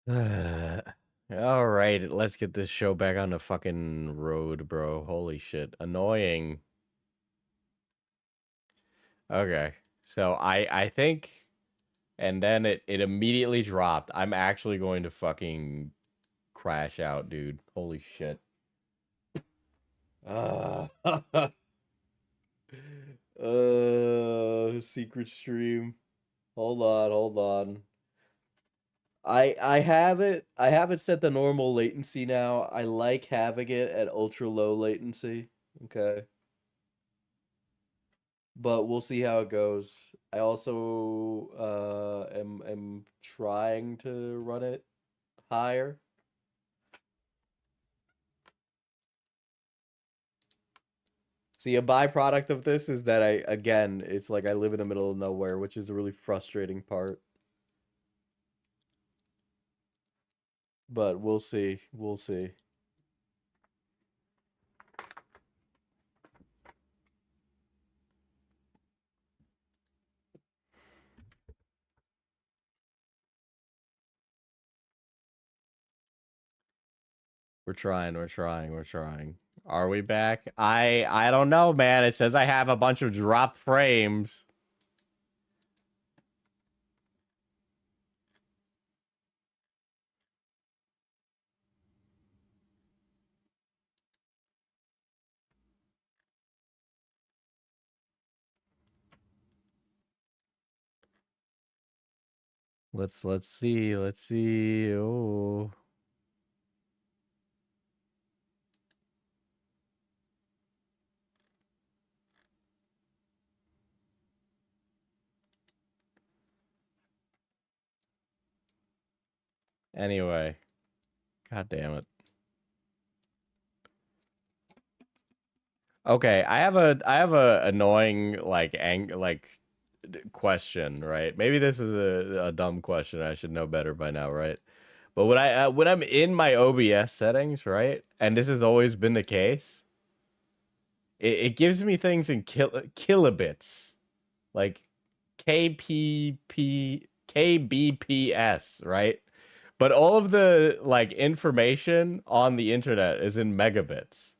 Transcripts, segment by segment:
All right, let's get this show back on the fucking road, bro. Holy shit. Annoying. Okay. So I think and then it immediately dropped. I'm actually going to fucking crash out, dude. Holy shit. Uh, secret stream. Hold on. I have it set to normal latency now. I like having it at ultra low latency. Okay. But we'll see how it goes. I also am trying to run it higher. See, a byproduct of this is that it's like I live in the middle of nowhere, which is a really frustrating part. But we'll see. We'll see. We're trying. Are we back? I don't know, man. It says I have a bunch of dropped frames. Let's see. Let's see. Oh. Anyway. God damn it. Okay, I have a annoying question, right? Maybe this is a dumb question. I should know better by now, right? But when I'm in my OBS settings, right? And this has always been the case, it gives me things in kilobits. Like KBPS, right? But all of the like information on the internet is in megabits.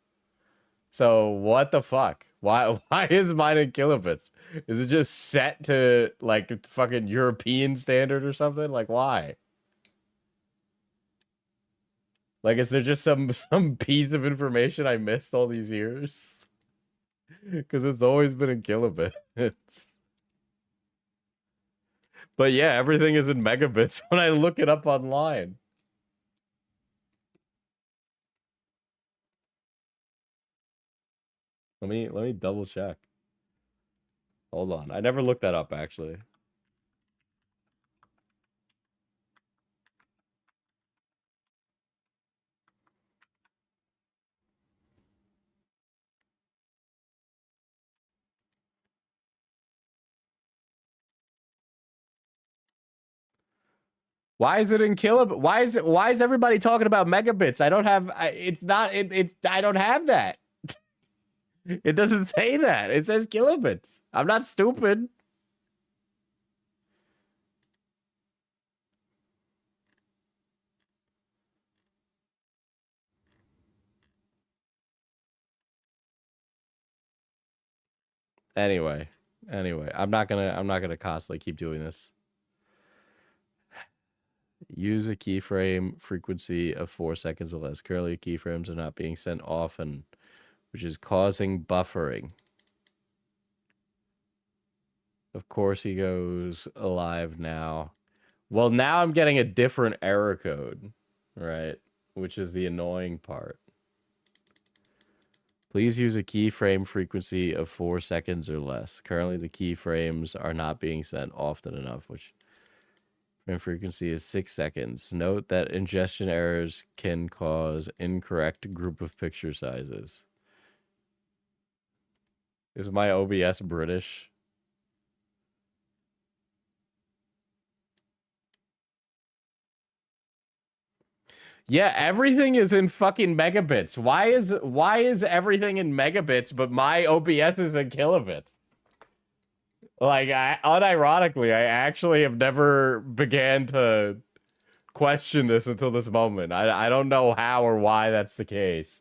So what the fuck? Why is mine in kilobits? Is it just set to like fucking European standard or something? Like why? Like is there just some piece of information I missed all these years? Because it's always been in kilobits. But yeah, everything is in megabits when I look it up online. Let me double check. Hold on. I never looked that up actually. Why is it in kilobit? Why is everybody talking about megabits? I don't have it's not it's I don't have that. It doesn't say that. It says kilobits. I'm not stupid. Anyway, I'm not gonna constantly keep doing this. Use a keyframe frequency of 4 seconds or less. Currently, keyframes are not being sent often, which is causing buffering. Of course, he goes alive now. Well, now I'm getting a different error code, right? Which is the annoying part. Please use a keyframe frequency of 4 seconds or less. Currently, the keyframes are not being sent often enough, which frame frequency is 6 seconds. Note that ingestion errors can cause incorrect group of picture sizes. Is my OBS British? Yeah, everything is in fucking megabits. Why is everything in megabits, but my OBS is in kilobits? Like, unironically, I actually have never began to questioned this until this moment. I don't know how or why that's the case.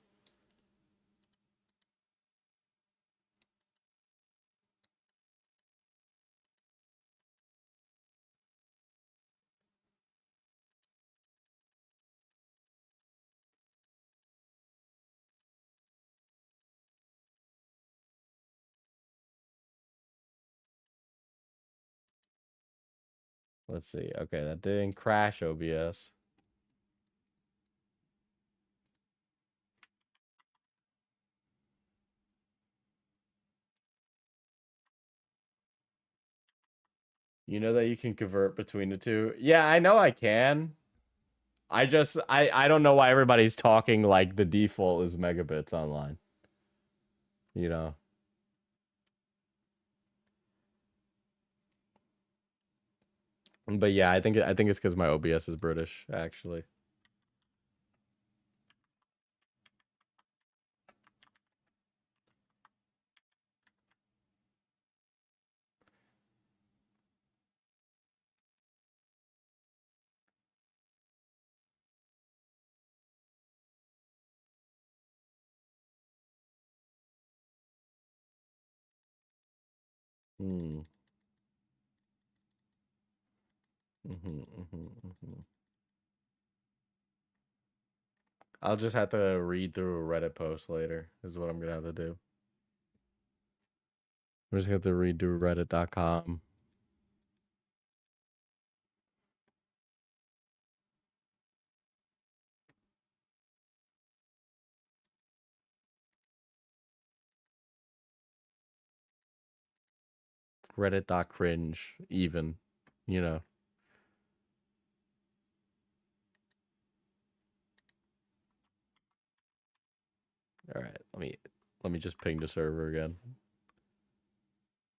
Let's see. Okay, that didn't crash OBS. You know that you can convert between the two? Yeah, I know I can. I don't know why everybody's talking like the default is megabits online. You know. But yeah, I think it's because my OBS is British, actually. Hmm. I'll just have to read through a Reddit post later, is what I'm gonna have to do. I'm just gonna have to read through reddit.com. Reddit.cringe, even, you know. All right, let me just ping the server again.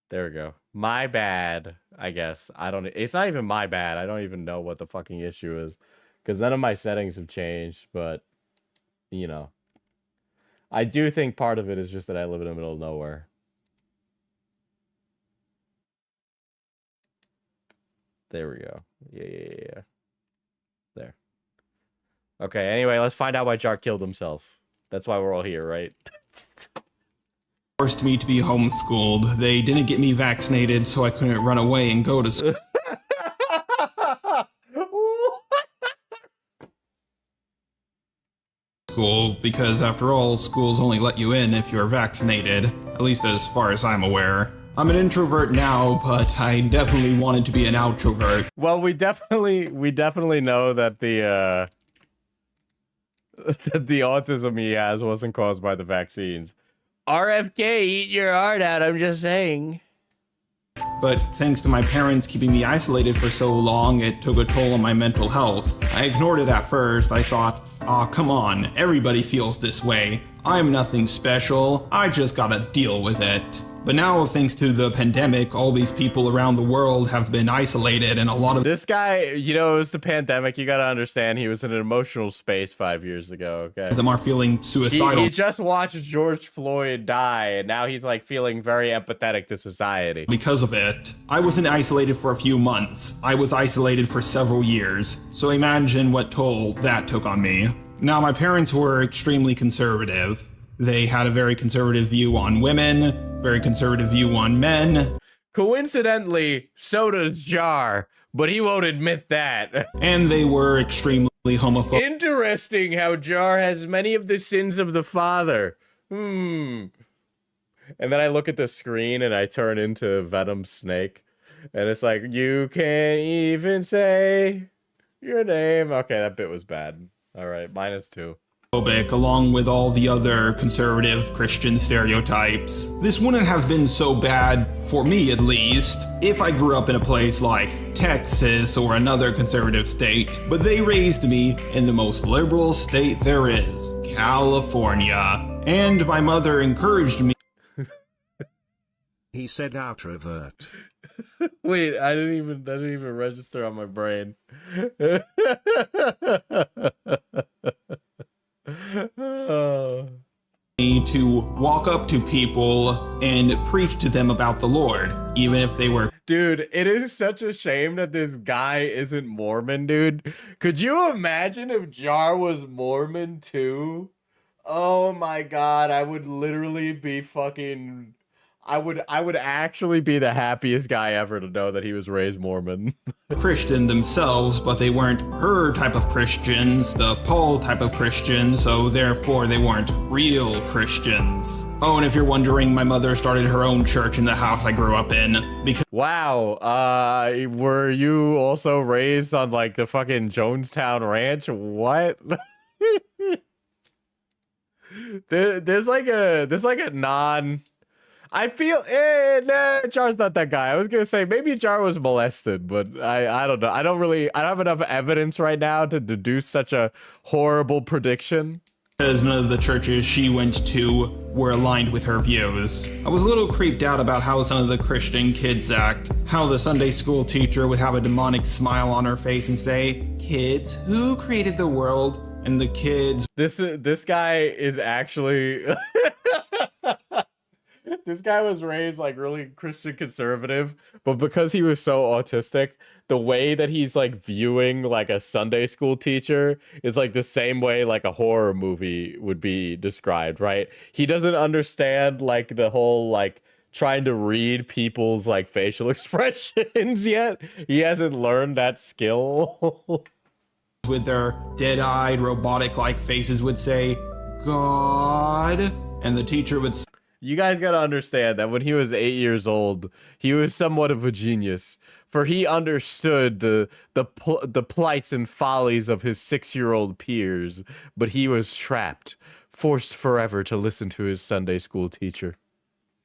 There we go. My bad, I guess. It's not even my bad. I don't even know what the fucking issue is, because none of my settings have changed, but, you know. I do think part of it is just that I live in the middle of nowhere. There we go. Yeah. There. Okay, anyway, let's find out why Jark killed himself. That's why we're all here, right? Forced me to be homeschooled. They didn't get me vaccinated, so I couldn't run away and go to school, because after all, schools only let you in if you're vaccinated, at least as far as I'm aware. I'm an introvert now, but I definitely wanted to be an outrovert. Well, we definitely know that the that the autism he has wasn't caused by the vaccines. RFK, eat your heart out, I'm just saying. But thanks to my parents keeping me isolated for so long, it took a toll on my mental health. I ignored it at first. I thought, aw, come on, everybody feels this way. I'm nothing special, I just gotta deal with it. But now, thanks to the pandemic, all these people around the world have been isolated, and a lot of this guy, you know, it was the pandemic. You gotta understand, he was in an emotional space 5 years ago, okay? them are feeling suicidal. He just watched George Floyd die, and now he's, like, feeling very empathetic to society. Because of it. I wasn't isolated for a few months. I was isolated for several years. So imagine what toll that took on me. Now, my parents were extremely conservative. They had a very conservative view on women, very conservative view on men. Coincidentally, so does Jar, but he won't admit that. And they were extremely homophobic. Interesting how Jar has many of the sins of the father. And then I look at the screen and I turn into Venom Snake. And it's like, you can't even say your name. Okay, that bit was bad. All right, -2. Along with all the other conservative Christian stereotypes. This wouldn't have been so bad, for me at least, if I grew up in a place like Texas or another conservative state, but they raised me in the most liberal state there is, California. And my mother encouraged me. He said outrovert. Wait, I didn't even register on my brain. To walk up to people and preach to them about the Lord, even if they were. Dude, it is such a shame that this guy isn't Mormon, dude. Could you imagine if Jar was Mormon too? Oh my god, I would literally be fucking I would actually be the happiest guy ever to know that he was raised Mormon. Christian themselves, but they weren't her type of Christians, the Paul type of Christians, so therefore they weren't real Christians. Oh, and if you're wondering, my mother started her own church in the house I grew up in, because Wow, were you also raised on like the fucking Jonestown Ranch? What? There's like a non. I feel nah, Jar's not that guy. I was gonna say maybe Jar was molested, but I don't know. I don't have enough evidence right now to deduce such a horrible prediction. none of the churches she went to were aligned with her views. I was a little creeped out about how some of the Christian kids act. How the Sunday school teacher would have a demonic smile on her face and say, "Kids, who created the world?" And the kids, This guy is actually this guy was raised like really Christian conservative, but because he was so autistic, the way that he's like viewing like a Sunday school teacher is like the same way like a horror movie would be described, right? He doesn't understand like the whole like trying to read people's like facial expressions yet. He hasn't learned that skill. with their dead-eyed, robotic-like faces, would say, "God," and the teacher would say, You guys gotta understand that when he was 8 years old, he was somewhat of a genius, for he understood the plights and follies of his 6-year-old peers, but he was trapped, forced forever to listen to his Sunday school teacher.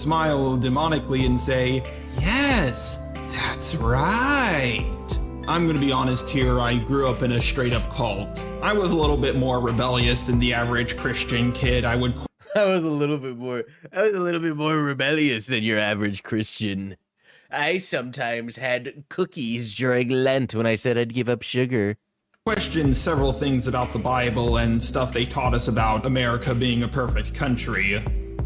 smile demonically and say, "Yes, that's right." I'm gonna be honest here, I grew up in a straight-up cult. I was a little bit more rebellious than the average Christian kid. I I was a little bit more rebellious than your average Christian. I sometimes had cookies during Lent when I said I'd give up sugar. question several things about the Bible and stuff they taught us about America being a perfect country.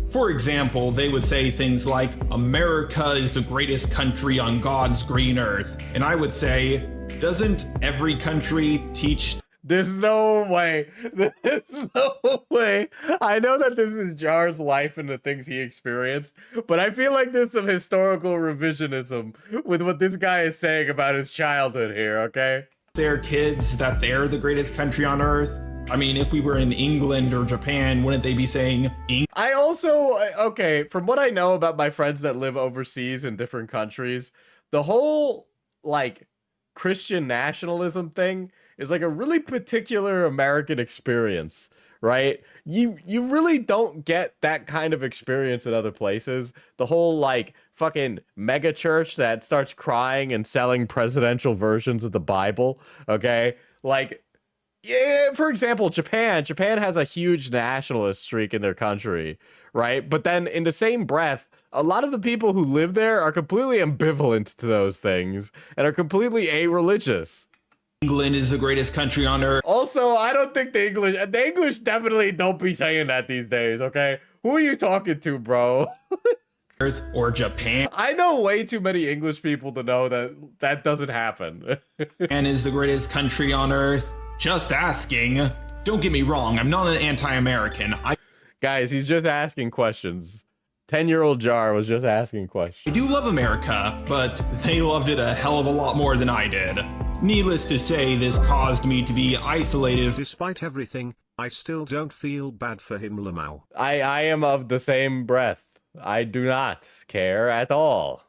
For example, they would say things like, "America is the greatest country on God's green earth." And I would say, doesn't every country teach? There's no way. There's no way. I know that this is Jar's life and the things he experienced, but I feel like there's some historical revisionism with what this guy is saying about his childhood here, okay? Their kids that they're the greatest country on earth? I mean, if we were in England or Japan, wouldn't they be saying I also, okay, from what I know about my friends that live overseas in different countries, the whole, like, Christian nationalism thing is like a really particular American experience, right? You really don't get that kind of experience in other places. The whole like fucking mega church that starts crying and selling presidential versions of the Bible, okay? Like, yeah, for example, Japan has a huge nationalist streak in their country, right? But then in the same breath, a lot of the people who live there are completely ambivalent to those things and are completely a-religious. England is the greatest country on earth? Also, I don't think the English definitely don't be saying that these days, okay? Who are you talking to, bro? Earth or Japan? I know way too many English people to know that that doesn't happen. And is the greatest country on earth? Just asking. Don't get me wrong, I'm not an anti-American. Guys, he's just asking questions. 10-year-old Jar was just asking I questions. do love America, but they loved it a hell of a lot more than I did. Needless to say, this caused me to be isolated. Despite everything, I still don't feel bad for him, Lamau. I am of the same breath. I do not care at all.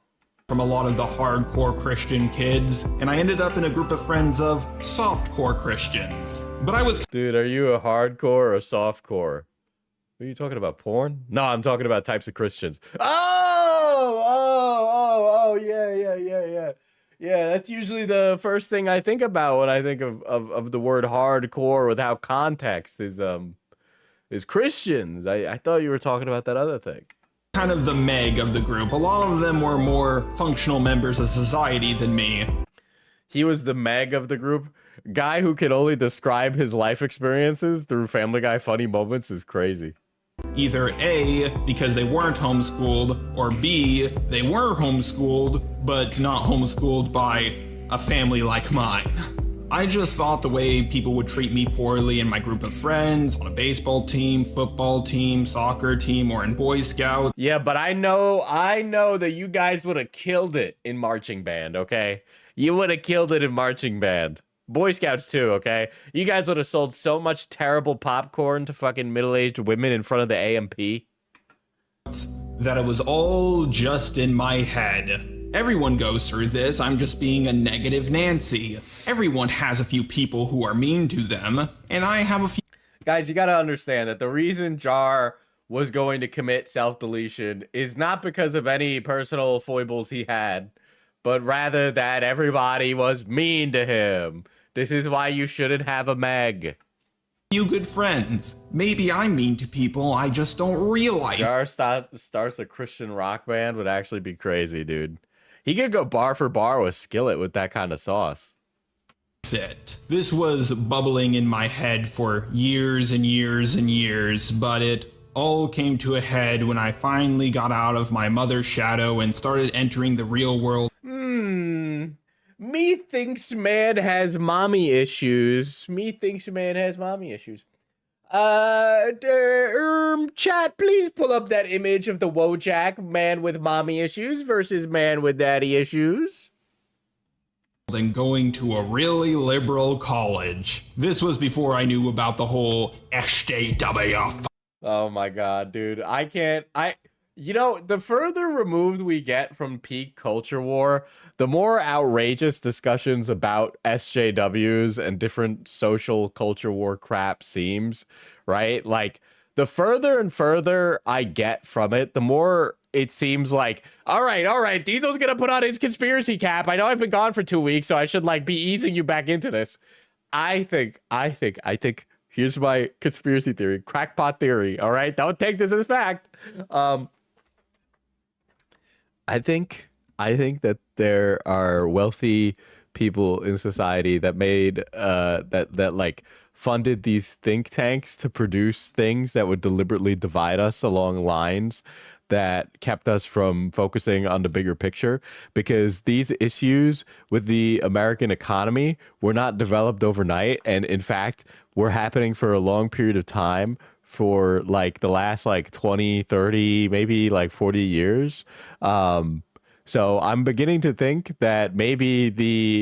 From a lot of the hardcore Christian kids, and I ended up in a group of friends of softcore Christians. But I was Dude, are you a hardcore or a softcore? Are you talking about porn? No, I'm talking about types of Christians. Oh, yeah. Yeah, that's usually the first thing I think about when I think of the word hardcore without context is Christians. I thought you were talking about that other thing. kind of the Meg of the group. A lot of them were more functional members of society than me. He was the Meg of the group. Guy who can only describe his life experiences through Family Guy funny moments is crazy. Either A, because they weren't homeschooled, or B, they were homeschooled, but not homeschooled by a family like mine. I just thought the way people would treat me poorly in my group of friends, on a baseball team, football team, soccer team, or in Boy Scouts. Yeah, but I know that you guys would have killed it in marching band, okay? You would have killed it in marching band. Boy Scouts too, okay? You guys would have sold so much terrible popcorn to fucking middle-aged women in front of the AMP. That it was all just in my head. Everyone goes through this, I'm just being a negative Nancy. Everyone has a few people who are mean to them, and I have a few... Guys, you gotta understand that the reason Jar was going to commit self-deletion is not because of any personal foibles he had, but rather that everybody was mean to him. This is why you shouldn't have a Meg. Few good friends. Maybe I'm mean to people, I just don't realize. Jar starts a Christian rock band would actually be crazy, dude. He could go bar for bar with Skillet with that kind of sauce. It. This was bubbling in my head for years and years and years, but it all came to a head when I finally got out of my mother's shadow and started entering the real world. Methinks man has mommy issues. Methinks man has mommy issues. Chat, please pull up that image of the Wojak man with mommy issues versus man with daddy issues. And going to a really liberal college. This was before I knew about the whole SJW. Oh my god, dude. You know, the further removed we get from peak culture war, the more outrageous discussions about SJWs and different social culture war crap seems, right? Like, the further and further I get from it, the more it seems like, all right, Diesel's gonna put on his conspiracy cap. I know I've been gone for 2 weeks, so I should, like, be easing you back into this. I think, here's my conspiracy theory, crackpot theory, all right? Don't take this as fact. I think that there are wealthy people in society that made that like funded these think tanks to produce things that would deliberately divide us along lines that kept us from focusing on the bigger picture, because these issues with the American economy were not developed overnight, and in fact were happening for a long period of time, for like the last like 20, 30, maybe like 40 years. So I'm beginning to think that maybe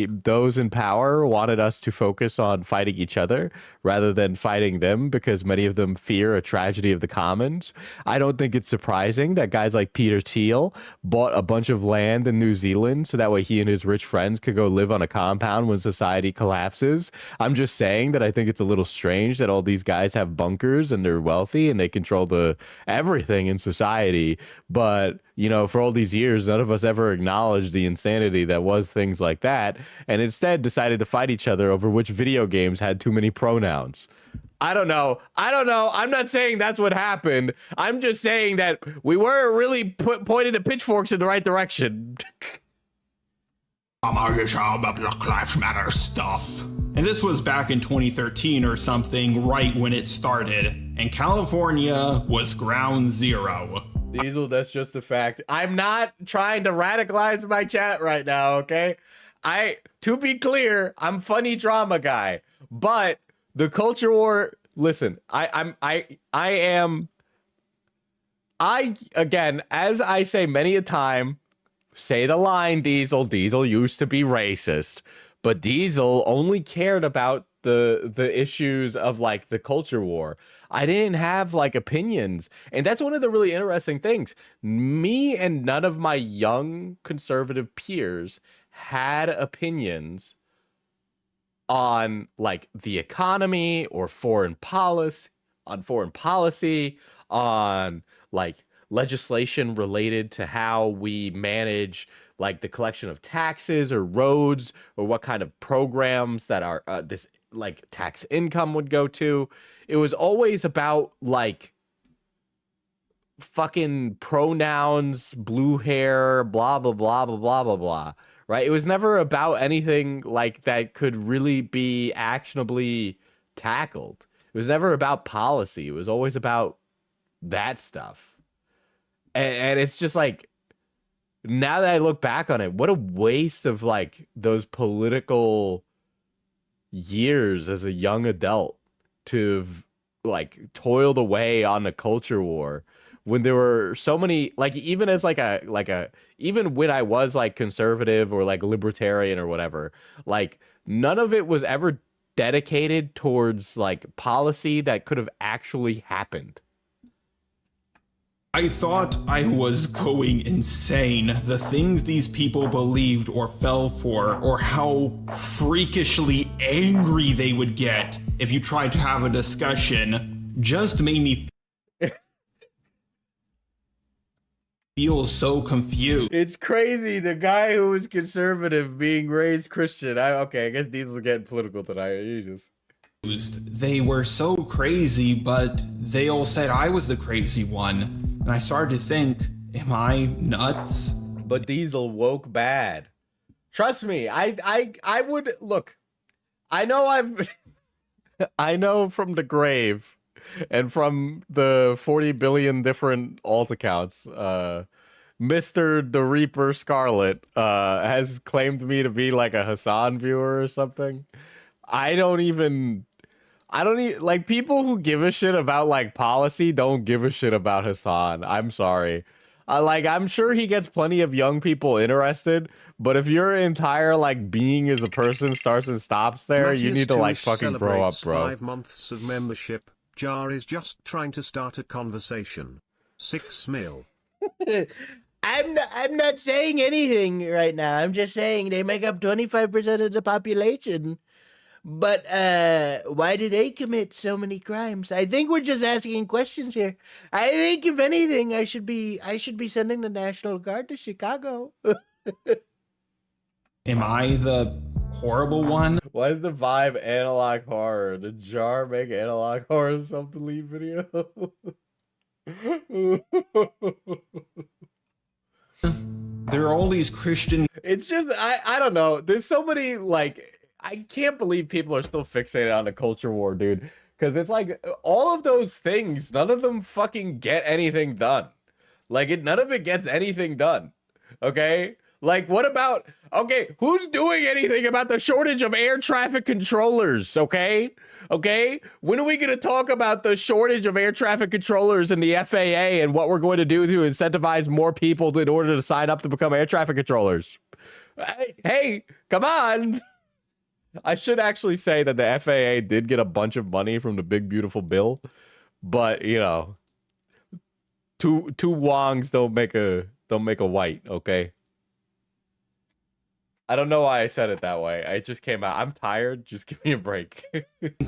those in power wanted us to focus on fighting each other rather than fighting them, because many of them fear a tragedy of the commons. I don't think it's surprising that guys like Peter Thiel bought a bunch of land in New Zealand so that way he and his rich friends could go live on a compound when society collapses. I'm just saying that I think it's a little strange that all these guys have bunkers and they're wealthy and they control everything in society, but you know, for all these years, none of us ever acknowledged the insanity that was things like that, and instead decided to fight each other over which video games had too many pronouns. I don't know. I'm not saying that's what happened. I'm just saying that we were really pointing the pitchforks in the right direction. Black Lives Matter stuff. And this was back in 2013 or something, right when it started, and California was ground zero. Diesel, that's just a fact. I'm not trying to radicalize my chat right now, okay? To be clear, I'm funny drama guy, but the culture war, listen, again, as I say many a time, say the line, Diesel used to be racist, but Diesel only cared about the issues of like the culture war. I didn't have like opinions, and that's one of the really interesting things. Me and none of my young conservative peers had opinions on like the economy or foreign policy, on like legislation related to how we manage like the collection of taxes or roads, or what kind of programs that are this like tax income would go to. It was always about like fucking pronouns, blue hair, blah blah blah blah blah blah blah, right? It was never about anything like that could really be actionably tackled. It was never about policy. It was always about that stuff. And it's just like, now that I look back on it, what a waste of like those political years as a young adult to have like toiled away on the culture war when there were so many, like, even as even when I was like conservative or like libertarian or whatever, like none of it was ever dedicated towards like policy that could have actually happened. I thought I was going insane. The things these people believed or fell for, or how freakishly angry they would get if you tried to have a discussion, just made me feel so confused. It's crazy. The guy who was conservative being raised Christian. I guess these were getting political tonight. Jesus. They were so crazy, but they all said I was the crazy one. And I started to think, am I nuts? But Diesel woke bad. Trust me, I would look. I know I know from the grave and from the 40 billion different alt accounts, Mr. the Reaper Scarlet has claimed me to be like a Hassan viewer or something. I don't even like, people who give a shit about like policy don't give a shit about Hassan. I'm sorry. I'm sure he gets plenty of young people interested, but if your entire like being as a person starts and stops there, you need to like fucking grow up, bro. 5 months of membership. Jar is just trying to start a conversation. 6 mil. I'm not saying anything right now. I'm just saying they make up 25% of the population. But why do they commit so many crimes? I think we're just asking questions here. I think if anything, I should be sending the National Guard to Chicago. Am I the horrible one? Why is the vibe analog horror? Did Jar make analog horror self-delete video? There are all these Christian... It's just, I don't know. There's so many, like... I can't believe people are still fixated on the culture war, dude. Because it's like, all of those things, none of them fucking get anything done. Like, none of it gets anything done. Okay? Like, what about... Okay, who's doing anything about the shortage of air traffic controllers, okay? Okay? When are we going to talk about the shortage of air traffic controllers in the FAA and what we're going to do to incentivize more people in order to sign up to become air traffic controllers? Hey, come on! I should actually say that the FAA did get a bunch of money from the big beautiful bill, but you know, two Wongs don't make a white, okay? I don't know why I said it that way. I just came out. I'm tired. Just give me a break.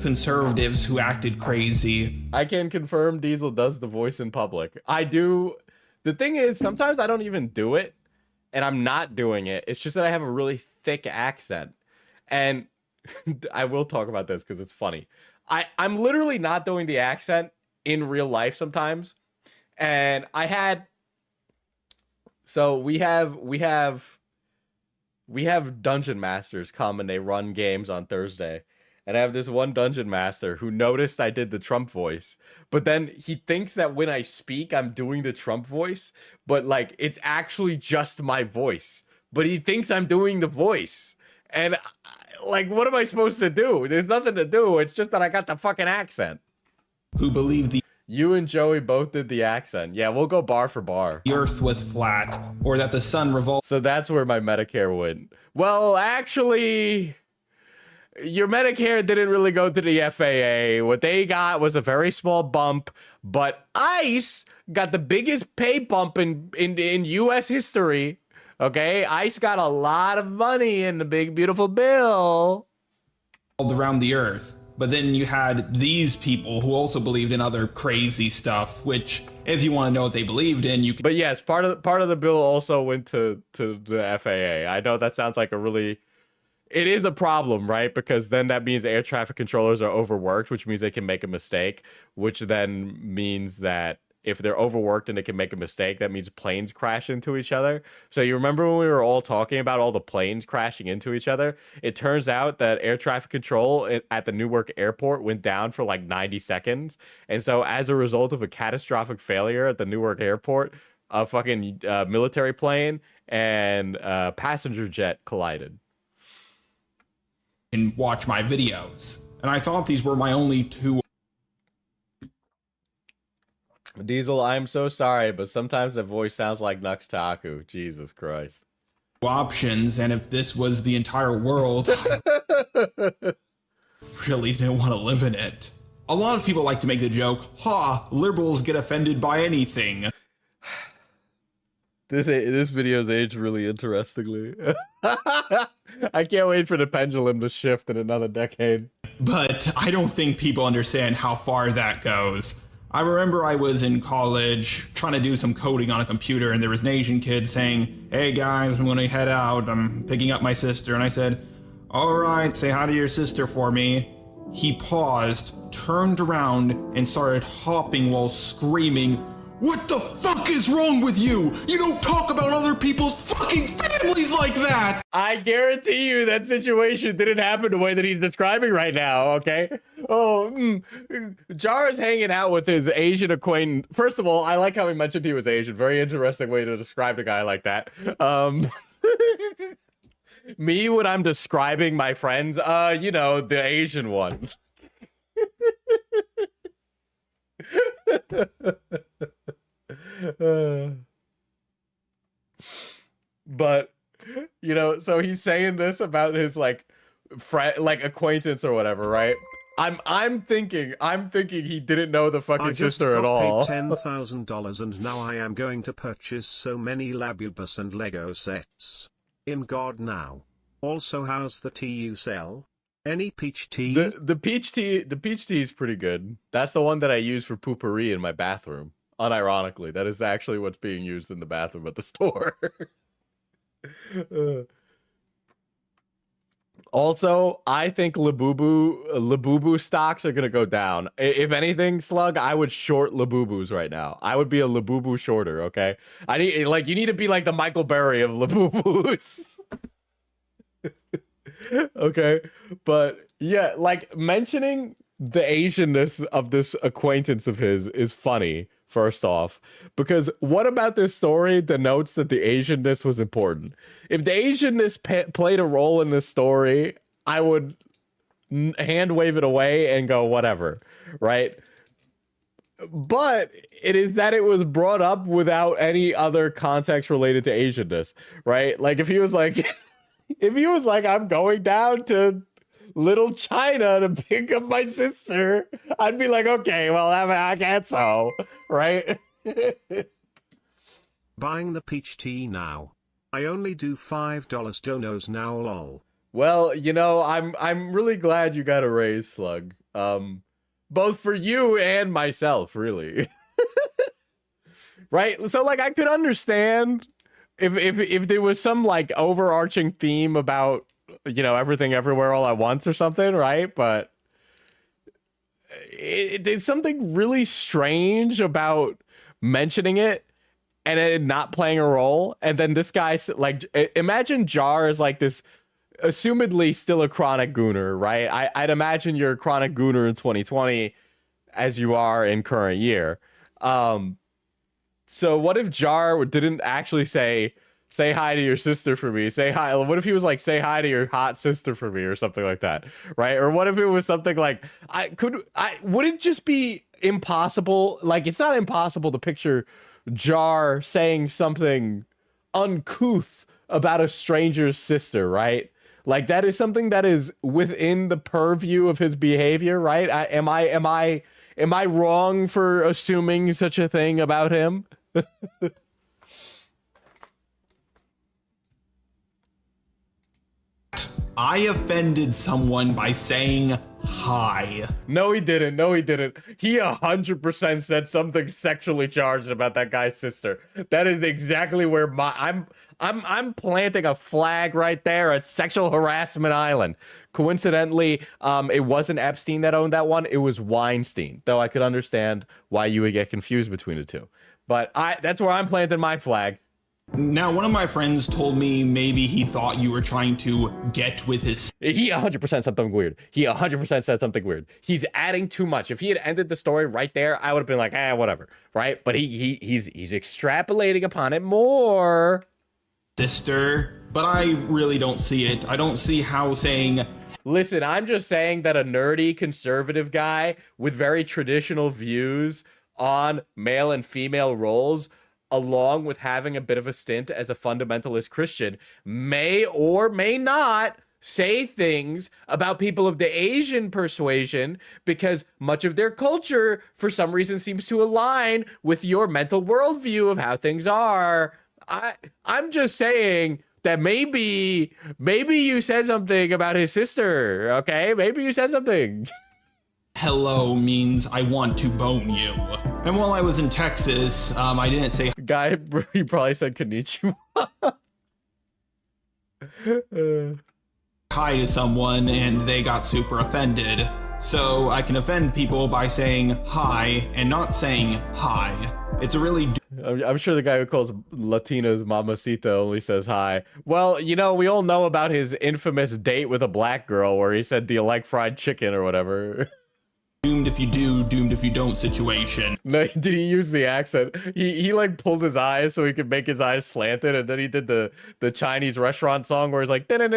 conservatives who acted crazy. I can confirm Diesel does the voice in public. I do. The thing is, sometimes I don't even do it, and I'm not doing it. It's just that I have a really thick accent. And I will talk about this because it's funny. I'm literally not doing the accent in real life sometimes. And I had... So we have dungeon masters come and they run games on Thursday. And I have this one dungeon master who noticed I did the Trump voice. But then he thinks that when I speak, I'm doing the Trump voice. But like, it's actually just my voice. But he thinks I'm doing the voice. And like, what am I supposed to do? There's nothing to do. It's just that I got the fucking accent. Who believe the You and Joey both did the accent. Yeah, we'll go bar for bar. earth was flat, or that the sun revolves. So that's where my Medicare went. Well, actually, your Medicare didn't really go to the FAA. What they got was a very small bump, but ICE got the biggest pay bump in U.S. history. Okay, ICE got a lot of money in the big beautiful bill. Around the earth. But then you had these people who also believed in other crazy stuff, which, if you want to know what they believed in, you can... But yes, part of the bill also went to the FAA. I know that sounds like a really... It is a problem, right? Because then that means air traffic controllers are overworked, which means they can make a mistake, which then means that if they're overworked and they can make a mistake, that means planes crash into each other. So you remember when we were all talking about all the planes crashing into each other? It turns out that air traffic control at the Newark airport went down for like 90 seconds. And so as a result of a catastrophic failure at the Newark airport, a fucking military plane and passenger jet collided. And watch my videos. And I thought these were my only two Diesel, I'm so sorry, but sometimes the voice sounds like Nux Taku. Jesus Christ. options, and if this was the entire world, really didn't want to live in it. A lot of people like to make the joke, liberals get offended by anything. This video's aged really interestingly. I can't wait for the pendulum to shift in another decade. But I don't think people understand how far that goes. I remember I was in college trying to do some coding on a computer, and there was an Asian kid saying, "Hey guys, I'm gonna head out, I'm picking up my sister." And I said, "Alright, say hi to your sister for me." He paused, turned around, and started hopping while screaming, "What the fuck is wrong with you? You don't talk about other people's fucking families like that!" I guarantee you that situation didn't happen the way that he's describing right now, okay? Jar is hanging out with his Asian acquaintance. First of all, I like how he mentioned he was Asian. Very interesting way to describe a guy like that. Me, when I'm describing my friends, the Asian one. But so he's saying this about his acquaintance or whatever, right? I'm thinking he didn't know the fucking sister at all. I just got paid $10,000 and now I am going to purchase so many Labubus and Lego sets. I'm God now. Also, how's the tea you sell? Any peach tea? The peach tea is pretty good. That's the one that I use for poopery in my bathroom. Unironically, that is actually what's being used in the bathroom at the store. Also, I think Labubu stocks are gonna go down. If anything, Slug, I would short Labubus right now. I would be a Labubu shorter. Okay, you need to be like the Michael Berry of Labubus. Okay, but yeah, mentioning the Asianness of this acquaintance of his is funny. First off, because what about this story denotes that the Asianness was important? If the Asianness played a role in this story, I would hand wave it away and go whatever, right? But it is that it was brought up without any other context related to Asianness, right? Like if he was like, I'm going down to Little China to pick up my sister, I'd be like, okay, well, I guess so, right? Buying the peach tea now. I only do $5 donos now, lol. Well, I'm really glad you got a raise, Slug. Both for you and myself, really. Right? So I could understand if there was some overarching theme about everything everywhere all at once or something, right? But there's something really strange about mentioning it and it not playing a role. And then this guy, imagine Jar is this assumedly still a chronic gooner, right? I'd imagine you're a chronic gooner in 2020 as you are in current year. So what if Jar didn't actually say hi to your sister for me? Say hi. What if he was say hi to your hot sister for me or something like that, right? Or what if it was something would it just be impossible? It's not impossible to picture Jar saying something uncouth about a stranger's sister, right? That is something that is within the purview of his behavior, right? Am I wrong for assuming such a thing about him? I offended someone by saying hi. No, he didn't. No, he didn't. He 100% said something sexually charged about that guy's sister. That is exactly where I'm planting a flag right there at Sexual Harassment Island. Coincidentally, it wasn't Epstein that owned that one. It was Weinstein. Though I could understand why you would get confused between the two. But that's where I'm planting my flag. Now, one of my friends told me maybe he thought you were trying to get with his. He 100% said something weird. He 100% said something weird. He's adding too much. If he had ended the story right there, I would have been like, whatever, right? But he's extrapolating upon it more. Sister, but I really don't see it. I don't see how saying. Listen, I'm just saying that a nerdy conservative guy with very traditional views on male and female roles, along with having a bit of a stint as a fundamentalist Christian, may or may not say things about people of the Asian persuasion because much of their culture, for some reason, seems to align with your mental worldview of how things are. I'm just saying that maybe you said something about his sister, okay? Maybe you said something. Hello means I want to bone you. And while I was in Texas, I didn't say Guy, he probably said konnichiwa. hi to someone and they got super offended. So I can offend people by saying hi and not saying hi. It's a really I'm sure the guy who calls Latinas mamacita only says hi. Well, you know, we all know about his infamous date with a black girl where he said, "Do you like fried chicken?" or whatever. doomed if you do, doomed if you don't situation. No, did he use the accent? He like pulled his eyes so he could make his eyes slanted, and then he did the Chinese restaurant song where he's like and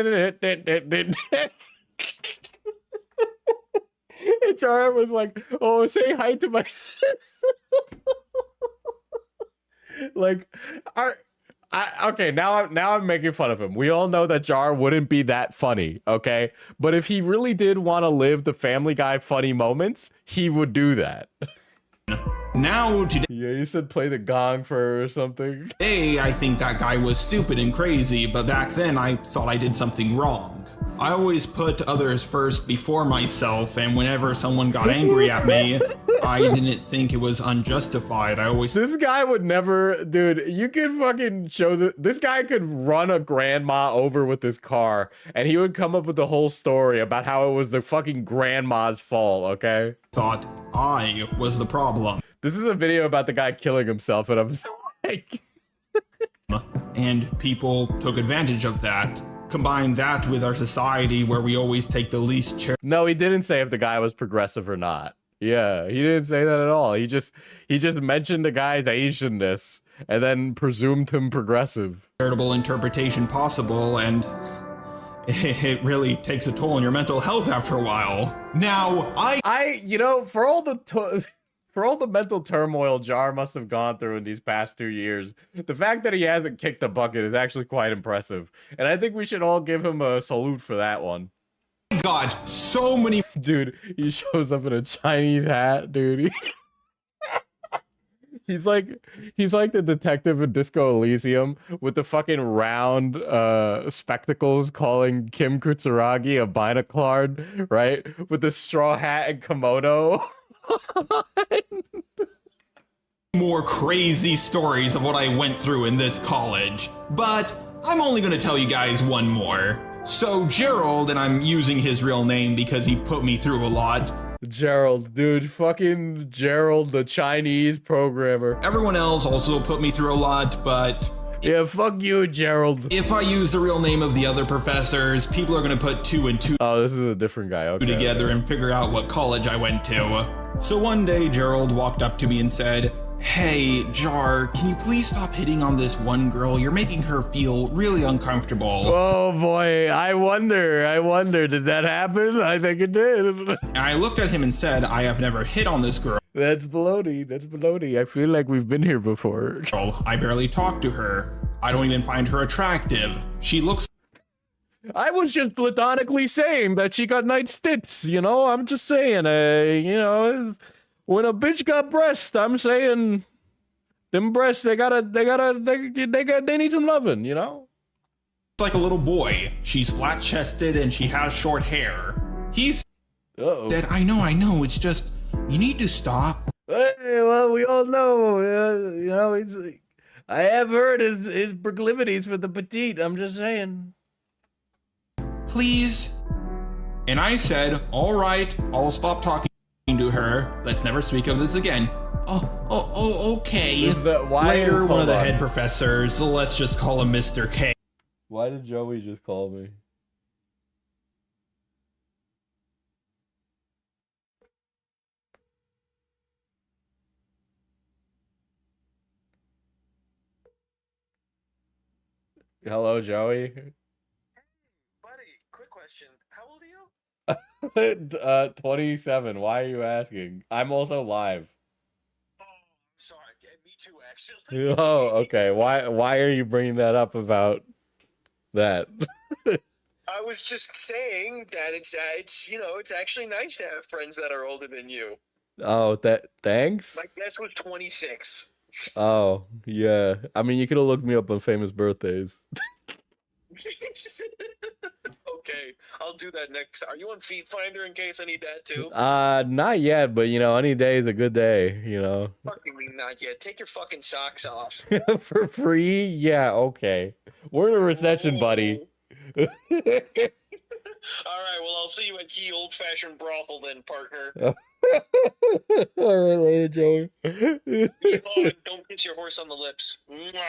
Jarent was like, "Oh, say hi to my sister." Like, okay, now I'm making fun of him. We all know that Jar wouldn't be that funny, okay? But if he really did want to live the Family Guy funny moments, he would do that. Now today, Yeah, you said play the gong for her or something. I think that guy was stupid and crazy, but back then I thought I did something wrong. I always put others first before myself, and whenever someone got angry at me, I didn't think it was unjustified. I always... This guy would never, dude, you could fucking show this guy could run a grandma over with his car, and he would come up with the whole story about how it was the fucking grandma's fault, okay? thought I was the problem. This is a video about the guy killing himself, and I'm like... And people took advantage of that. Combine that with our society where we always take the least No, he didn't say if the guy was progressive or not. Yeah, he didn't say that at all. He just mentioned the guy's Asianness and then presumed him progressive. charitable interpretation possible, and it really takes a toll on your mental health after a while. Now, you know, for all the mental turmoil Jar must have gone through in these past 2 years, the fact that he hasn't kicked the bucket is actually quite impressive. And I think we should all give him a salute for that one. got so many... Dude, he shows up in a Chinese hat, dude. He's like the detective in Disco Elysium with the fucking round spectacles calling Kim Kutsuragi a binoclard, right? With the straw hat and kimono. more crazy stories of what I went through in this college, but I'm only gonna tell you guys one more. So Gerald, and I'm using his real name because he put me through a lot. Gerald, dude, fucking Gerald, the Chinese programmer. Everyone else also put me through a lot, but... Yeah, fuck you, Gerald. If I use the real name of the other professors, people are gonna put 2 and 2 Oh, this is a different guy. Okay. together and figure out what college I went to. So one day, Gerald walked up to me and said, "Hey, Jar, can you please stop hitting on this one girl? You're making her feel really uncomfortable." Oh boy, I wonder, did that happen? I think it did. And I looked at him and said, "I have never hit on this girl. That's baloney. I feel like we've been here before. I barely talk to her. I don't even find her attractive. She looks..." I was just platonically saying that she got nice tits, you know? I'm just saying, you know, when a bitch got breasts, I'm saying them breasts, they need some loving, you know? like a little boy. She's flat-chested and she has short hair. He's... Uh-oh. Said, I know, it's just, you need to stop. Well, we all know, I have heard his proclivities for the petite. I'm just saying. Please. And I said, all right, I'll stop talking to her. Let's never speak of this again. Okay. Later, one of the head professors, let's just call him Mr. K. Why did Joey just call me? Hello, Joey. Buddy, quick question. How old are you? 27. Why are you asking? I'm also live. Oh, sorry. Yeah, me too, actually. Oh, okay. Why are you bringing that up about that? I was just saying that it's actually nice to have friends that are older than you. Oh, thanks. My guess was 26. Oh, yeah. I mean, you could have looked me up on famous birthdays. Okay, I'll do that next. Are you on Feet Finder in case I need that too? Not yet, but any day is a good day, Fucking me, not yet. Take your fucking socks off. For free? Yeah, okay. We're in a recession, buddy. All right, well, I'll see you at Ye Old Fashioned Brothel then, partner. All right, later, Joey. Be on, don't kiss your horse on the lips. Mwah.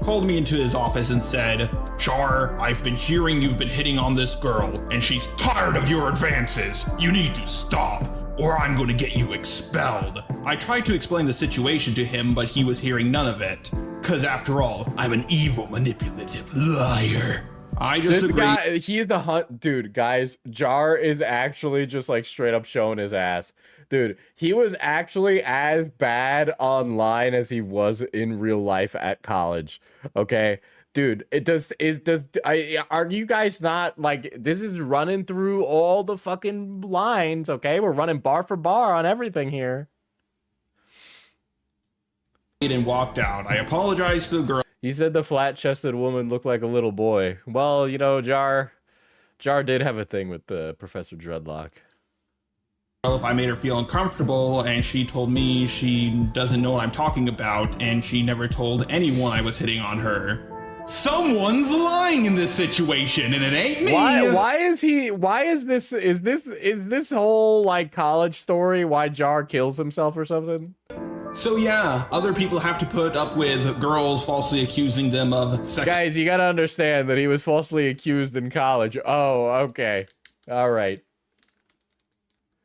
Called me into his office and said, Char, I've been hearing you've been hitting on this girl, and she's tired of your advances. You need to stop, or I'm going to get you expelled. I tried to explain the situation to him, but he was hearing none of it. Because after all, I'm an evil, manipulative liar. I just This agree. guy, he's the hunt. Dude, guys, Jar is actually just like straight up showing his ass. Dude, he was actually as bad online as he was in real life at college. Okay? Dude, are you guys not like, this is running through all the fucking lines, okay? We're running bar for bar on everything here. And walked out. I apologized to the girl. He said the flat-chested woman looked like a little boy. Well, Jar did have a thing with Professor Dreadlock. If I made her feel uncomfortable, and she told me she doesn't know what I'm talking about, and she never told anyone I was hitting on her. Someone's lying in this situation, and it ain't me. Why is this whole like college story why Jar kills himself or something? So yeah, other people have to put up with girls falsely accusing them of sex. Guys, you gotta understand that he was falsely accused in college. Oh, okay. All right.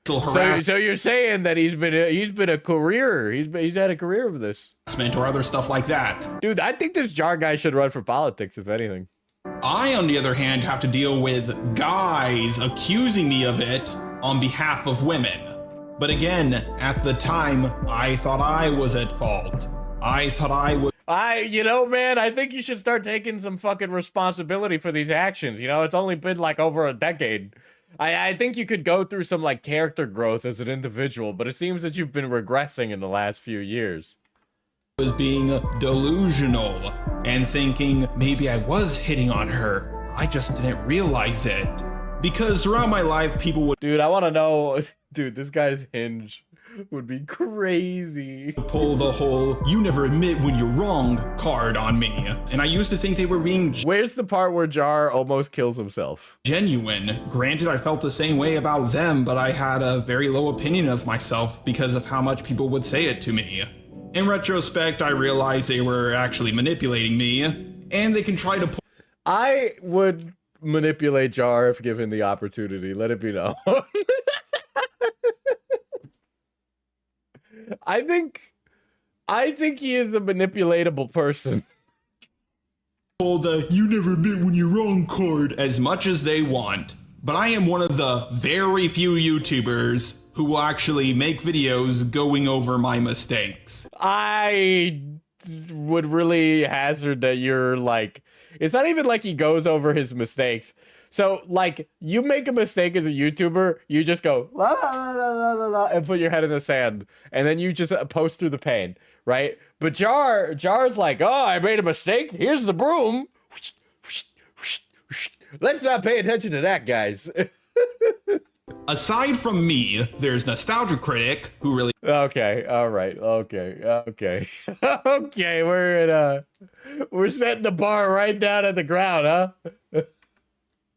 So you're saying that he's been a career. He's had a career of this. Or other stuff like that. Dude, I think this Jar guy should run for politics, if anything. I, on the other hand, have to deal with guys accusing me of it on behalf of women. But again, at the time, I thought I was at fault. I thought I would. Man, I think you should start taking some fucking responsibility for these actions. It's only been like over a decade. I think you could go through some like character growth as an individual, but it seems that you've been regressing in the last few years. Was being delusional and thinking maybe I was hitting on her. I just didn't realize it. Because throughout my life, people would... Dude, I want to know... Dude, this guy's hinge would be crazy. Pull the whole, you never admit when you're wrong card on me. And I used to think they were being... Where's the part where Jar almost kills himself? Genuine. Granted, I felt the same way about them, but I had a very low opinion of myself because of how much people would say it to me. In retrospect, I realized they were actually manipulating me, and they can try to... I would manipulate Jar if given the opportunity. Let it be known. I think he is a manipulatable person. Pull the you never admit when you're wrong card as much as they want. But I am one of the very few YouTubers who will actually make videos going over my mistakes. I would really hazard that you're like, it's not even like he goes over his mistakes. So, like, you make a mistake as a YouTuber, you just go, la, la, la, la, la, la, and put your head in the sand. And then you just post through the pain, right? But Jar's like, oh, I made a mistake. Here's the broom. Let's not pay attention to that, guys. Aside from me, there's Nostalgia Critic, who really Okay, all right, okay. Okay, we're setting the bar right down at the ground, huh?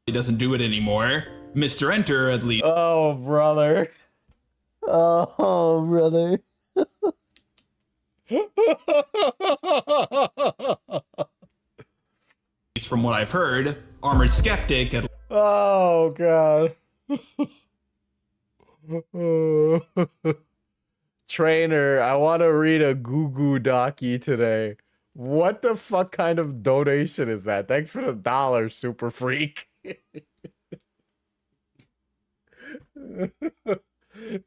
doesn't do it anymore. Mr. Enter, at least Oh, brother. Oh, brother. from what I've heard, Armored Skeptic, at Oh, God. Trainer, I want to read a Goo Goo Docky today. What the fuck kind of donation is that? Thanks for the $1, super freak.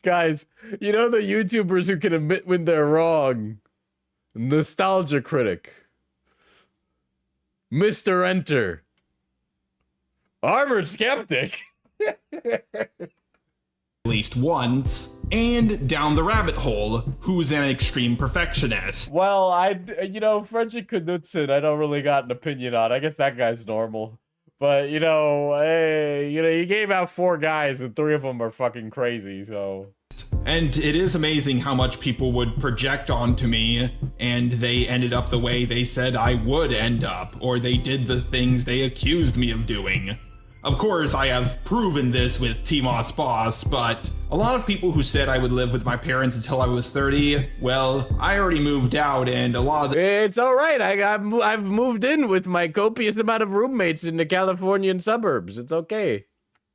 Guys, you know the YouTubers who can admit when they're wrong? Nostalgia Critic, Mr. Enter, Armored Skeptic. least once, and Down the Rabbit Hole, who's an extreme perfectionist. Well, Frederick Knudsen, I don't really got an opinion on. I guess that guy's normal. But, hey, you gave out 4 guys and 3 of them are fucking crazy, so. And it is amazing how much people would project onto me, and they ended up the way they said I would end up, or they did the things they accused me of doing. Of course, I have proven this with T-Moss Boss, but a lot of people who said I would live with my parents until I was 30, well, I already moved out, and a lot of It's all right. I've moved in with my copious amount of roommates in the Californian suburbs. It's okay.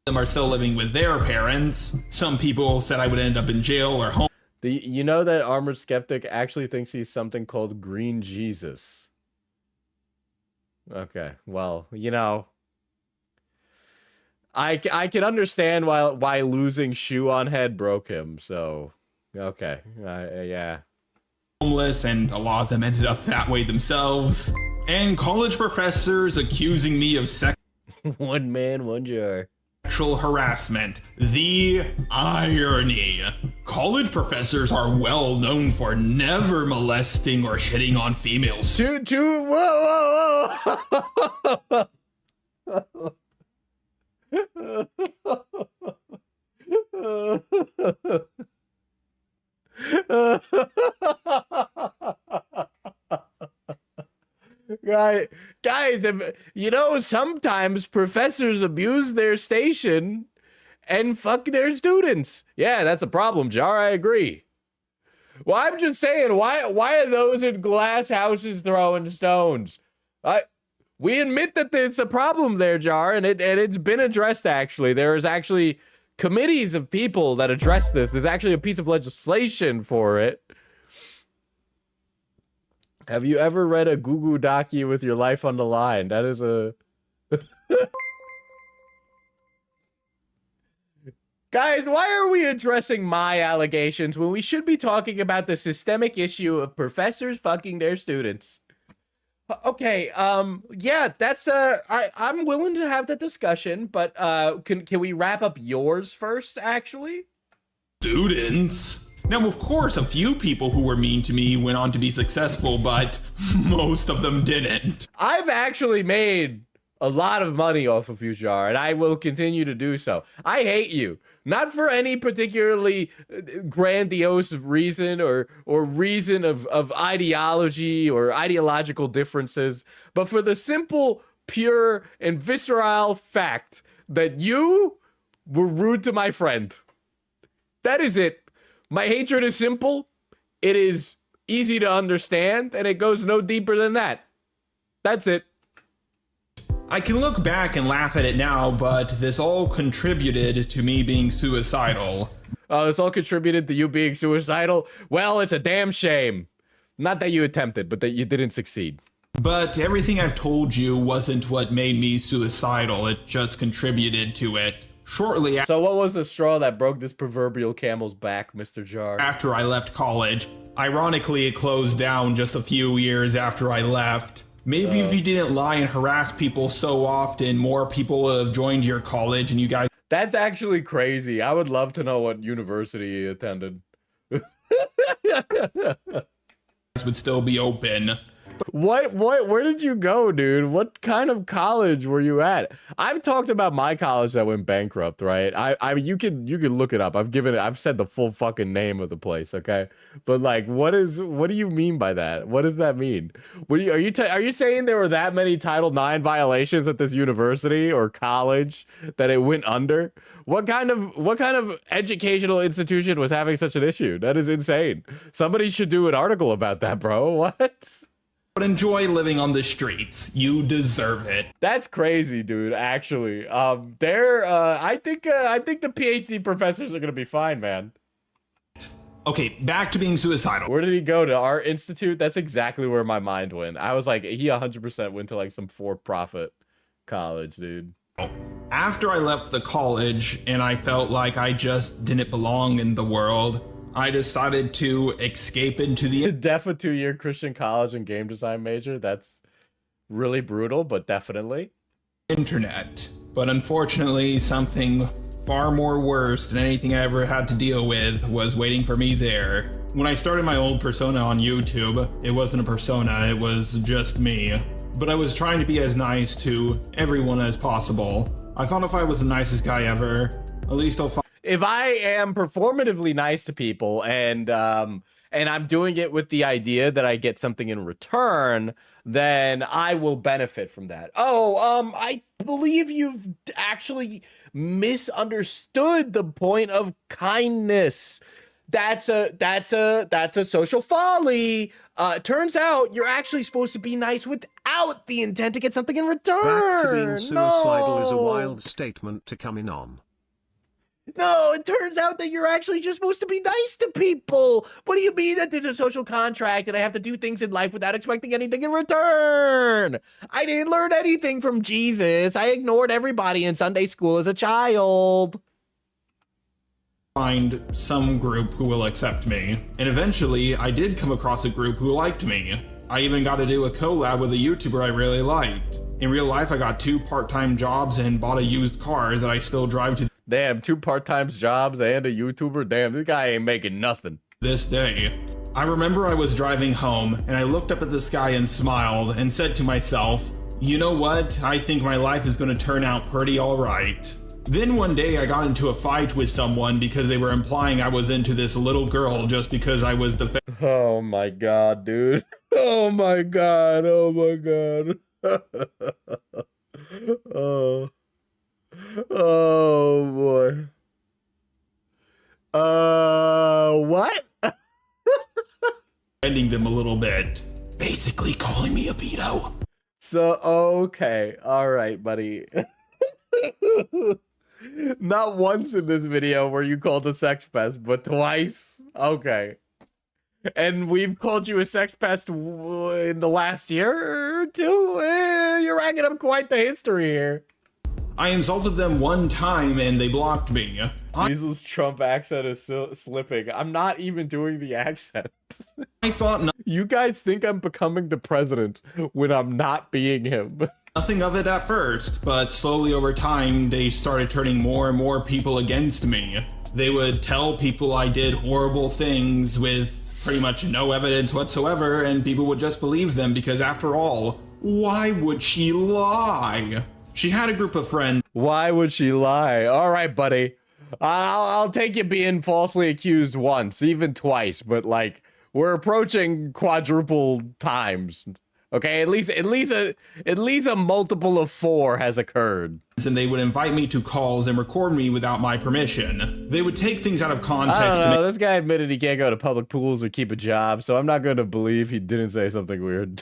them are still living with their parents. Some people said I would end up in jail or home. You know that Armored Skeptic actually thinks he's something called Green Jesus. Okay, well, I can understand why losing Shoe on Head broke him, so, okay, yeah. Homeless, and a lot of them ended up that way themselves. And college professors accusing me of One man, one jar. sexual harassment. The irony. College professors are well known for never molesting or hitting on females. Whoa. Guys, sometimes professors abuse their station and fuck their students. Yeah, that's a problem, Jar. I agree. Well, I'm just saying, why are those in glass houses throwing stones? We admit that there's a problem there, Jar, and it's been addressed, actually. There is actually committees of people that address this. There's actually a piece of legislation for it. Have you ever read a Goo Goo Docky with your life on the line? That is a... Guys, why are we addressing my allegations when we should be talking about the systemic issue of professors fucking their students? Okay, yeah, that's, I'm willing to have that discussion, but, can we wrap up yours first, actually? Students? Now, of course, a few people who were mean to me went on to be successful, but most of them didn't. I've actually made a lot of money off of you, Jar, and I will continue to do so. I hate you. Not for any particularly grandiose reason or reason of ideology or ideological differences, but for the simple, pure, and visceral fact that you were rude to my friend. That is it. My hatred is simple, it is easy to understand, and it goes no deeper than that. That's it. I can look back and laugh at it now, but this all contributed to me being suicidal. Oh, this all contributed to you being suicidal? Well, it's a damn shame. Not that you attempted, but that you didn't succeed. But everything I've told you wasn't what made me suicidal, it just contributed to it. Shortly So what was the straw that broke this proverbial camel's back, Mr. Jar? after I left college, ironically it closed down just a few years after I left. Maybe if you didn't lie and harass people so often, more people would have joined your college and you guys That's actually crazy. I would love to know what university he attended. would still be open. Where did you go, dude? What kind of college were you at? I've talked about my college that went bankrupt, right? You can look it up. I've said the full fucking name of the place, okay? But like, what do you mean by that? What does that mean? Are you saying there were that many Title IX violations at this university or college that it went under? What kind of educational institution was having such an issue? That is insane. Somebody should do an article about that, bro. What? But enjoy living on the streets. You deserve it. That's crazy, dude. Actually, I think the PhD professors are gonna be fine, man. Okay, back to being suicidal. Where did he go? To Art Institute? That's exactly where my mind went. I was like, he 100% went to like some for-profit college, dude. After I left the college and I felt like I just didn't belong in the world, I decided to escape into the Def a 2-year Christian college and game design major. That's really brutal, but definitely. internet. But unfortunately, something far more worse than anything I ever had to deal with was waiting for me there. When I started my old persona on YouTube, it wasn't a persona, it was just me. But I was trying to be as nice to everyone as possible. I thought if I was the nicest guy ever, at least I'll find if I am performatively nice to people and I'm doing it with the idea that I get something in return, then I will benefit from that. I believe you've actually misunderstood the point of kindness. That's a social folly. Turns out you're actually supposed to be nice without the intent to get something in return. Back to being suicidal is a wild statement to come in on. No, it turns out that you're actually just supposed to be nice to people. What do you mean that there's a social contract and I have to do things in life without expecting anything in return? I didn't learn anything from Jesus. I ignored everybody in Sunday school as a child. find some group who will accept me. And eventually, I did come across a group who liked me. I even got to do a collab with a YouTuber I really liked. In real life, I got 2 part-time jobs and bought a used car that I still drive to Damn, 2 part-time jobs and a YouTuber. Damn, this guy ain't making nothing. this day. I remember I was driving home and I looked up at the sky and smiled and said to myself, you know what? I think my life is going to turn out pretty alright. Then one day I got into a fight with someone because they were implying I was into this little girl just because I was the Oh my god, dude. Oh my god. Oh my god. Oh boy. What? offending them a little bit. Basically calling me a pedo. So, okay. All right, buddy. Not once in this video were you called a sex pest, but twice? Okay. And we've called you a sex pest in the last year or two? You're racking up quite the history here. I insulted them one time and they blocked me. Weasel's Trump accent is slipping. I'm not even doing the accent. I thought You guys think I'm becoming the president when I'm not being him. nothing of it at first, but slowly over time, they started turning more and more people against me. They would tell people I did horrible things with pretty much no evidence whatsoever, and people would just believe them because after all, why would she lie? She had a group of friends. Why would she lie? All right, buddy. I'll take you being falsely accused once, even twice, but like we're approaching quadruple times. Okay, at least a multiple of 4 has occurred. And they would invite me to calls and record me without my permission. They would take things out of I context don't to know, this guy admitted he can't go to public pools or keep a job, so I'm not going to believe he didn't say something weird.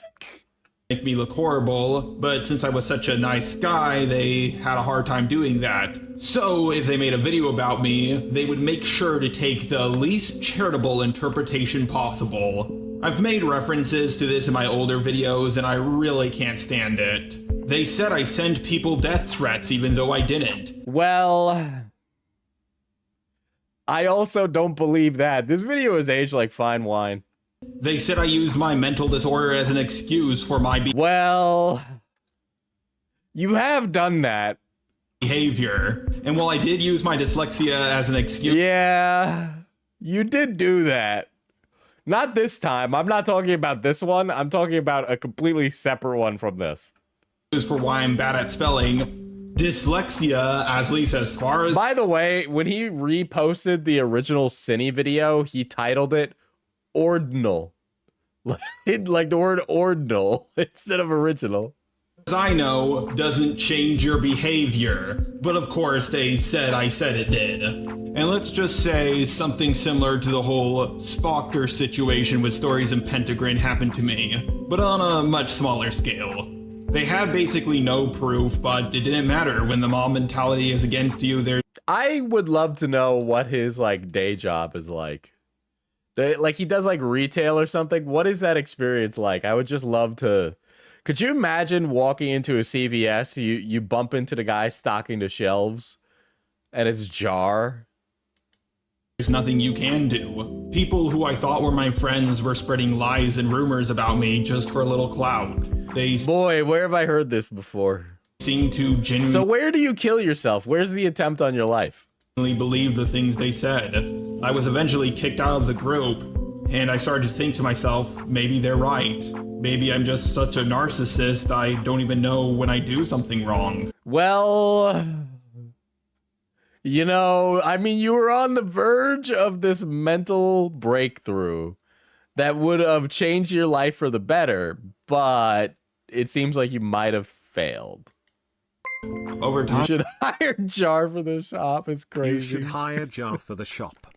make me look horrible, but since I was such a nice guy, they had a hard time doing that. So if they made a video about me, they would make sure to take the least charitable interpretation possible. I've made references to this in my older videos and I really can't stand it. They said I sent people death threats even though I didn't. Well, I also don't believe that. This video is aged like fine wine. They said I used my mental disorder as an excuse for my Well, you have done that. behavior. And while I did use my dyslexia as an excuse, Yeah, you did do that. Not this time. I'm not talking about this one. I'm talking about a completely separate one from this. For why I'm bad at spelling. Dyslexia, at least as far as... By the way, when he reposted the original Ciney video, he titled it Ordinal. Like the word ordinal instead of original. As I know, doesn't change your behavior. But of course, they said I said it did. And let's just say something similar to the whole Spocter situation with Stories and Pentagram happened to me, but on a much smaller scale. They had basically no proof, but it didn't matter. When the mob mentality is against you, there. I would love to know what his like day job is like. Like he does like retail or something. What is that experience like? I would just love to. Could you imagine walking into a CVS, you bump into the guy stocking the shelves, and it's Jar? There's nothing you can do. People who I thought were my friends were spreading lies and rumors about me just for a little clout. Boy, where have I heard this before? Seem to genuinely... So where do you kill yourself? Where's the attempt on your life? ...believe the things they said. I was eventually kicked out of the group, and I started to think to myself, maybe they're right. Maybe I'm just such a narcissist, I don't even know when I do something wrong. Well... You know, I mean, you were on the verge of this mental breakthrough that would have changed your life for the better, but it seems like you might have failed. Over time, you should hire Jar for the shop. It's crazy. You should hire Jar for the shop.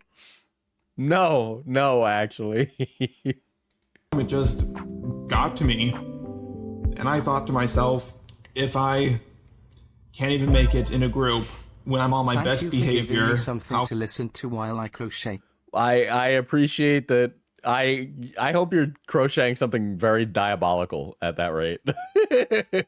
No, actually. It just got to me, and I thought to myself, if I can't even make it in a group when I'm on my best behavior, something to listen to while I crochet. I appreciate that. I hope you're crocheting something very diabolical at that rate. Can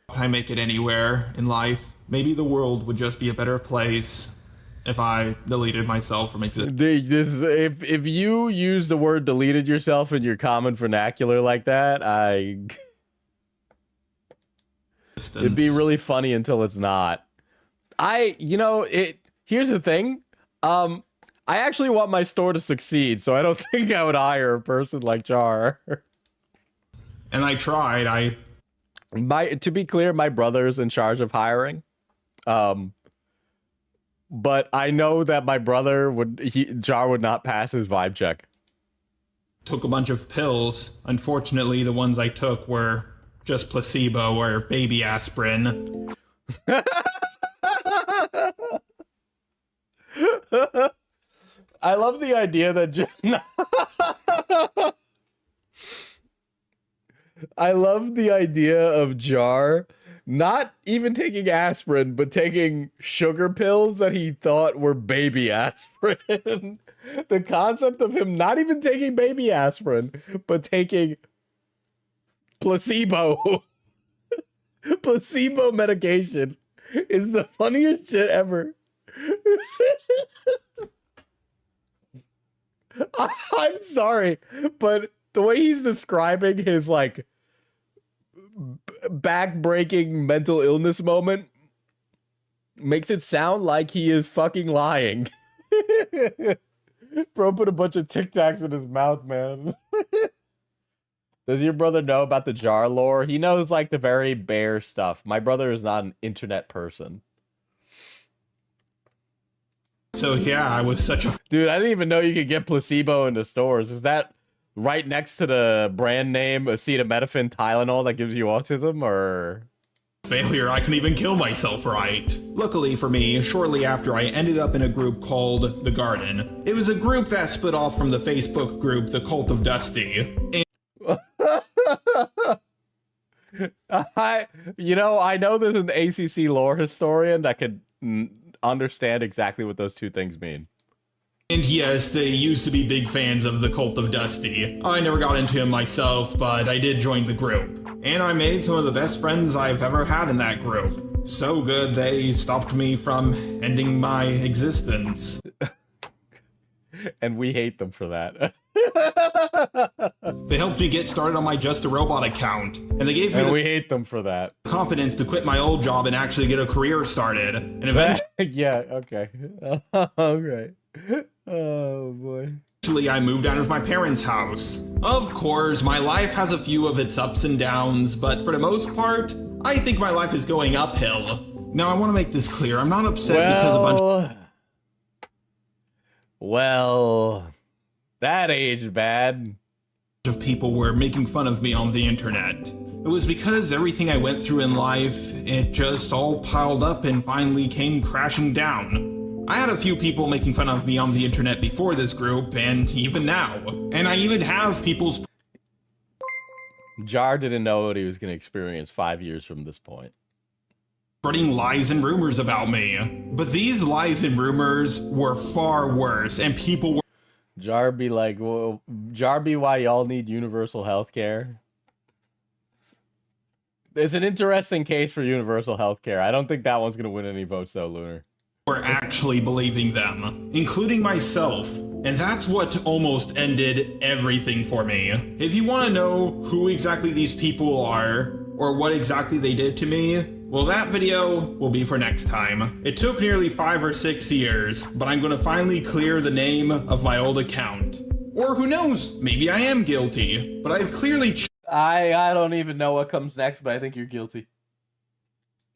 I make it anywhere in life? Maybe the world would just be a better place if I deleted myself from existence. If you use the word deleted yourself in your common vernacular like that, it'd be really funny until it's not. Here's the thing. I actually want my store to succeed, so I don't think I would hire a person like Jar. And I tried. To be clear, my brother's in charge of hiring. But I know that my brother Jar would not pass his vibe check. Took a bunch of pills. Unfortunately, the ones I took were just placebo or baby aspirin. I love the idea that I love the idea of Jar not even taking aspirin, but taking sugar pills that he thought were baby aspirin. The concept of him not even taking baby aspirin, but taking placebo medication is the funniest shit ever. I'm sorry, but the way he's describing his like back-breaking mental illness moment makes it sound like he is fucking lying. Bro put a bunch of Tic Tacs in his mouth, man. Does your brother know about the Jar lore? He knows like the very bare stuff. My brother is not an internet person. So yeah, I was such a... Dude, I didn't even know you could get placebo in the stores. Is that right next to the brand name acetaminophen Tylenol that gives you autism, or... failure, I couldn't even kill myself right. Luckily for me, shortly after I ended up in a group called The Garden. It was a group that split off from the Facebook group The Cult of Dusty. I know there's an ACC lore historian that could understand exactly what those two things mean. And yes, they used to be big fans of the Cult of Dusty. I never got into him myself, but I did join the group. And I made some of the best friends I've ever had in that group. So good, they stopped me from ending my existence. And we hate them for that. They helped me get started on my Just a Robot account, and they gave me we hate them for that. Confidence to quit my old job and actually get a career started. And eventually... yeah, okay. Okay. Oh, boy. Eventually, I moved out of my parents' house. Of course, my life has a few of its ups and downs, but for the most part, I think my life is going uphill. Now, I want to make this clear. I'm not upset because a bunch Well, that aged bad. of people were making fun of me on the internet. It was because everything I went through in life, it just all piled up and finally came crashing down. I had a few people making fun of me on the internet before this group, and even now. And I even have people's Jar didn't know what he was going to experience 5 years from this point. spreading lies and rumors about me. But these lies and rumors were far worse, and people were Jar be like, well, Jar be why y'all need universal health care. There's an interesting case for universal health care. I don't think that one's going to win any votes, though, Lunar. actually believing them, including myself. And that's what almost ended everything for me. If you want to know who exactly these people are, or what exactly they did to me, well, that video will be for next time. It took nearly 5 or 6 years, but I'm gonna finally clear the name of my old account. Or who knows, maybe I am guilty, but I've clearly I don't even know what comes next, but I think you're guilty.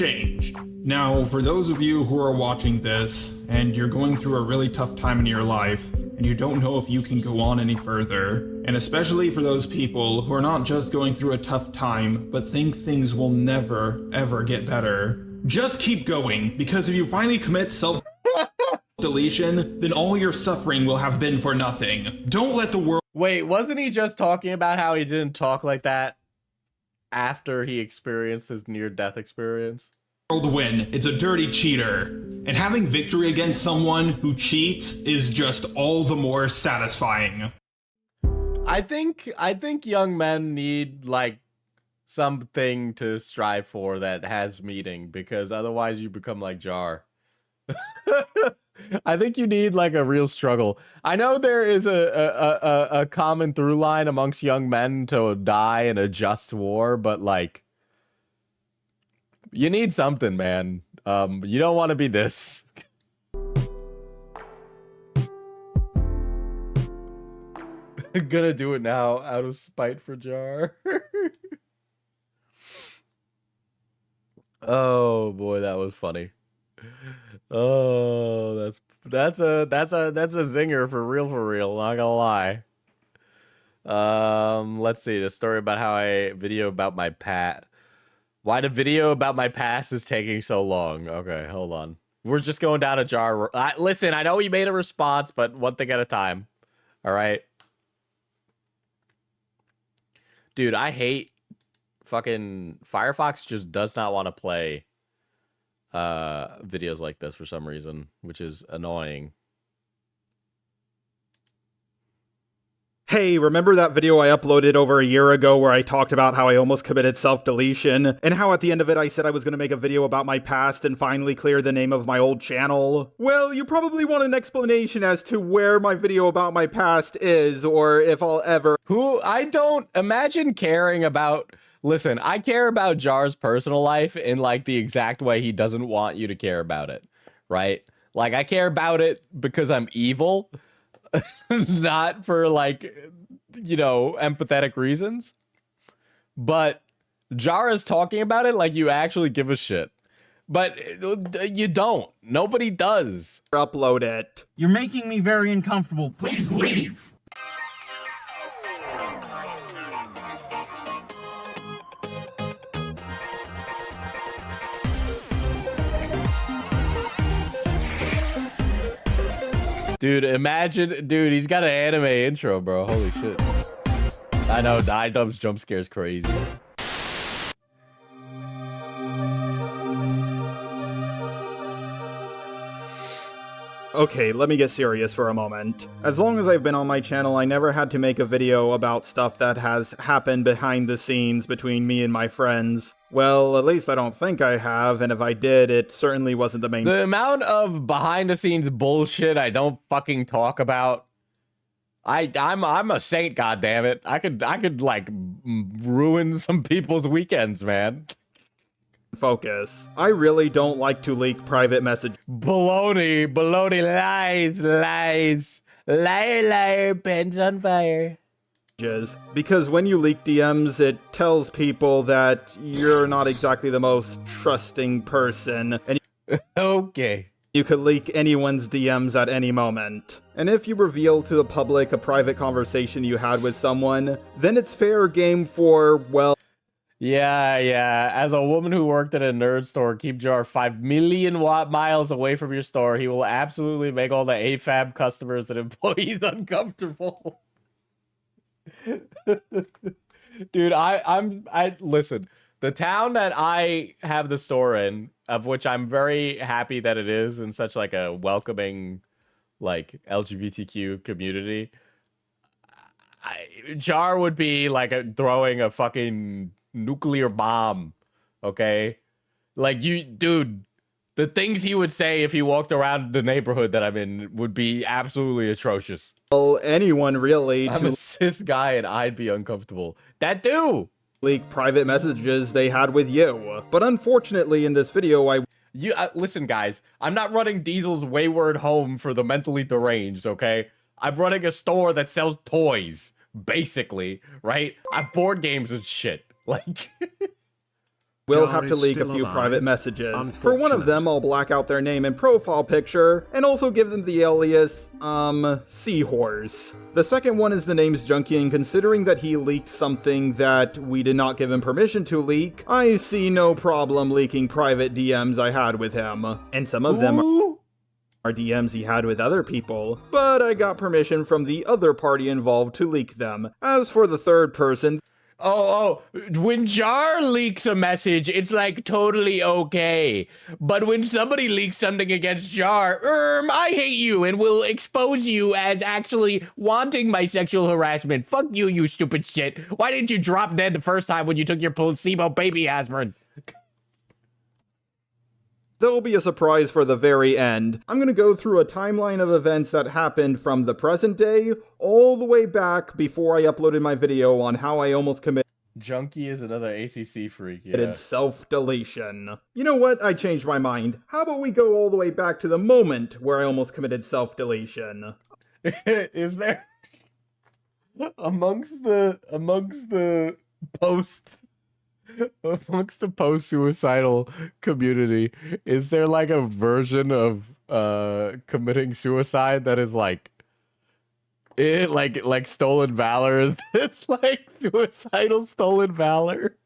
changed. Now, for those of you who are watching this, and you're going through a really tough time in your life, and you don't know if you can go on any further, and especially for those people who are not just going through a tough time, but think things will never, ever get better, just keep going, because if you finally commit self-deletion, then all your suffering will have been for nothing. Don't let the world— Wait, wasn't he just talking about how he didn't talk like that after he experienced his near-death experience? win. It's a dirty cheater. And having victory against someone who cheats is just all the more satisfying. I think young men need like something to strive for that has meaning, because otherwise you become like Jar. I think you need like a real struggle. I know there is a common through line amongst young men to die in a just war, but like you need something, man. You don't want to be this. Gonna do it now out of spite for Jar. Oh boy, that was funny. Oh, that's a zinger for real, not gonna lie. Let's see, the story about how I video about my why the video about my past is taking so long. Okay, hold on. We're just going down a Jar. Listen, I know you made a response, but one thing at a time. All right. Dude, I hate fucking Firefox just does not want to play videos like this for some reason, which is annoying. Hey, remember that video I uploaded over a year ago where I talked about how I almost committed self-deletion, and how at the end of it I said I was going to make a video about my past and finally clear the name of my old channel? Well, you probably want an explanation as to where my video about my past is, or if I'll ever— I don't imagine caring about... Listen, I care about Jar's personal life in like the exact way he doesn't want you to care about it, right? Like I care about it because I'm evil, not for like, you know, empathetic reasons. But Jar is talking about it like you actually give a shit. But you don't. Nobody does. upload it. You're making me very uncomfortable. Please leave. Dude, imagine, dude, he's got an anime intro, bro. Holy shit. I know, iDubbbz jump scares crazy. Okay, let me get serious for a moment. As long as I've been on my channel, I never had to make a video about stuff that has happened behind the scenes between me and my friends. Well, at least I don't think I have, and if I did, it certainly wasn't the main— The amount of behind the scenes bullshit I don't fucking talk about. I'm a saint, goddammit. I could like ruin some people's weekends, man. focus. I really don't like to leak private messages. Baloney, lies. Liar, liar, pants on fire. Because when you leak DMs, it tells people that you're not exactly the most trusting person, and Okay. you could leak anyone's DMs at any moment. And if you reveal to the public a private conversation you had with someone, then it's fair game for, well, Yeah. As a woman who worked at a nerd store, keep Jar 5 million miles away from your store. He will absolutely make all the AFAB customers and employees uncomfortable. Dude, I listen. The town that I have the store in, of which I'm very happy that it is in such like a welcoming, like LGBTQ community. Jar would be like throwing a fucking nuclear bomb, okay? Like dude, the things he would say if he walked around the neighborhood that I'm in would be absolutely atrocious. anyone really I'm a cis guy and I'd be uncomfortable. That do! leak private messages they had with you. But unfortunately, in this video, Listen, guys, I'm not running Diesel's Wayward Home for the mentally deranged, okay? I'm running a store that sells toys, basically, right? I have board games and shit. Like, will Jar have to is leak a still few alive. private messages. For one of them, I'll black out their name and profile picture, and also give them the alias, Seahorse. The second one is the name's Junkie, and considering that he leaked something that we did not give him permission to leak, I see no problem leaking private DMs I had with him. And some of them are DMs he had with other people, but I got permission from the other party involved to leak them. As for the third person, when Jar leaks a message, it's like totally okay. But when somebody leaks something against Jar, I hate you and will expose you as actually wanting my sexual harassment. Fuck you, you stupid shit. Why didn't you drop dead the first time when you took your placebo baby aspirin? there'll be a surprise for the very end. I'm gonna go through a timeline of events that happened from the present day all the way back before I uploaded my video on how I almost committed Junkie is another ACC freak, yeah. self-deletion. You know what? I changed my mind. How about we go all the way back to the moment where I almost committed self-deletion? Is there amongst the post-suicidal community, is there like a version of committing suicide that is like stolen valor? It's like suicidal stolen valor.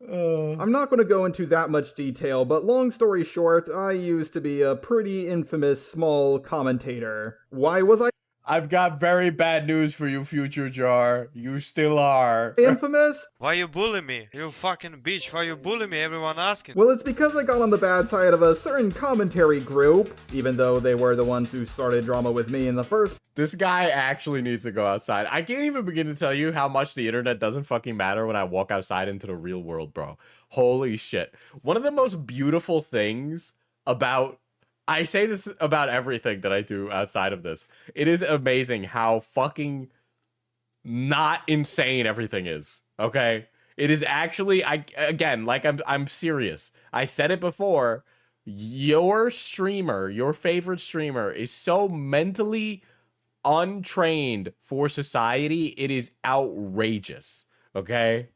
I'm not going to go into that much detail, but long story short, I used to be a pretty infamous small commentator. Why was I I've got very bad news for you, future Jar. You still are. infamous? Why you bully me? You fucking bitch. Why you bully me? Everyone asking. Well, it's because I got on the bad side of a certain commentary group, even though they were the ones who started drama with me in the first. This guy actually needs to go outside. I can't even begin to tell you how much the internet doesn't fucking matter when I walk outside into the real world, bro. Holy shit. One of the most beautiful things about... I say this about everything that I do outside of this. It is amazing how fucking not insane everything is, okay? It is actually, I'm serious. I said it before. Your streamer, your favorite streamer, is so mentally untrained for society. It is outrageous, okay?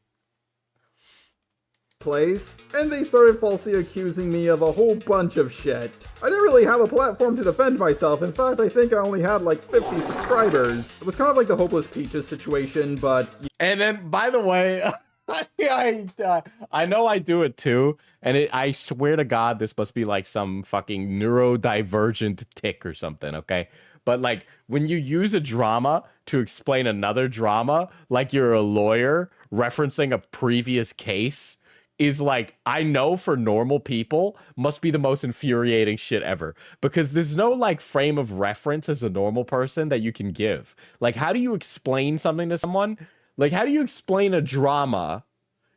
Place, and they started falsely accusing me of a whole bunch of shit. I didn't really have a platform to defend myself. In fact, I think I only had like 50 subscribers. It was kind of like the Hopeless Peaches situation, but... And then, by the way, I know I do it too, and I swear to God, this must be like some fucking neurodivergent tick or something, okay? But like, when you use a drama to explain another drama, like you're a lawyer referencing a previous case, is like, I know for normal people must be the most infuriating shit ever, because there's no like frame of reference as a normal person that you can give. Like, how do you explain something to someone? Like, how do you explain a drama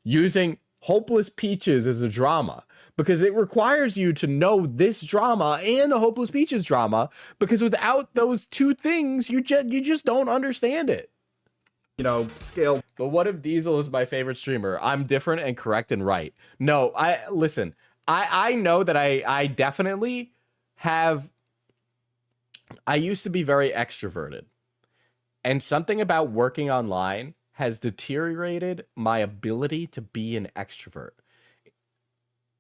using Hopeless Peaches as a drama? Because it requires you to know this drama and a Hopeless Peaches drama, because without those two things, you just don't understand it. You know, scale. But what if Diesel is my favorite streamer? I'm different and correct and right. No, I know that I definitely have I used to be very extroverted, and something about working online has deteriorated my ability to be an extrovert.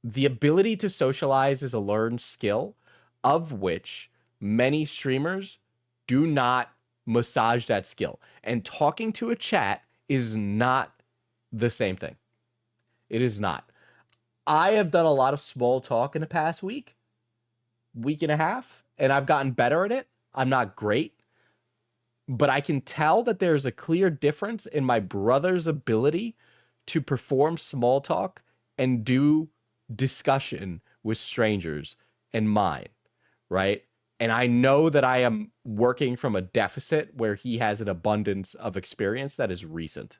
The ability to socialize is a learned skill, of which many streamers do not massage that skill. And talking to a chat is not the same thing. It is not. I have done a lot of small talk in the past week and a half, and I've gotten better at it. I'm not great, but I can tell that there's a clear difference in my brother's ability to perform small talk and do discussion with strangers and mine, right? And I know that I am working from a deficit where he has an abundance of experience that is recent.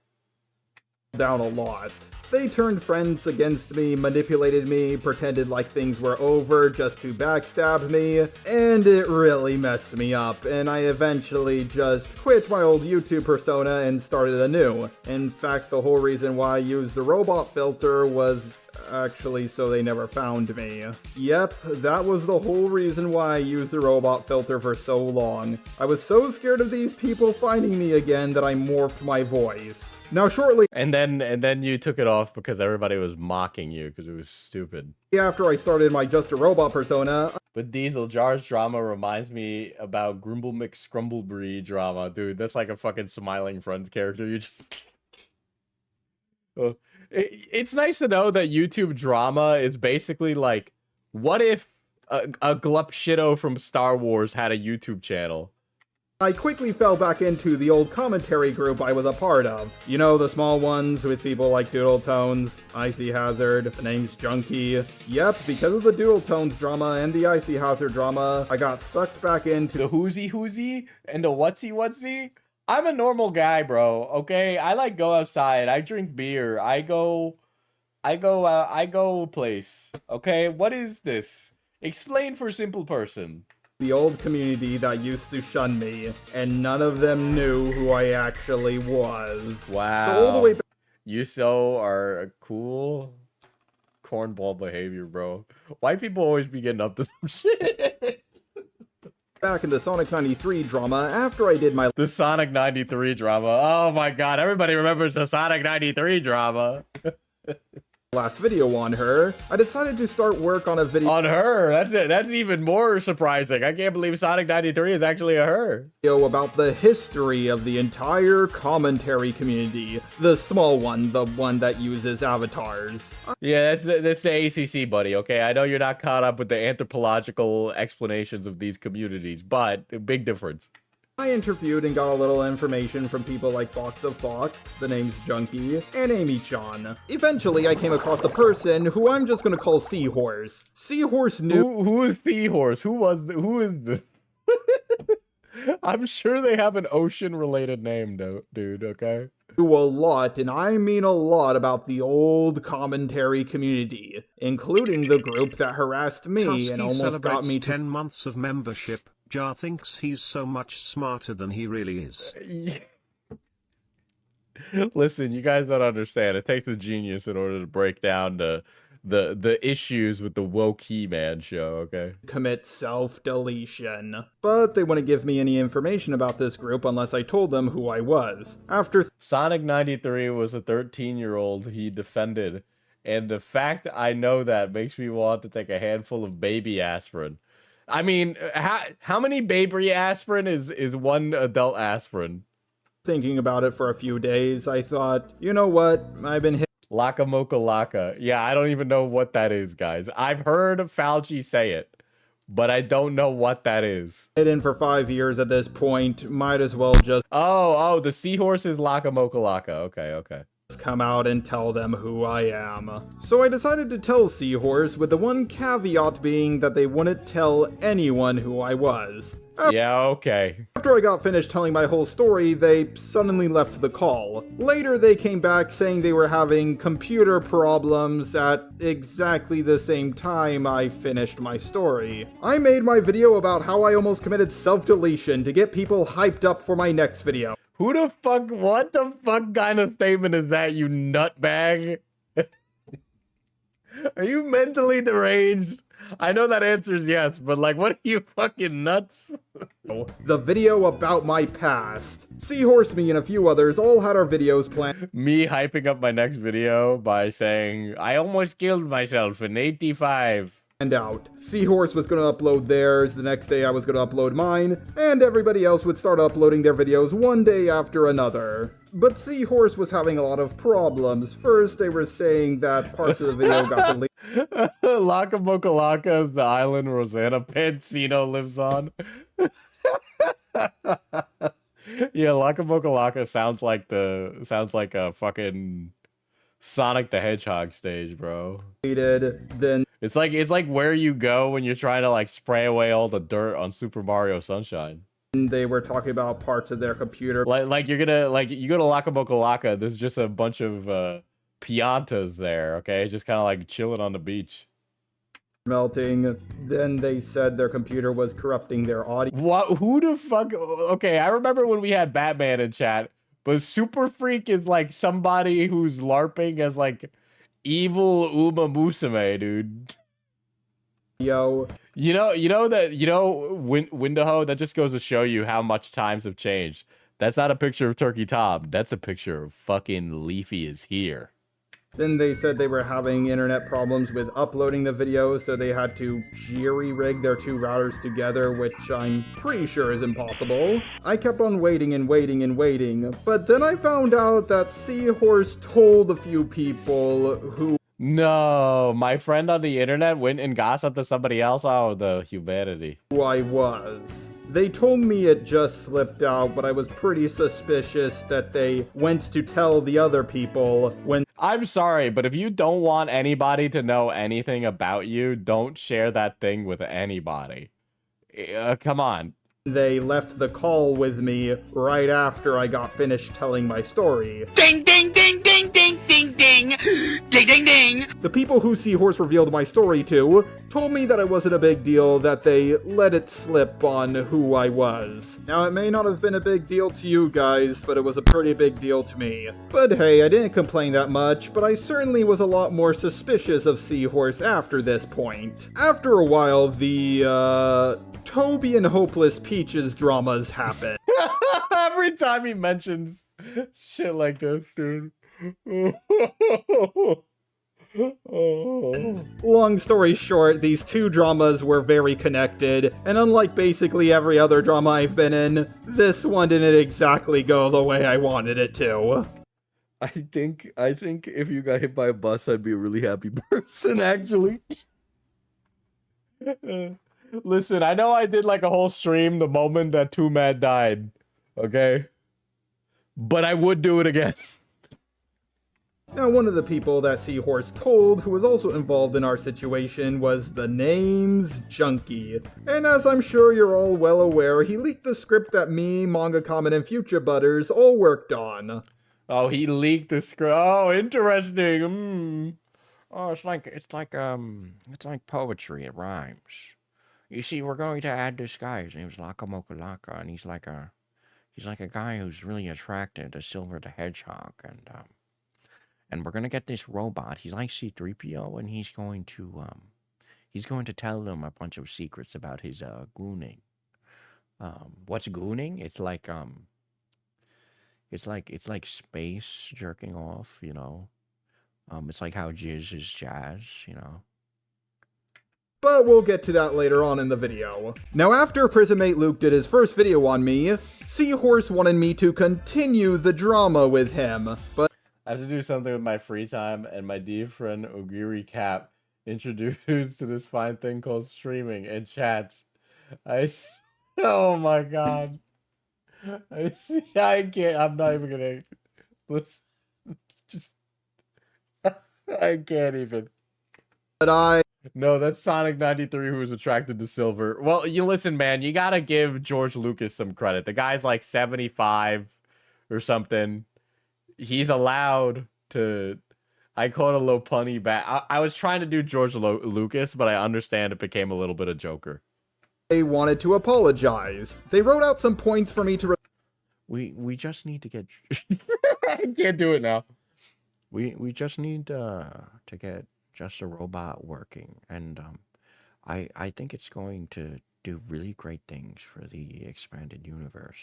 Down a lot. They turned friends against me, manipulated me, pretended like things were over just to backstab me, and it really messed me up, and I eventually just quit my old YouTube persona and started anew. In fact, the whole reason why I used the robot filter was actually so they never found me. Yep, that was the whole reason why I used the robot filter for so long. I was so scared of these people finding me again that I morphed my voice. Now shortly And then you took it off because everybody was mocking you because it was stupid. after I started my Just a Robot persona, But Diesel Jar's drama reminds me about Grumble McScrumblebree drama, dude. That's like a fucking Smiling Friends character. You just it's nice to know that YouTube drama is basically like, what if a Glup Shitto from Star Wars had a YouTube channel? I quickly fell back into the old commentary group I was a part of. You know, the small ones with people like Doodle Tones, Icy Hazard, the name's Junkie. Yep, because of the Doodle Tones drama and the Icy Hazard drama, I got sucked back into The whoozy and the whatsy. I'm a normal guy, bro. Okay, I like go outside. I drink beer. I go place. Okay, what is this? Explain for simple person. the old community that used to shun me, and none of them knew who I actually was. Wow. So all the way You so are a cool cornball behavior, bro. White people always be getting up to some shit. back in the Sonic 93 drama, after I did my The Sonic 93 drama. Oh my god, everybody remembers the Sonic 93 drama. last video on her, I decided to start work on a video On her, that's it. That's even more surprising. I can't believe Sonic 93 is actually a her. about the history of the entire commentary community. The small one, the one that uses avatars. Yeah, that's the ACC, buddy, okay? I know you're not caught up with the anthropological explanations of these communities, but a big difference. I interviewed and got a little information from people like Box of Fox, the name's Junkie, and Amy-chan. Eventually, I came across the person who I'm just gonna call Seahorse. Seahorse knew Who is Seahorse? Who is this? I'm sure they have an ocean-related name, dude, okay? a lot, and I mean a lot, about the old commentary community, including the group that harassed me Tusky and almost got me to 10 months of membership. Jar thinks he's so much smarter than he really is. Listen, you guys don't understand. It takes a genius in order to break down the issues with the woke He-Man show, okay? commit self-deletion. But they wouldn't give me any information about this group unless I told them who I was. After Sonic 93 was a 13-year-old he defended, and the fact I know that makes me want to take a handful of baby aspirin. I mean, how many baby aspirin is one adult aspirin? thinking about it for a few days, I thought, you know what, I've been Laka Mocha Laka. Yeah, I don't even know what that is, guys. I've heard Fauci say it, but I don't know what that is. hidden for 5 years at this point, might as well just Oh, the seahorse is Laka Mocha Laka. Okay. come out and tell them who I am. So I decided to tell Seahorse, with the one caveat being that they wouldn't tell anyone who I was. Yeah, okay. After I got finished telling my whole story, they suddenly left the call. Later, they came back saying they were having computer problems at exactly the same time I finished my story. I made my video about how I almost committed self-deletion to get people hyped up for my next video. What the fuck kind of statement is that, you nutbag? Are you mentally deranged? I know that answer's yes, but like, what are you fucking nuts? The video about my past. Seahorse, me, and a few others all had our videos planned Me hyping up my next video by saying, I almost killed myself in 85. out. Seahorse was going to upload theirs, the next day I was going to upload mine, and everybody else would start uploading their videos one day after another. But Seahorse was having a lot of problems. First, they were saying that parts of the video got deleted. Laka Moka Laka is the island Rosanna Pansino lives on. Yeah, Laka Moka Laka sounds like a fucking Sonic the Hedgehog stage, bro. Then It's like where you go when you're trying to like spray away all the dirt on Super Mario Sunshine. they were talking about parts of their computer Like you go to Laka Moka Laka, there's just a bunch of piantas there, okay? Just kind of like chilling on the beach. melting. Then they said their computer was corrupting their audio. What? Who the fuck? Okay, I remember when we had Batman in chat, but Super Freak is like somebody who's LARPing as like evil Uma Musume, dude. Yo, Window, that just goes to show you how much times have changed. That's not a picture of Turkey Tom. That's a picture of fucking Leafy is here. then they said they were having internet problems with uploading the video, so they had to jerry-rig their two routers together, which I'm pretty sure is impossible. I kept on waiting and waiting and waiting, but then I found out that Seahorse told a few people who No, my friend on the internet went and gossiped to somebody else. Oh, the humanity. I was. They told me it just slipped out, but I was pretty suspicious that they went to tell the other people when I'm sorry, but if you don't want anybody to know anything about you, don't share that thing with anybody. Come on. they left the call with me right after I got finished telling my story. Ding, ding, ding, ding, ding, ding, ding, ding, ding, ding. The people who Seahorse revealed my story to told me that it wasn't a big deal, that they let it slip on who I was. Now, it may not have been a big deal to you guys, but it was a pretty big deal to me. But hey, I didn't complain that much, but I certainly was a lot more suspicious of Seahorse after this point. After a while, the, Toby and Hopeless Peaches dramas happen. Every time he mentions shit like this, dude. Long story short, these two dramas were very connected, and unlike basically every other drama I've been in, this one didn't exactly go the way I wanted it to. I think if you got hit by a bus, I'd be a really happy person, actually. Listen, I know I did like a whole stream the moment that Too Mad died, okay? But I would do it again. Now, one of the people that Seahorse told, who was also involved in our situation, was the name's Junkie. And as I'm sure you're all well aware, he leaked the script that me, Manga Comet, and Future Butters all worked on. Oh, he leaked the script. Oh, interesting. Oh, it's like poetry. It rhymes. You see, we're going to add this guy. His name's Laka Moka Laka, and he's like a guy who's really attracted to Silver the Hedgehog, and we're gonna get this robot. He's like C-3PO, and he's going to tell them a bunch of secrets about his gooning. What's gooning? It's like space jerking off, you know. It's like how jizz is jazz, you know. But we'll get to that later on in the video. Now, after Prismate Luke did his first video on me, Seahorse wanted me to continue the drama with him, but I have to do something with my free time, and my dear friend Ogiri Cap introduced to this fine thing called streaming and chats. Oh my god. I can't, I'm not even gonna, let's, just, I can't even. No, that's Sonic 93 who was attracted to Silver. Well, you listen, man, you gotta give George Lucas some credit. The guy's like 75 or something. He's allowed to... I called a little punny back. I was trying to do George Lucas, but I understand it became a little bit of Joker. They wanted to apologize. They wrote out some points for me to... We just need to get... I can't do it now. We just need to get Just a Robot working, and I think it's going to do really great things for the expanded universe.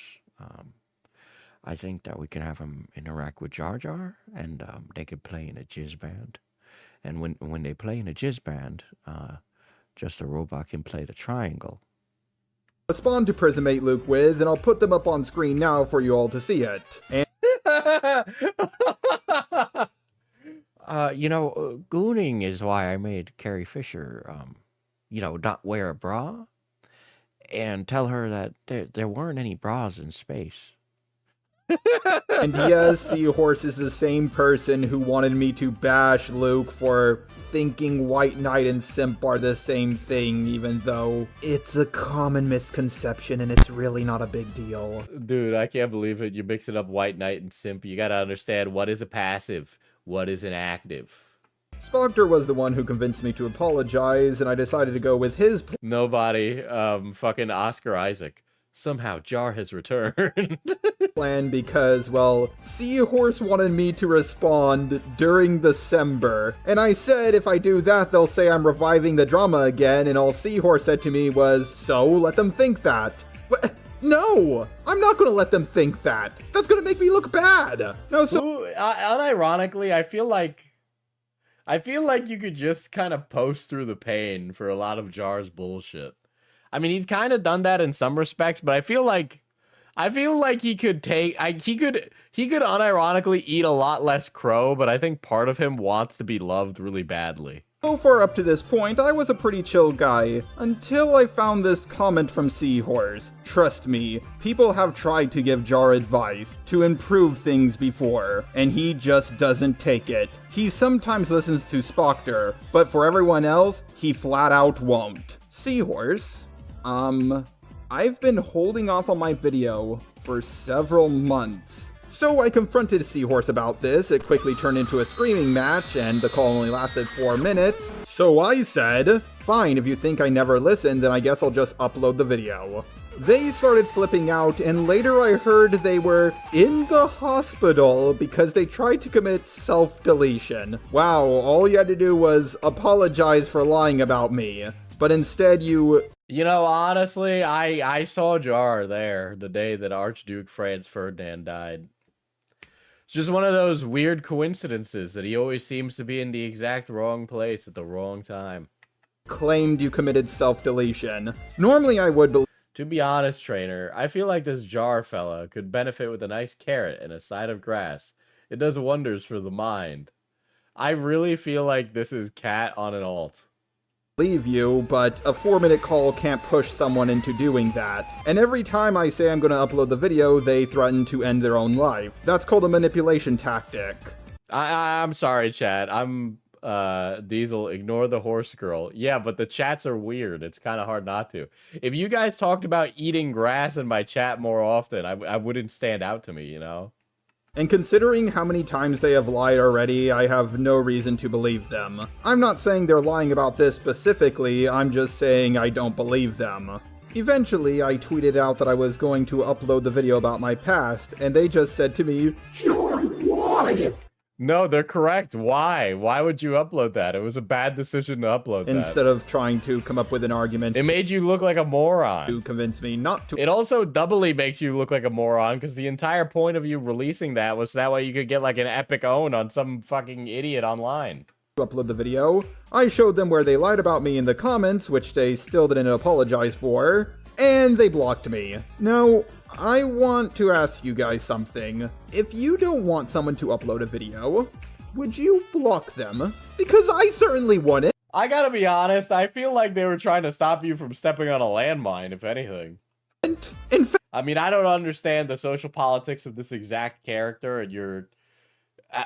I think that we can have him interact with Jar Jar, and they could play in a jizz band. And when they play in a jizz band, just a robot can play the triangle. Respond to Prismate Luke with, and I'll put them up on screen now for you all to see it. And Gooning is why I made Carrie Fisher, not wear a bra, and tell her that there weren't any bras in space. And yes, Seahorse is the same person who wanted me to bash Luke for thinking White Knight and Simp are the same thing, even though it's a common misconception and it's really not a big deal. Dude, I can't believe it. You're mixing up White Knight and Simp. You gotta understand what is a passive, what is an active. Spoctor was the one who convinced me to apologize, and I decided to go with his Nobody. Fucking Oscar Isaac. Somehow Jar has returned. plan because, well, Seahorse wanted me to respond during December, and I said if I do that, they'll say I'm reviving the drama again, and all Seahorse said to me was, so let them think that. What? No! I'm not gonna let them think that! That's gonna make me look bad! No, so- unironically, I feel like you could just kind of post through the pain for a lot of Jar's bullshit. I mean, he's kind of done that in some respects, but I feel like he could he could unironically eat a lot less crow, but I think part of him wants to be loved really badly. So far up to this point, I was a pretty chill guy, until I found this comment from Seahorse. Trust me, people have tried to give Jar advice to improve things before, and he just doesn't take it. He sometimes listens to Spoctor, but for everyone else, he flat out won't. Seahorse, I've been holding off on my video for several months. So I confronted Seahorse about this, it quickly turned into a screaming match, and the call only lasted 4 minutes. So I said, fine, if you think I never listened, then I guess I'll just upload the video. They started flipping out, and later I heard they were in the hospital because they tried to commit self-deletion. Wow, all you had to do was apologize for lying about me. But instead you know, honestly, I saw Jar there the day that Archduke Franz Ferdinand died. It's just one of those weird coincidences that he always seems to be in the exact wrong place at the wrong time. Claimed you committed self-deletion. Normally I would believe. To be honest, Trainer, I feel like this Jar fella could benefit with a nice carrot and a side of grass. It does wonders for the mind. I really feel like this is Cat on an alt. Believe you, but a 4-minute call can't push someone into doing that. And every time I say I'm gonna upload the video, they threaten to end their own life. That's called a manipulation tactic. I'm sorry, chat. I'm Diesel, ignore the horse girl. Yeah, but the chats are weird. It's kind of hard not to. If you guys talked about eating grass in my chat more often, I wouldn't stand out to me, you know? And considering how many times they have lied already, I have no reason to believe them. I'm not saying they're lying about this specifically, I'm just saying I don't believe them. Eventually, I tweeted out that I was going to upload the video about my past, and they just said to me, "You're lying." No, they're correct. Why? Why would you upload that? It was a bad decision to upload that. Instead of trying to come up with an argument. It made you look like a moron. To convince me not to. It also doubly makes you look like a moron, because the entire point of you releasing that was that way you could get like an epic own on some fucking idiot online. To upload the video, I showed them where they lied about me in the comments, which they still didn't apologize for, and they blocked me. Now, I want to ask you guys something. If you don't want someone to upload a video, would you block them? Because I certainly wouldn't. I gotta be honest, I feel like they were trying to stop you from stepping on a landmine, if anything. In fact, I mean, I don't understand the social politics of this exact character and your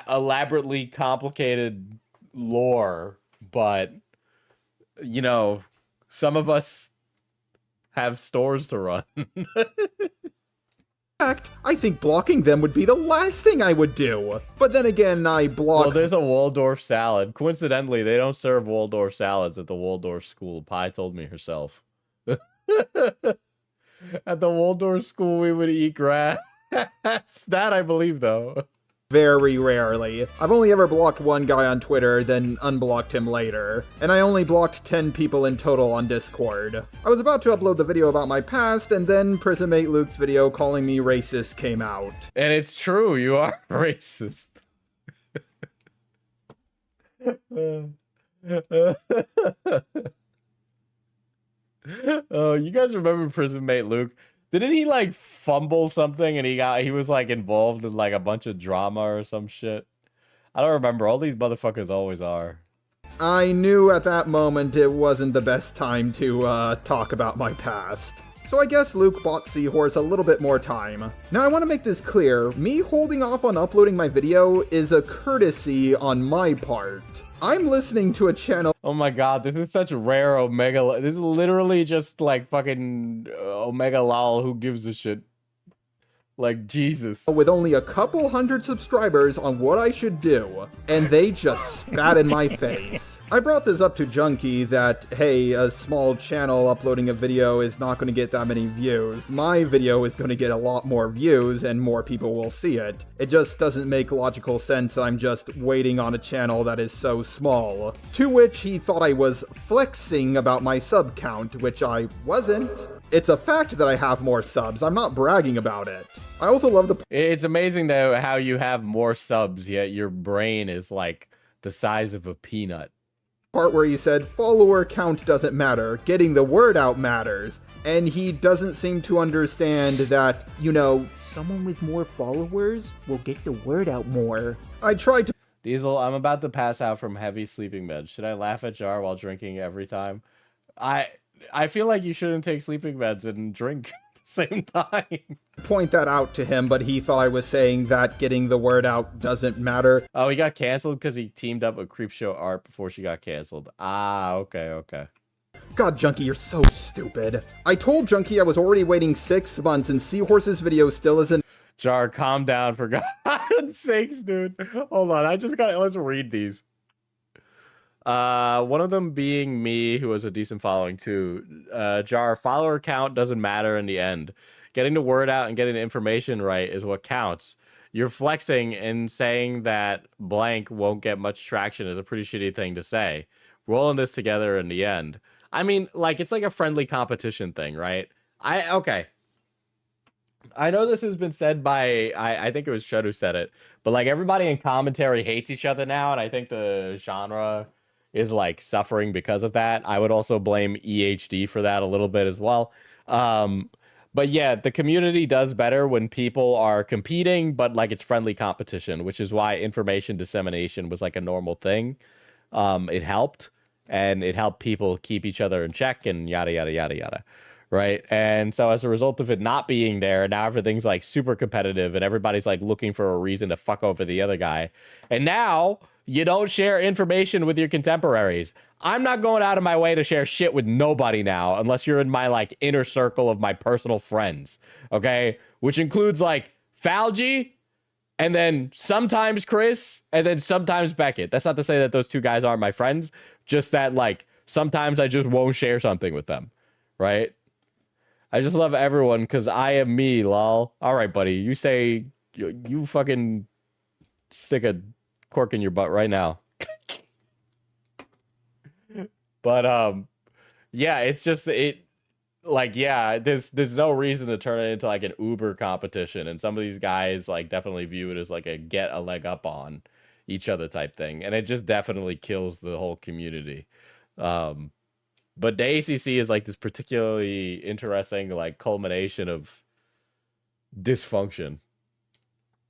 elaborately complicated lore, but, you know, some of us have stores to run. I think blocking them would be the last thing I would do. But then again, I block. Well, there's a Waldorf salad. Coincidentally, they don't serve Waldorf salads at the Waldorf school. Pi told me herself. At the Waldorf school, we would eat grass. That I believe, though. Very rarely. I've only ever blocked one guy on Twitter, then unblocked him later. And I only blocked 10 people in total on Discord. I was about to upload the video about my past, and then Prisonmate Luke's video calling me racist came out. And it's true, you are racist. Oh, you guys remember Prisonmate Luke? Didn't he like fumble something and he was like involved in like a bunch of drama or some shit? I don't remember. All these motherfuckers always are. I knew at that moment it wasn't the best time to talk about my past. So I guess Luke bought Seahorse a little bit more time. Now I want to make this clear, me holding off on uploading my video is a courtesy on my part. I'm listening to a channel. Oh my god, this is such rare Omega. This is literally just like fucking Omega Lol. Who gives a shit? Like, Jesus. With only a couple hundred subscribers on what I should do, and they just spat in my face. I brought this up to Junkie that, hey, a small channel uploading a video is not going to get that many views. My video is going to get a lot more views and more people will see it. It just doesn't make logical sense that I'm just waiting on a channel that is so small. To which he thought I was flexing about my sub count, which I wasn't. It's a fact that I have more subs, I'm not bragging about it. I also love the... It's amazing though how you have more subs, yet your brain is like the size of a peanut. Part where he said, follower count doesn't matter, getting the word out matters. And he doesn't seem to understand that, you know, someone with more followers will get the word out more. I tried to... Diesel, I'm about to pass out from heavy sleeping meds. Should I laugh at Jar while drinking every time? I feel like you shouldn't take sleeping meds and drink at the same time. Point that out to him, but he thought I was saying that getting the word out doesn't matter. Oh, he got canceled because he teamed up with Creepshow Art before she got canceled. Ah, okay. God, Junkie, you're so stupid. I told Junkie I was already waiting 6 months and Seahorse's video still isn't... Jar, calm down for God's sakes, dude. Hold on, let's read these. One of them being me, who has a decent following too. Jar, follower count doesn't matter in the end. Getting the word out and getting the information right is what counts. You're flexing and saying that blank won't get much traction is a pretty shitty thing to say. We're all in this together in the end. I mean, like, it's like a friendly competition thing, right? Okay. I know this has been said by, I think it was Shud who said it, but like everybody in commentary hates each other now, and I think the genre is like suffering because of that. I would also blame EHD for that a little bit as well. But yeah, the community does better when people are competing, but like it's friendly competition, which is why information dissemination was like a normal thing. It helped, and it helped people keep each other in check and yada, yada, yada, yada. Right. And so as a result of it not being there, now everything's like super competitive and everybody's like looking for a reason to fuck over the other guy. And now you don't share information with your contemporaries. I'm not going out of my way to share shit with nobody now, unless you're in my like inner circle of my personal friends. Okay. Which includes like Falgy and then sometimes Chris and then sometimes Beckett. That's not to say that those two guys aren't my friends. Just that like sometimes I just won't share something with them. Right. I just love everyone because I am me, lol. All right, buddy. You say you fucking stick a cork in your butt right now. But yeah, it's just there's no reason to turn it into like an Uber competition, and some of these guys like definitely view it as like a get a leg up on each other type thing, and it just definitely kills the whole community. But the ACC is like this particularly interesting like culmination of dysfunction.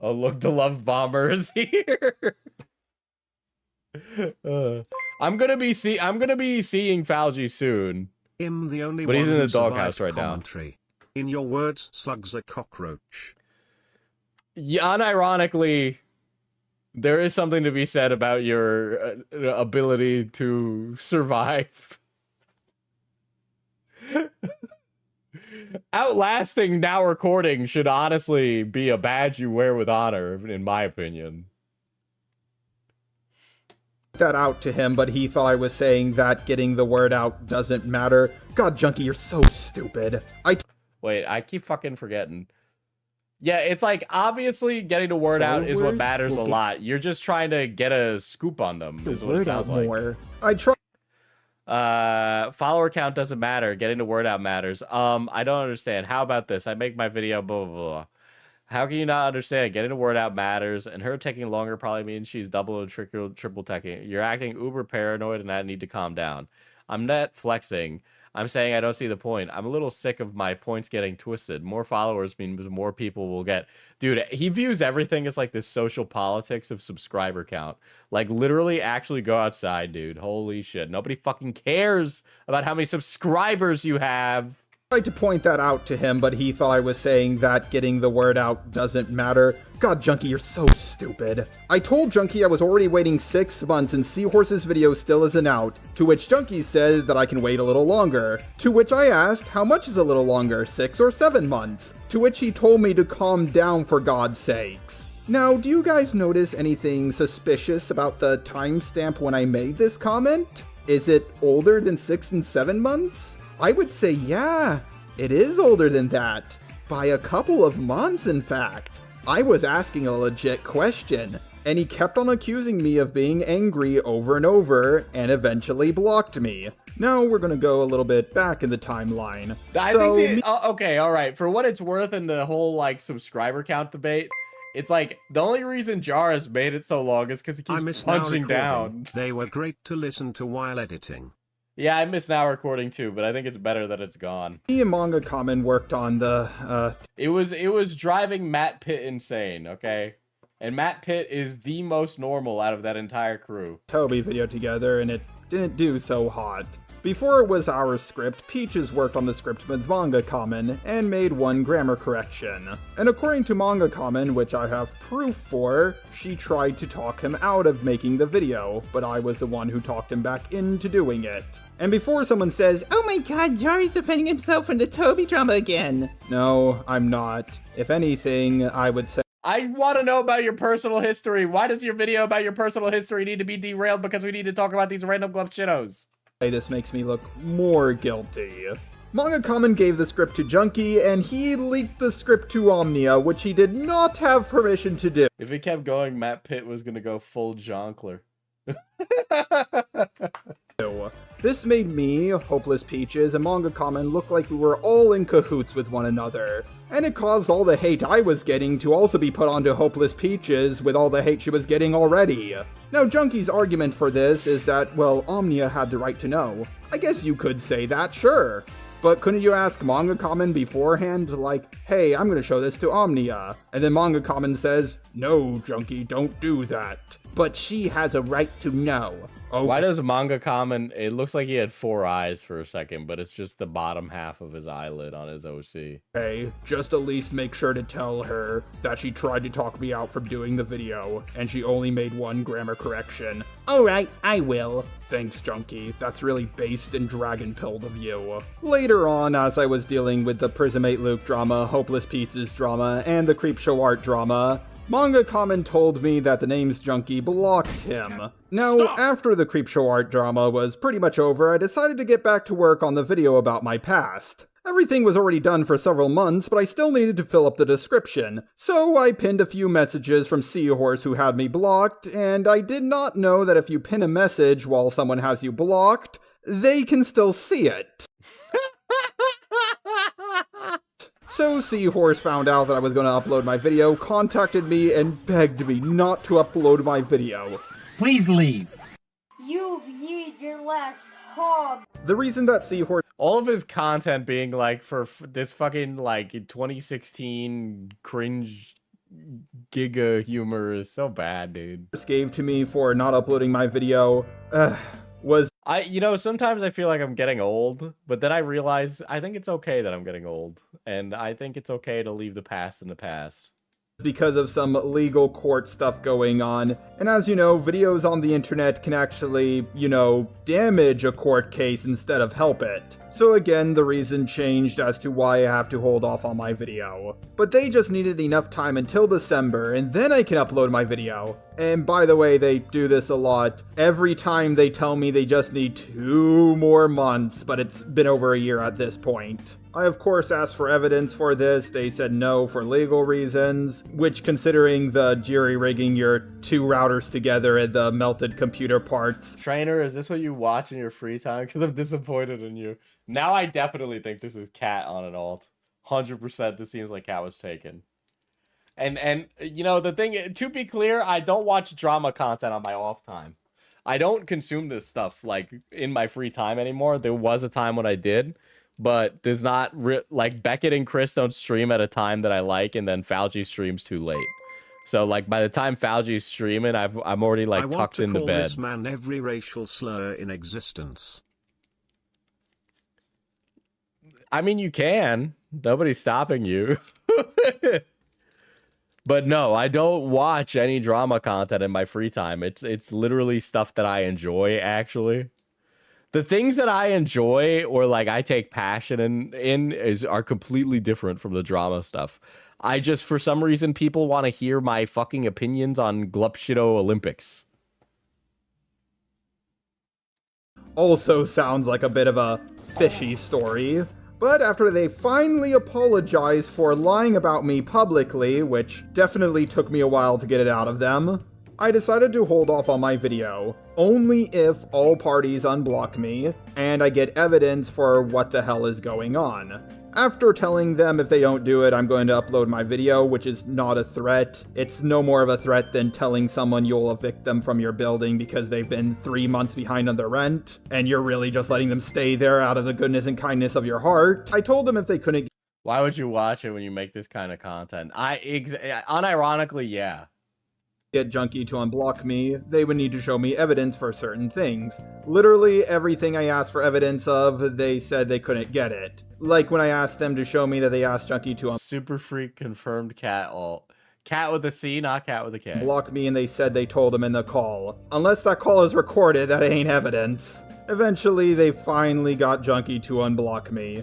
Oh, look, the love bomber is here. I'm gonna be seeing Falgy soon. But he's in the doghouse right now. In your words, slugs a cockroach. Yeah, unironically, there is something to be said about your ability to survive. Outlasting now recording should honestly be a badge you wear with honor, in my opinion. That out to him, but he thought I was saying that getting the word out doesn't matter. God, Junkie, you're so stupid. Wait, I keep fucking forgetting. Yeah, it's like obviously getting the word out is what Followers matters a will get lot. You're just trying to get a scoop on them. the Is what it word out sounds like. more. I try. Follower count doesn't matter. Getting the word out matters. I don't understand. How about this? I make my video, blah, blah, blah. How can you not understand? Getting the word out matters, and her taking longer probably means she's double or triple teching. You're acting uber paranoid, and I need to calm down. I'm not flexing. I'm saying I don't see the point. I'm a little sick of my points getting twisted. More followers means more people will get... Dude, he views everything as like this social politics of subscriber count. Like, literally actually go outside, dude. Holy shit. Nobody fucking cares about how many subscribers you have. Tried to point that out to him, but he thought I was saying that getting the word out doesn't matter. God, Junkie, you're so stupid. I told Junkie I was already waiting 6 months and Seahorse's video still isn't out, to which Junkie said that I can wait a little longer. To which I asked, how much is a little longer, 6 or 7 months? To which he told me to calm down for God's sakes. Now, do you guys notice anything suspicious about the timestamp when I made this comment? Is it older than 6 and 7 months? I would say yeah, it is older than that. By a couple of months, in fact. I was asking a legit question, and he kept on accusing me of being angry over and over, and eventually blocked me. Now we're gonna go a little bit back in the timeline. Okay, all right. For what it's worth in the whole, like, subscriber count debate, it's like, the only reason Jar has made it so long is because he keeps punching down. They were great to listen to while editing. Yeah, I miss now recording too, but I think it's better that it's gone. Me and Manga Common worked on the, It was driving Matt Pitt insane, okay? And Matt Pitt is the most normal out of that entire crew. Toby video together, and it didn't do so hot. Before it was our script, Peaches worked on the script with Manga Common and made one grammar correction. And according to Manga Common, which I have proof for, she tried to talk him out of making the video, but I was the one who talked him back into doing it. And before someone says, "Oh my god, Jari's defending himself in the Toby drama again." No, I'm not. If anything, I would say I want to know about your personal history. Why does your video about your personal history need to be derailed because we need to talk about these random glove shittos? this makes me look more guilty. Manga Common gave the script to Junkie, and he leaked the script to Omnia, which he did not have permission to do. If it kept going, Matt Pitt was gonna go full Jonkler. This made me, Hopeless Peaches, and Manga Common look like we were all in cahoots with one another. And it caused all the hate I was getting to also be put onto Hopeless Peaches with all the hate she was getting already. Now, Junkie's argument for this is that, well, Omnia had the right to know. I guess you could say that, sure. But couldn't you ask Manga Common beforehand, like, hey, I'm gonna show this to Omnia? And then Manga Common says, no, Junkie, don't do that. But she has a right to know. Okay. Why does Manga Common, it looks like he had 4 eyes for a second, but it's just the bottom half of his eyelid on his OC. Hey, just at least make sure to tell her that she tried to talk me out from doing the video, and she only made one grammar correction. Alright, I will. Thanks, Junkie. That's really based and dragon-pilled of you. Later on, as I was dealing with the Prismate Luke drama, Hopeless Pieces drama, and the Creepshow Art drama, Manga Common told me that the name's Junkie blocked him. Now, after the Creepshow Art drama was pretty much over, I decided to get back to work on the video about my past. Everything was already done for several months, but I still needed to fill up the description. So I pinned a few messages from Seahorse who had me blocked, and I did not know that if you pin a message while someone has you blocked, they can still see it. So Seahorse found out that I was going to upload my video, contacted me, and begged me not to upload my video. Please leave. You've yeed your last hog. The reason that Seahorse... All of his content being like for this fucking like 2016 cringe giga humor is so bad, dude. ...gave to me for not uploading my video, was... You know, sometimes I feel like I'm getting old, but then I realize I think it's okay that I'm getting old. And I think it's okay to leave the past in the past. Because of some legal court stuff going on. And as you know, videos on the internet can actually, you know, damage a court case instead of help it. So again, the reason changed as to why I have to hold off on my video. But they just needed enough time until December, and then I can upload my video. And by the way, they do this a lot. Every time they tell me they just need 2 more months, but it's been over a year at this point. I of course asked for evidence for this. They said no for legal reasons, which considering the jury-rigging your 2 routers together and the melted computer parts. Trainer, is this what you watch in your free time? Because I'm disappointed in you. Now I definitely think this is Cat on an alt. 100% this seems like Cat was taken. And you know, the thing, to be clear, I don't watch drama content on my off time. I don't consume this stuff, like, in my free time anymore. There was a time when I did. But there's not like Beckett and Chris don't stream at a time that I like, and then Fauci streams too late. So like by the time Fauci's streaming, I'm already like tucked into bed. I want to call this man every racial slur in existence. I mean, you can. Nobody's stopping you. But no, I don't watch any drama content in my free time. It's literally stuff that I enjoy, actually. The things that I enjoy or like I take passion in are completely different from the drama stuff. I just, for some reason, people want to hear my fucking opinions on Glupshido Olympics. Also sounds like a bit of a fishy story. But after they finally apologized for lying about me publicly, which definitely took me a while to get it out of them, I decided to hold off on my video, only if all parties unblock me, and I get evidence for what the hell is going on. After telling them if they don't do it, I'm going to upload my video, which is not a threat. It's no more of a threat than telling someone you'll evict them from your building because they've been 3 months behind on their rent, and you're really just letting them stay there out of the goodness and kindness of your heart. I told them if they couldn't... Why would you watch it when you make this kind of content? Unironically, yeah. Get Junkie to unblock me, they would need to show me evidence for certain things. Literally everything I asked for evidence of, they said they couldn't get it. Like when I asked them to show me that they asked Junkie to Super Freak confirmed Cat alt. Cat with a C, not Cat with a K. Block me, and they said they told him in the call. Unless that call is recorded, that ain't evidence. Eventually, they finally got Junkie to unblock me.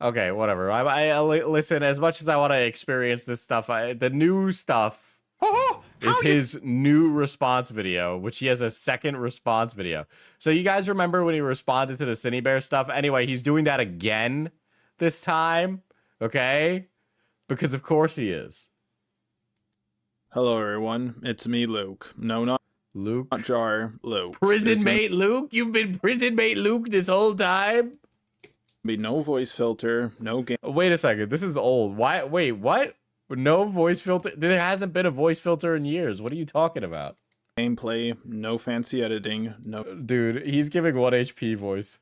Okay, whatever. I listen, as much as I want to experience this stuff, the new stuff is his new response video, which he has a second response video. So you guys remember when he responded to the Ciney Bear stuff? Anyway, he's doing that again this time, okay? Because of course he is. Hello everyone, it's me, Luke. No, not Luke. Not Jar, Luke. Prison mate Luke? You've been prison mate Luke this whole time? Be no voice filter, no game. Wait a second, this is old. Why? Wait, what? No voice filter? There hasn't been a voice filter in years. What are you talking about? Gameplay, no fancy editing, no... Dude, he's giving 1 HP voice.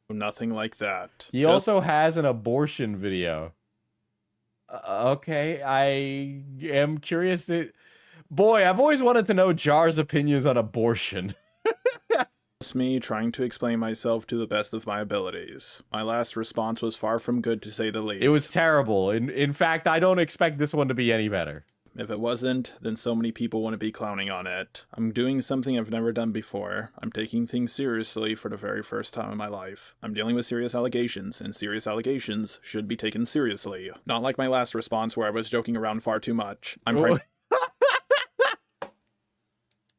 Nothing like that. He also has an abortion video. Okay, I am curious to... Boy, I've always wanted to know Jar's opinions on abortion. It's me trying to explain myself to the best of my abilities. My last response was far from good, to say the least. It was terrible. In fact, I don't expect this one to be any better. If it wasn't, then so many people wouldn't be clowning on it. I'm doing something I've never done before. I'm taking things seriously for the very first time in my life. I'm dealing with serious allegations, and serious allegations should be taken seriously. Not like my last response where I was joking around far too much. I'm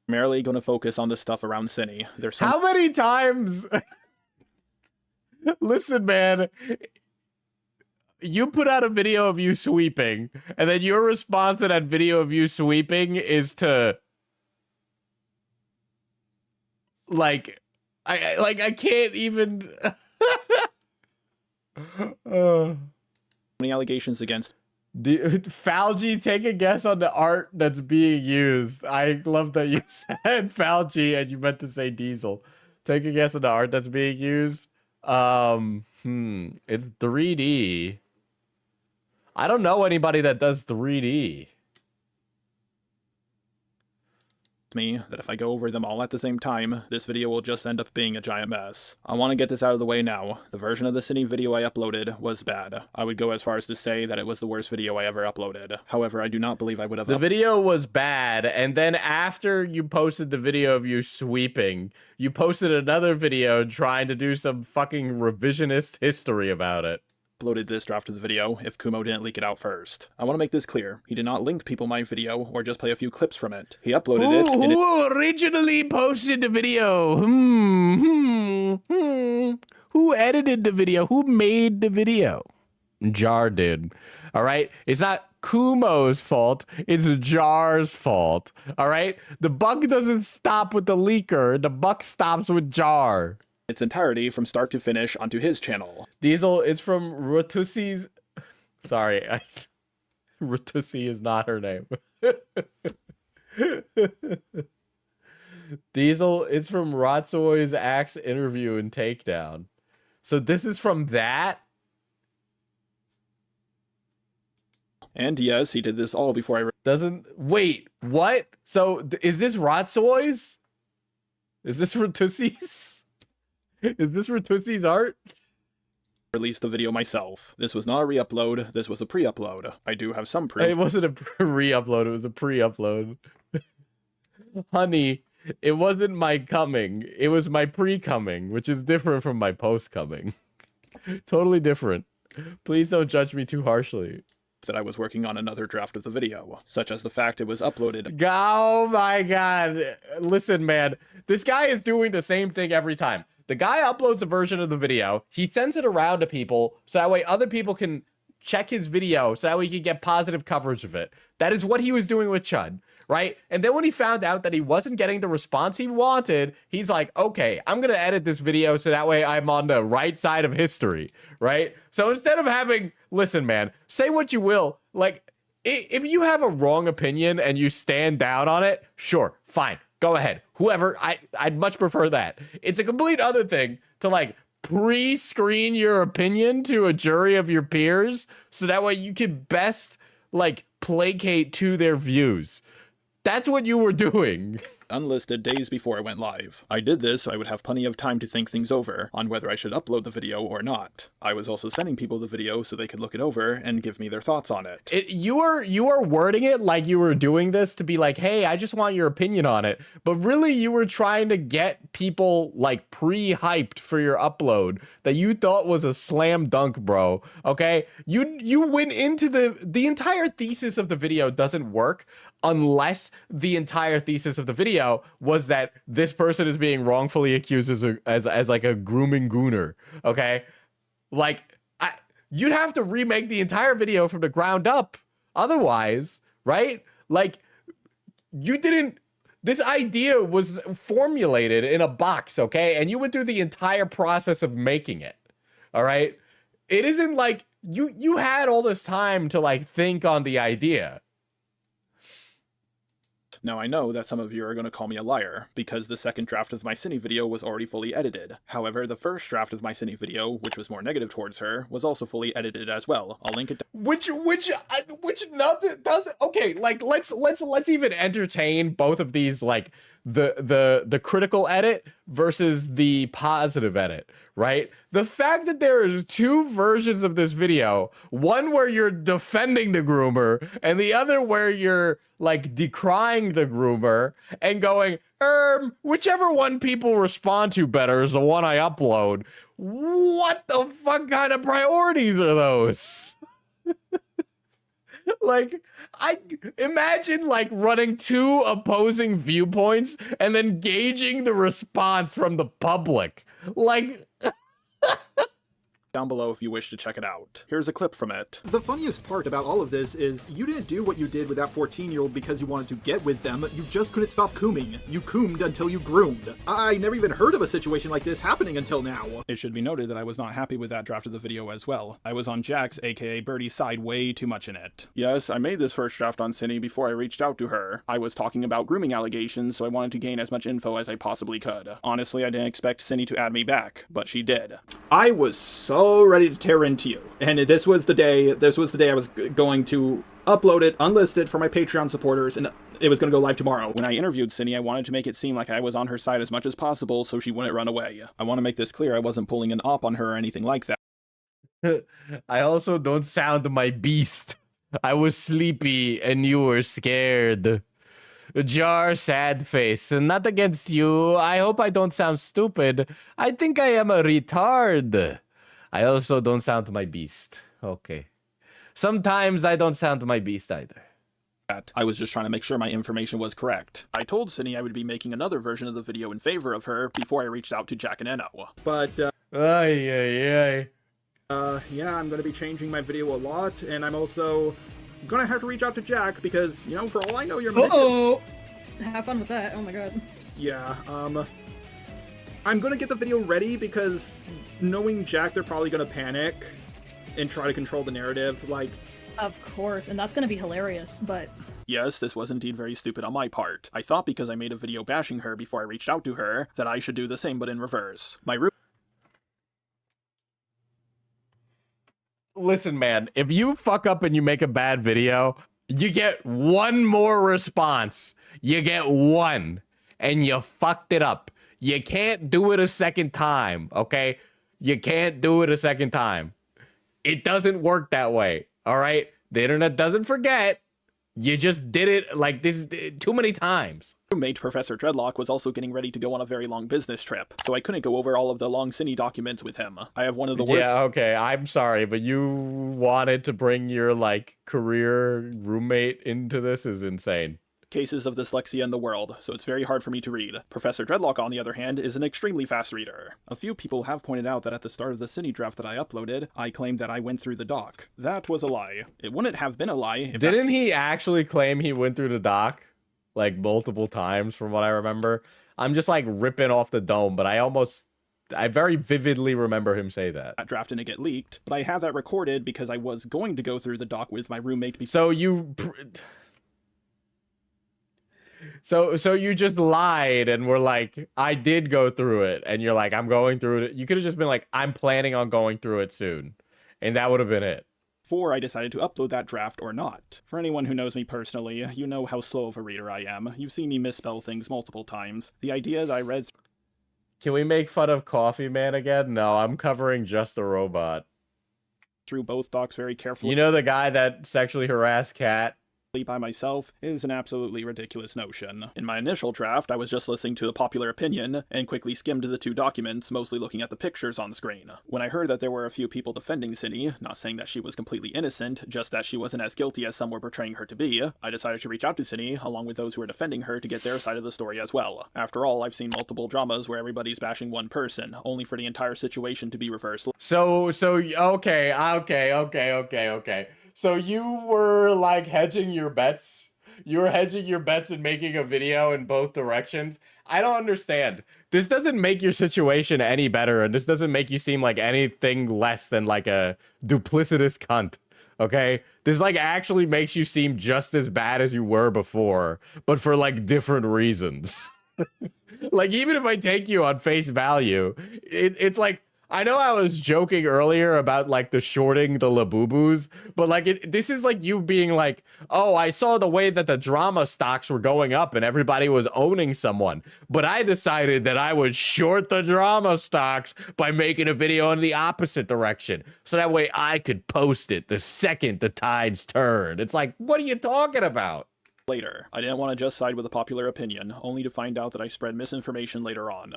primarily going to focus on the stuff around Ciney. There's How many times? Listen, man. You put out a video of you sweeping, and then your response to that video of you sweeping is to, like, I can't even. Many allegations against. Fauci, take a guess on the art that's being used. I love that you said Fauci and you meant to say Diesel. Take a guess on the art that's being used. It's 3D. I don't know anybody that does 3D. Me that if I go over them all at the same time, this video will just end up being a giant mess. I want to get this out of the way now. The version of the Ciney video I uploaded was bad. I would go as far as to say that it was the worst video I ever uploaded. However, I do not believe I would have. The video was bad, and then after you posted the video of you sweeping, you posted another video trying to do some fucking revisionist history about it. Uploaded this draft of the video if Kumo didn't leak it out first. I want to make this clear. He did not link people my video or just play a few clips from it. He uploaded it. Who originally posted the video? Who edited the video? Who made the video? Jar did. All right? It's not Kumo's fault. It's Jar's fault. All right? The buck doesn't stop with the leaker. The buck stops with Jar. Its entirety from start to finish onto his channel. Diesel is from Rotussi's... Sorry. Rotussi is not her name. Diesel is from Rotsoy's Axe interview and takedown. So this is from that? And yes, he did this all before I... Wait, what? So is this Rotsoy's? Is this Rotussi's? Is this Rotussi's art? Released the video myself. This was not a re-upload, this was a pre-upload. I do have some proof. It wasn't a re-upload, it was a pre-upload. Honey, it wasn't my coming, it was my pre-coming, which is different from my post-coming. Totally different. Please don't judge me too harshly. That I was working on another draft of the video, such as the fact it was uploaded. Oh my god. Listen, man, this guy is doing the same thing every time. The guy uploads a version of the video, he sends it around to people, so that way other people can check his video, so that way he can get positive coverage of it. That is what he was doing with Chud, right? And then when he found out that he wasn't getting the response he wanted, he's like, okay, I'm gonna edit this video so that way I'm on the right side of history, right? So instead of having, listen, man, say what you will, like, if you have a wrong opinion and you stand down on it, sure, fine. Go ahead. Whoever, I'd much prefer that. It's a complete other thing to like pre-screen your opinion to a jury of your peers so that way you can best like placate to their views. That's what you were doing. Unlisted days before I went live. I did this so I would have plenty of time to think things over on whether I should upload the video or not. I was also sending people the video so they could look it over and give me their thoughts on it. You are wording it like you were doing this to be like, hey, I just want your opinion on it. But really you were trying to get people like pre-hyped for your upload that you thought was a slam dunk, bro. Okay? You went into the entire thesis of the video doesn't work unless the entire thesis of the video was that this person is being wrongfully accused as like a grooming gooner, okay? Like, you'd have to remake the entire video from the ground up otherwise, right? Like, this idea was formulated in a box, okay? And you went through the entire process of making it, all right? It isn't like you had all this time to like think on the idea. Now I know that some of you are going to call me a liar, because the second draft of my Ciney video was already fully edited. However, the first draft of my Ciney video, which was more negative towards her, was also fully edited as well. I'll link it down. Which nothing does. Okay, like let's even entertain both of these, like the critical edit versus the positive edit, right? The fact that there is two versions of this video, one where you're defending the groomer and the other where you're like decrying the groomer and going, whichever one people respond to better is the one I upload. What the fuck kind of priorities are those? Like, I imagine like running two opposing viewpoints and then gauging the response from the public. Like, down below if you wish to check it out. Here's a clip from it. The funniest part about all of this is you didn't do what you did with that 14-year-old because you wanted to get with them, you just couldn't stop cooming. You coomed until you groomed. I never even heard of a situation like this happening until now. It should be noted that I was not happy with that draft of the video as well. I was on Jack's, aka Birdie's side way too much in it. Yes, I made this first draft on Ciney before I reached out to her. I was talking about grooming allegations, so I wanted to gain as much info as I possibly could. Honestly, I didn't expect Ciney to add me back, but she did. I was so ready to tear into you, and this was the day I was going to upload it unlisted for my Patreon supporters, and it was going to go live tomorrow. When I interviewed Ciney, I wanted to make it seem like I was on her side as much as possible so she wouldn't run away. I want to make this clear, I wasn't pulling an op on her or anything like that. I also don't sound my beast. I was sleepy and you were scared. Jar, sad face. Not against you. I hope I don't sound stupid. I think I am a retard. I also don't sound my beast. Okay. Sometimes I don't sound my beast either. I was just trying to make sure my information was correct. I told Ciney I would be making another version of the video in favor of her before I reached out to Jack and Enno. But, Ay, ay, ay. Yeah, I'm gonna be changing my video a lot, and I'm also gonna have to reach out to Jack because, you know, for all I know, you're Uh-oh! Have fun with that, oh my god. Yeah, I'm gonna get the video ready because knowing Jack, they're probably gonna panic and try to control the narrative, like... Of course, and that's gonna be hilarious, but... Yes, this was indeed very stupid on my part. I thought because I made a video bashing her before I reached out to her, that I should do the same but in reverse. Listen, man, if you fuck up and you make a bad video, you get one more response. You get one, and you fucked it up. You can't do it a second time, okay? You can't do it a second time. It doesn't work that way, all right? The internet doesn't forget. You just did it like this too many times. Roommate Professor Dreadlock was also getting ready to go on a very long business trip, so I couldn't go over all of the long Ciney documents with him. I have one of the worst— Yeah, okay, I'm sorry, but you wanted to bring your, like, career roommate into this is insane. Cases of dyslexia in the world, so it's very hard for me to read. Professor Dreadlock, on the other hand, is an extremely fast reader. A few people have pointed out that at the start of the Ciney draft that I uploaded, I claimed that I went through the doc. That was a lie. It wouldn't have been a lie if— Didn't he actually claim he went through the doc? Like, multiple times, from what I remember? I'm just, like, ripping off the dome, but I very vividly remember him say that. That draft didn't get leaked, but I have that recorded because I was going to go through the doc with my roommate before— So you... So you just lied and were like, I did go through it, and you're like, I'm going through it. You could have just been like, I'm planning on going through it soon, and that would have been it. Before I decided to upload that draft or not. For anyone who knows me personally, you know how slow of a reader I am. You've seen me misspell things multiple times. The idea that I read— Can we make fun of Coffee Man again? No, I'm covering Just a Robot. Through both docs very carefully— You know the guy that sexually harassed Cat? By myself is an absolutely ridiculous notion. In my initial draft, I was just listening to the popular opinion and quickly skimmed the two documents, mostly looking at the pictures on screen. When I heard that there were a few people defending Ciney, not saying that she was completely innocent, just that she wasn't as guilty as some were portraying her to be, I decided to reach out to Ciney, along with those who were defending her, to get their side of the story as well. After all, I've seen multiple dramas where everybody's bashing one person, only for the entire situation to be reversed. Okay. So you were, like, hedging your bets? You were hedging your bets and making a video in both directions? I don't understand. This doesn't make your situation any better, and this doesn't make you seem like anything less than, like, a duplicitous cunt, okay? This, like, actually makes you seem just as bad as you were before, but for, like, different reasons. Like, even if I take you on face value, it's like, I know I was joking earlier about, like, the shorting the Labubus, but, like, this is like you being like, oh, I saw the way that the drama stocks were going up and everybody was owning someone, but I decided that I would short the drama stocks by making a video in the opposite direction, so that way I could post it the second the tides turned. It's like, what are you talking about? Later. I didn't want to just side with the popular opinion, only to find out that I spread misinformation later on.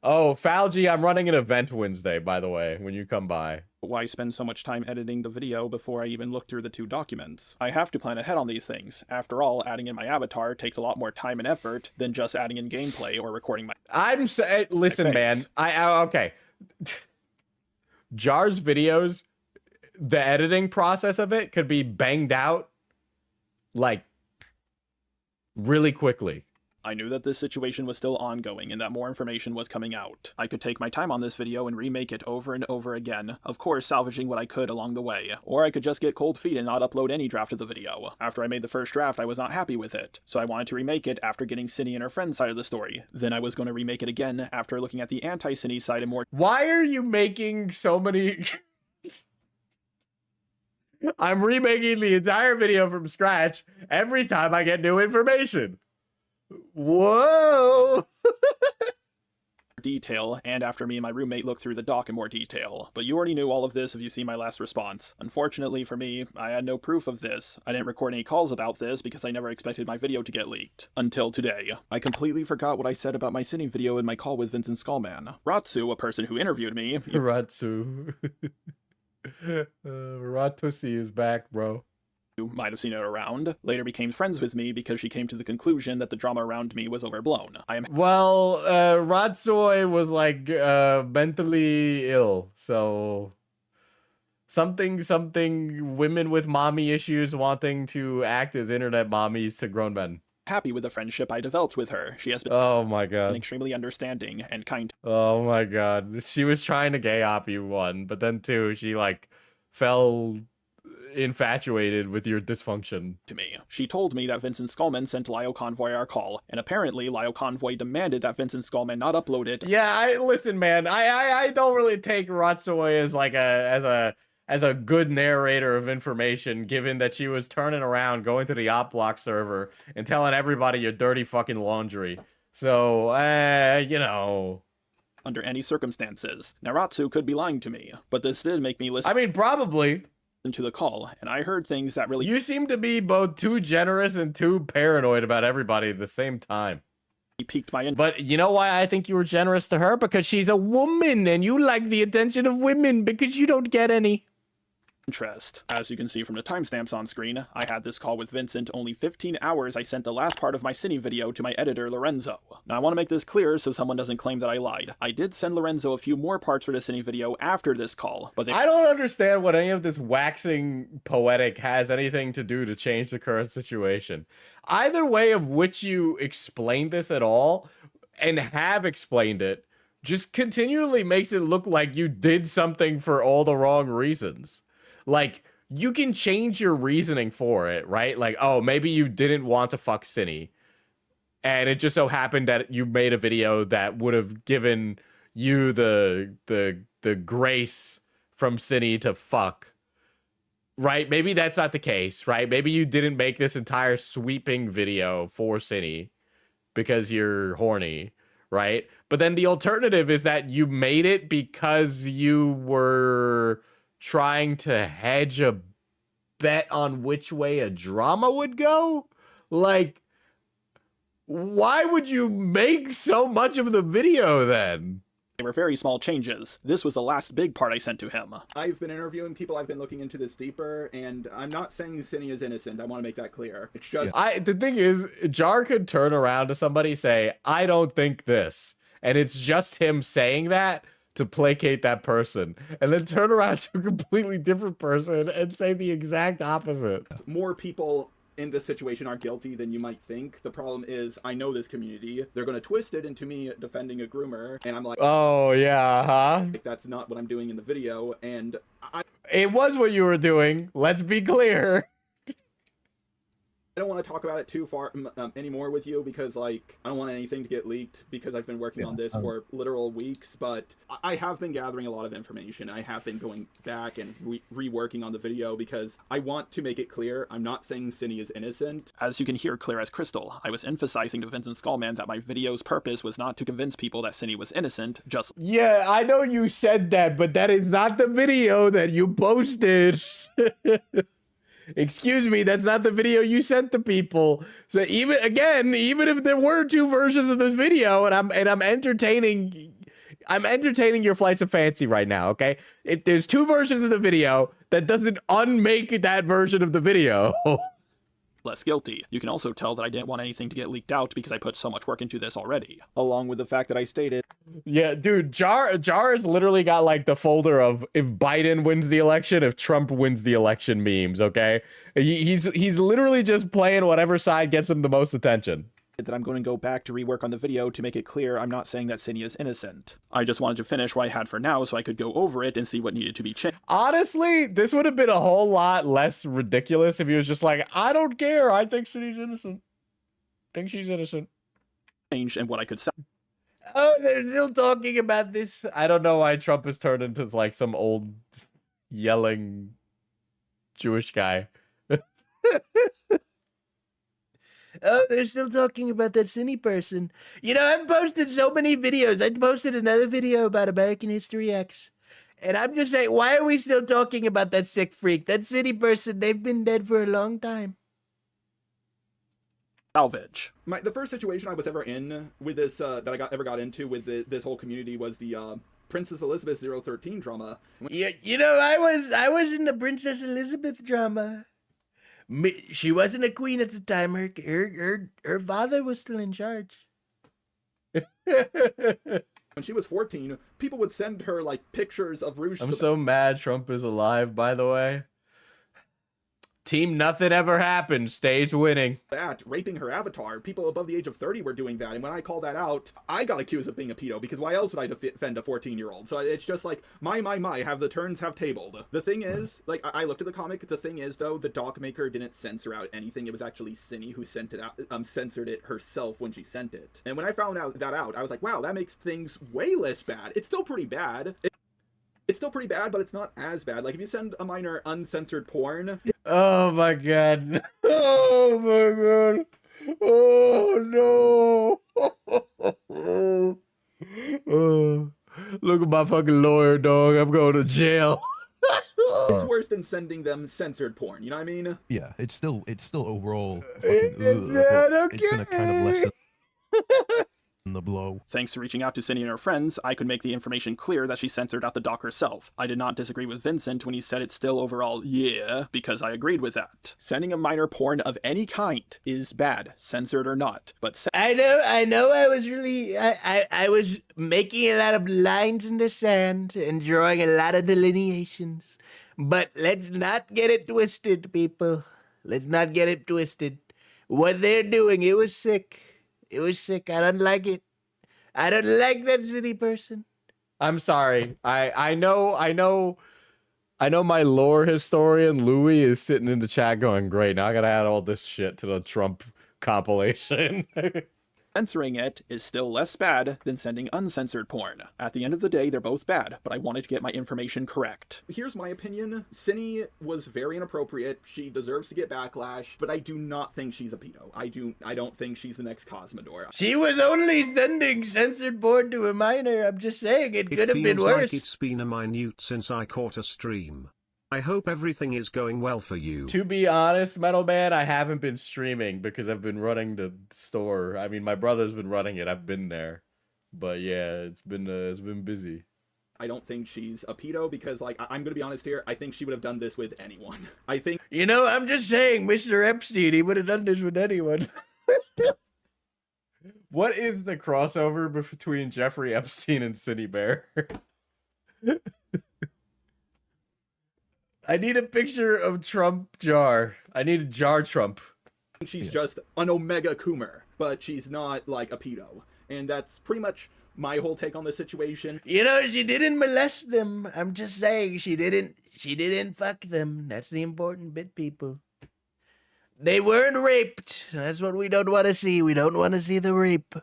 Oh, Falgi, I'm running an event Wednesday, by the way, when you come by. Why spend so much time editing the video before I even look through the two documents? I have to plan ahead on these things. After all, adding in my avatar takes a lot more time and effort than just adding in gameplay or recording my— Listen, man. Okay. Jar's videos, the editing process of it could be banged out, like, really quickly. I knew that this situation was still ongoing and that more information was coming out. I could take my time on this video and remake it over and over again, of course salvaging what I could along the way. Or I could just get cold feet and not upload any draft of the video. After I made the first draft, I was not happy with it, so I wanted to remake it after getting Ciney and her friend's side of the story. Then I was going to remake it again after looking at the anti-Ciney side and more— Why are you making so many... I'm remaking the entire video from scratch every time I get new information. Whoa! detail, and after me and my roommate looked through the doc in more detail. But you already knew all of this if you see my last response. Unfortunately for me, I had no proof of this. I didn't record any calls about this because I never expected my video to get leaked. Until today. I completely forgot what I said about my Ciney video in my call with Vincent Skullman. Ratsu, a person who interviewed me— Ratsu. Ratusi is back, bro. who might have seen it around, later became friends with me because she came to the conclusion that the drama around me was overblown. Well, Ratsoy was like mentally ill, so something women with mommy issues wanting to act as internet mommies to grown men. Happy with the friendship I developed with her. She has been extremely understanding and kind. Oh my god. She was trying to gay op you, one, but then two, she like fell infatuated with your dysfunction. To me. She told me that Vincent Skullman sent Lio Convoy our call, and apparently Lio Convoy demanded that Vincent Skullman not upload it. Yeah, listen, man, I don't really take Ratsoy as like as a good narrator of information, given that she was turning around, going to the op block server, and telling everybody your dirty fucking laundry. So, you know. Under any circumstances. Naratsu could be lying to me, but this did make me listen. I mean, probably. To the call, and I heard things that really. You seem to be both too generous and too paranoid about everybody at the same time. He piqued my interest. But you know why I think you were generous to her? Because she's a woman, and you like the attention of women because you don't get any. As you can see from the timestamps on screen, I had this call with Vincent only 15 hours I sent the last part of my Ciney video to my editor Lorenzo. Now I want to make this clear so someone doesn't claim that I lied. I did send Lorenzo a few more parts for the Ciney video after this call, but I don't understand what any of this waxing poetic has anything to do to change the current situation. Either way of which you explain this at all, and have explained it, just continually makes it look like you did something for all the wrong reasons. Like, you can change your reasoning for it, right? Like, oh, maybe you didn't want to fuck Ciney, and it just so happened that you made a video that would have given you the grace from Ciney to fuck, right? Maybe that's not the case, right? Maybe you didn't make this entire sweeping video for Ciney because you're horny, right? But then the alternative is that you made it because you were trying to hedge a bet on which way a drama would go. Like, why would you make so much of the video then? They were very small changes. This was the last big part I sent to him. I've been interviewing people, I've been looking into this deeper, and I'm not saying Ciney is innocent. I want to make that clear. It's just... The thing is, Jar could turn around to somebody, say, I don't think this, and it's just him saying that to placate that person, and then turn around to a completely different person and say the exact opposite. More people in this situation are guilty than you might think. The problem is, I know this community. They're going to twist it into me defending a groomer, and I'm like, oh yeah, huh? Like, that's not what I'm doing in the video, and it was what you were doing. Let's be clear. I don't want to talk about it too far anymore with you because, like, I don't want anything to get leaked because I've been working on this for literal weeks, but I have been gathering a lot of information. I have been going back and reworking on the video because I want to make it clear I'm not saying Ciney is innocent. As you can hear clear as crystal, I was emphasizing to Vincent Skullman that my video's purpose was not to convince people that Ciney was innocent, just... Yeah, I know you said that, but that is not the video that you posted. Excuse me, that's not the video you sent to people. So even if there were two versions of this video, and I'm entertaining your flights of fancy right now, okay? If there's two versions of the video, that doesn't unmake that version of the video. Less guilty. You can also tell that I didn't want anything to get leaked out because I put so much work into this already. Along with the fact that I stated... Yeah, dude, Jar has literally got like the folder of if Biden wins the election, if Trump wins the election memes, okay? He's literally just playing whatever side gets him the most attention. That I'm going to go back to rework on the video to make it clear I'm not saying that Ciney is innocent. I just wanted to finish what I had for now so I could go over it and see what needed to be changed. Honestly, this would have been a whole lot less ridiculous if he was just like, I don't care, I think Ciney's innocent. Think she's innocent. Change and what I could say. Oh, they're still talking about this. I don't know why Trump has turned into like some old yelling Jewish guy. Oh, they're still talking about that Ciney person. You know, I've posted so many videos. I posted another video about American History X. And I'm just saying, why are we still talking about that sick freak? That Ciney person, they've been dead for a long time. Salvage. The first situation I was ever in with this, that I ever got into with this whole community was the Princess Elizabeth 013 drama. Yeah, you know, I was in the Princess Elizabeth drama. She wasn't a queen at the time. Her father was still in charge. When she was 14, people would send her like pictures of Rouge. I'm so mad Trump is alive, by the way. Team Nothing Ever Happened stays winning. That raping her avatar, people above the age of 30 were doing that, and when I called that out, I got accused of being a pedo, because why else would I defend a 14-year-old? So it's just like, my, have the turns have tabled. The thing is, like, I looked at the comic, the thing is, though, the doc maker didn't censor out anything. It was actually Ciney who sent it out, censored it herself when she sent it. And when I found out, I was like, wow, that makes things way less bad. It's still pretty bad. It's still pretty bad, but it's not as bad. Like, if you send a minor uncensored porn... Oh my god. Oh my god. Oh no. Oh. Look at my fucking lawyer, dog. I'm going to jail. It's worse than sending them censored porn, you know what I mean? Yeah, it's still overall It's gonna kind of lessen the blow. Thanks to reaching out to Cindy and her friends, I could make the information clear that she censored out the doc herself. I did not disagree with Vincent when he said it's still overall yeah, because I agreed with that. Sending a minor porn of any kind is bad, censored or not. But I know I was really I was making a lot of lines in the sand and drawing a lot of delineations. But let's not get it twisted, people. Let's not get it twisted. What they're doing, it was sick. It was sick. I don't like it. I don't like that city person. I'm sorry. I know my lore historian Louis is sitting in the chat going, great, now I gotta add all this shit to the Trump compilation. censoring it is still less bad than sending uncensored porn. At the end of the day, they're both bad, but I wanted to get my information correct. Here's my opinion. Ciney was very inappropriate. She deserves to get backlash, but I do not think she's a pedo. I don't think she's the next Cosmodor. She was only sending censored porn to a minor. I'm just saying, it could have been worse. Like it's been a minute since I caught a stream. I hope everything is going well for you. To be honest, Metal Man, I haven't been streaming because I've been running the store. I mean, my brother's been running it. I've been there. But yeah, it's been busy. I don't think she's a pedo because, like, I'm gonna be honest here, I think she would have done this with anyone. I think... You know, I'm just saying, Mr. Epstein, he would have done this with anyone. What is the crossover between Jeffrey Epstein and Ciney Bear? I need a picture of Trump Jar. I need a Jar Trump. She's just an Omega Coomer, but she's not, like, a pedo. And that's pretty much my whole take on the situation. You know, she didn't molest them. I'm just saying, she didn't fuck them. That's the important bit, people. They weren't raped. That's what we don't want to see. We don't want to see the rape.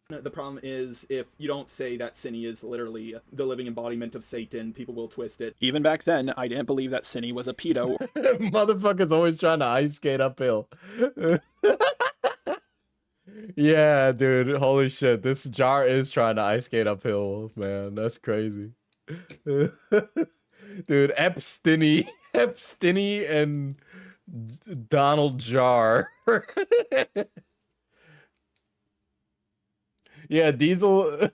The problem is, if you don't say that Ciney is literally the living embodiment of Satan, people will twist it. Even back then, I didn't believe that Ciney was a pedo. Motherfucker's always trying to ice skate uphill. Yeah, dude. Holy shit. This Jar is trying to ice skate uphill, man. That's crazy. Dude, Epsteiny and Donald Jar. Yeah, Diesel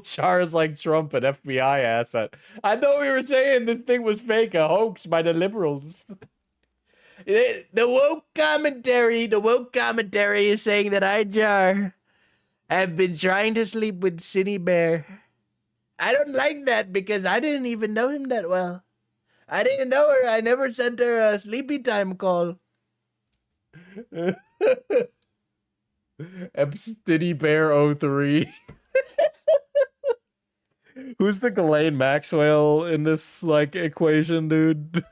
Jar is like Trump, an FBI asset. I know we were saying this thing was fake, a hoax by the liberals. The woke commentary is saying that I, Jar, have been trying to sleep with Ciney Bear. I don't like that because I didn't even know him that well. I didn't know her. I never sent her a sleepy time call. Epsteiny Bear 03. Who's the Ghislaine Maxwell in this, like, equation, dude?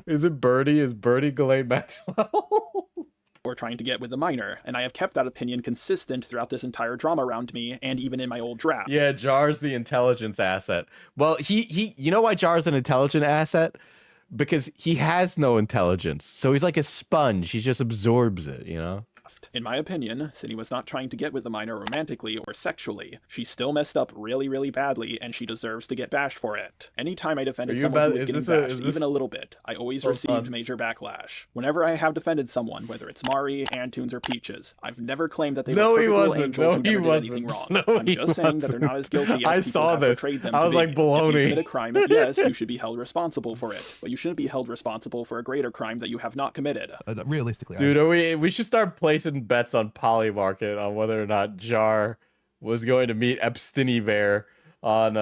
Is it Birdie? Is Birdie Ghislaine Maxwell? Or trying to get with the minor, and I have kept that opinion consistent throughout this entire drama around me, and even in my old draft. Yeah, Jar's the intelligence asset. Well, he you know why Jar's an intelligent asset? Because he has no intelligence. So he's like a sponge. He just absorbs it, you know? draft. In my opinion, Ciney was not trying to get with the minor romantically or sexually. She still messed up really, really badly, and she deserves to get bashed for it. Anytime I defended someone who was getting bashed, even a little bit, I always received major backlash. Whenever I have defended someone, whether it's Mari, Antunes, or Peaches, I've never claimed that they were perfect little angels who never did anything wrong. I'm just saying that they're not as guilty as people have portrayed them to be. I was like, baloney. If you commit a crime, yes, you should be held responsible for it, but you shouldn't be held responsible for a greater crime that you have not committed. Realistically, dude, we should start placing bets on Polymarket on whether or not Jar was going to meet Ciney Bear on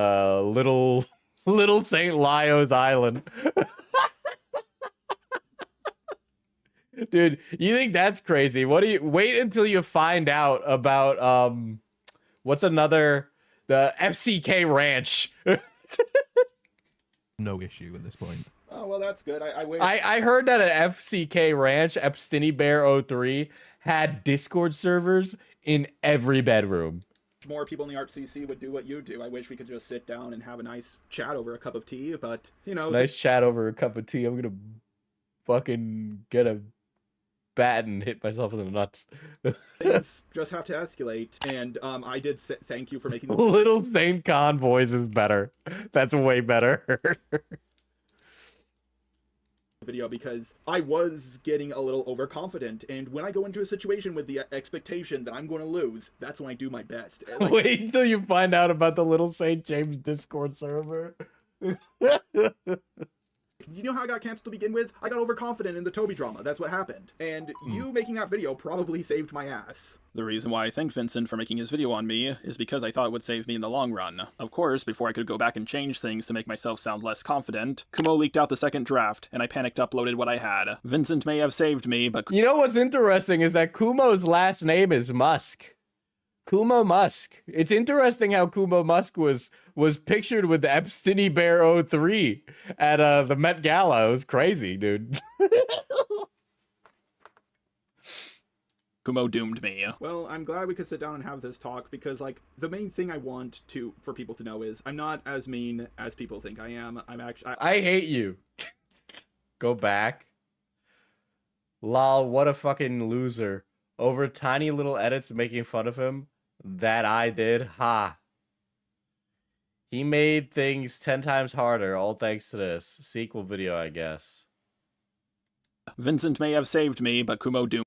little St. Lio's Island. Dude, you think that's crazy? What do you wait until you find out about what's another, the FCK Ranch? No issue at this point. Oh, well, that's good. I heard that at FCK Ranch, Ciney Bear 03 had Discord servers in every bedroom. More people in the ArtCC would do what you do. I wish we could just sit down and have a nice chat over a cup of tea, but, you know. Nice chat over a cup of tea. I'm gonna fucking get a bat and hit myself in the nuts. Things just have to escalate, and I did thank you for making the Little Saint Convoys is better. That's way better. video, because I was getting a little overconfident, and when I go into a situation with the expectation that I'm going to lose, that's when I do my best. Like, wait until you find out about the Little St. James Discord server. You know how I got canceled to begin with? I got overconfident in the Toby drama. That's what happened. And you making that video probably saved my ass. The reason why I thank Vincent for making his video on me is because I thought it would save me in the long run. Of course, before I could go back and change things to make myself sound less confident, Kumo leaked out the second draft, and I panicked uploaded what I had. Vincent may have saved me, but... You know what's interesting is that Kumo's last name is Musk. Kumo Musk. It's interesting how Kumo Musk was pictured with the Ciney Bear 03 at the Met Gala. It was crazy, dude. Kumo doomed me. Well, I'm glad we could sit down and have this talk, because, like, the main thing I want for people to know is I'm not as mean as people think I am. I'm actually... I hate you. Go back. Lol, what a fucking loser. Over tiny little edits making fun of him. That I did. Ha. He made things 10 times harder, all thanks to this. Sequel video, I guess. Vincent may have saved me, but Kumo doomed.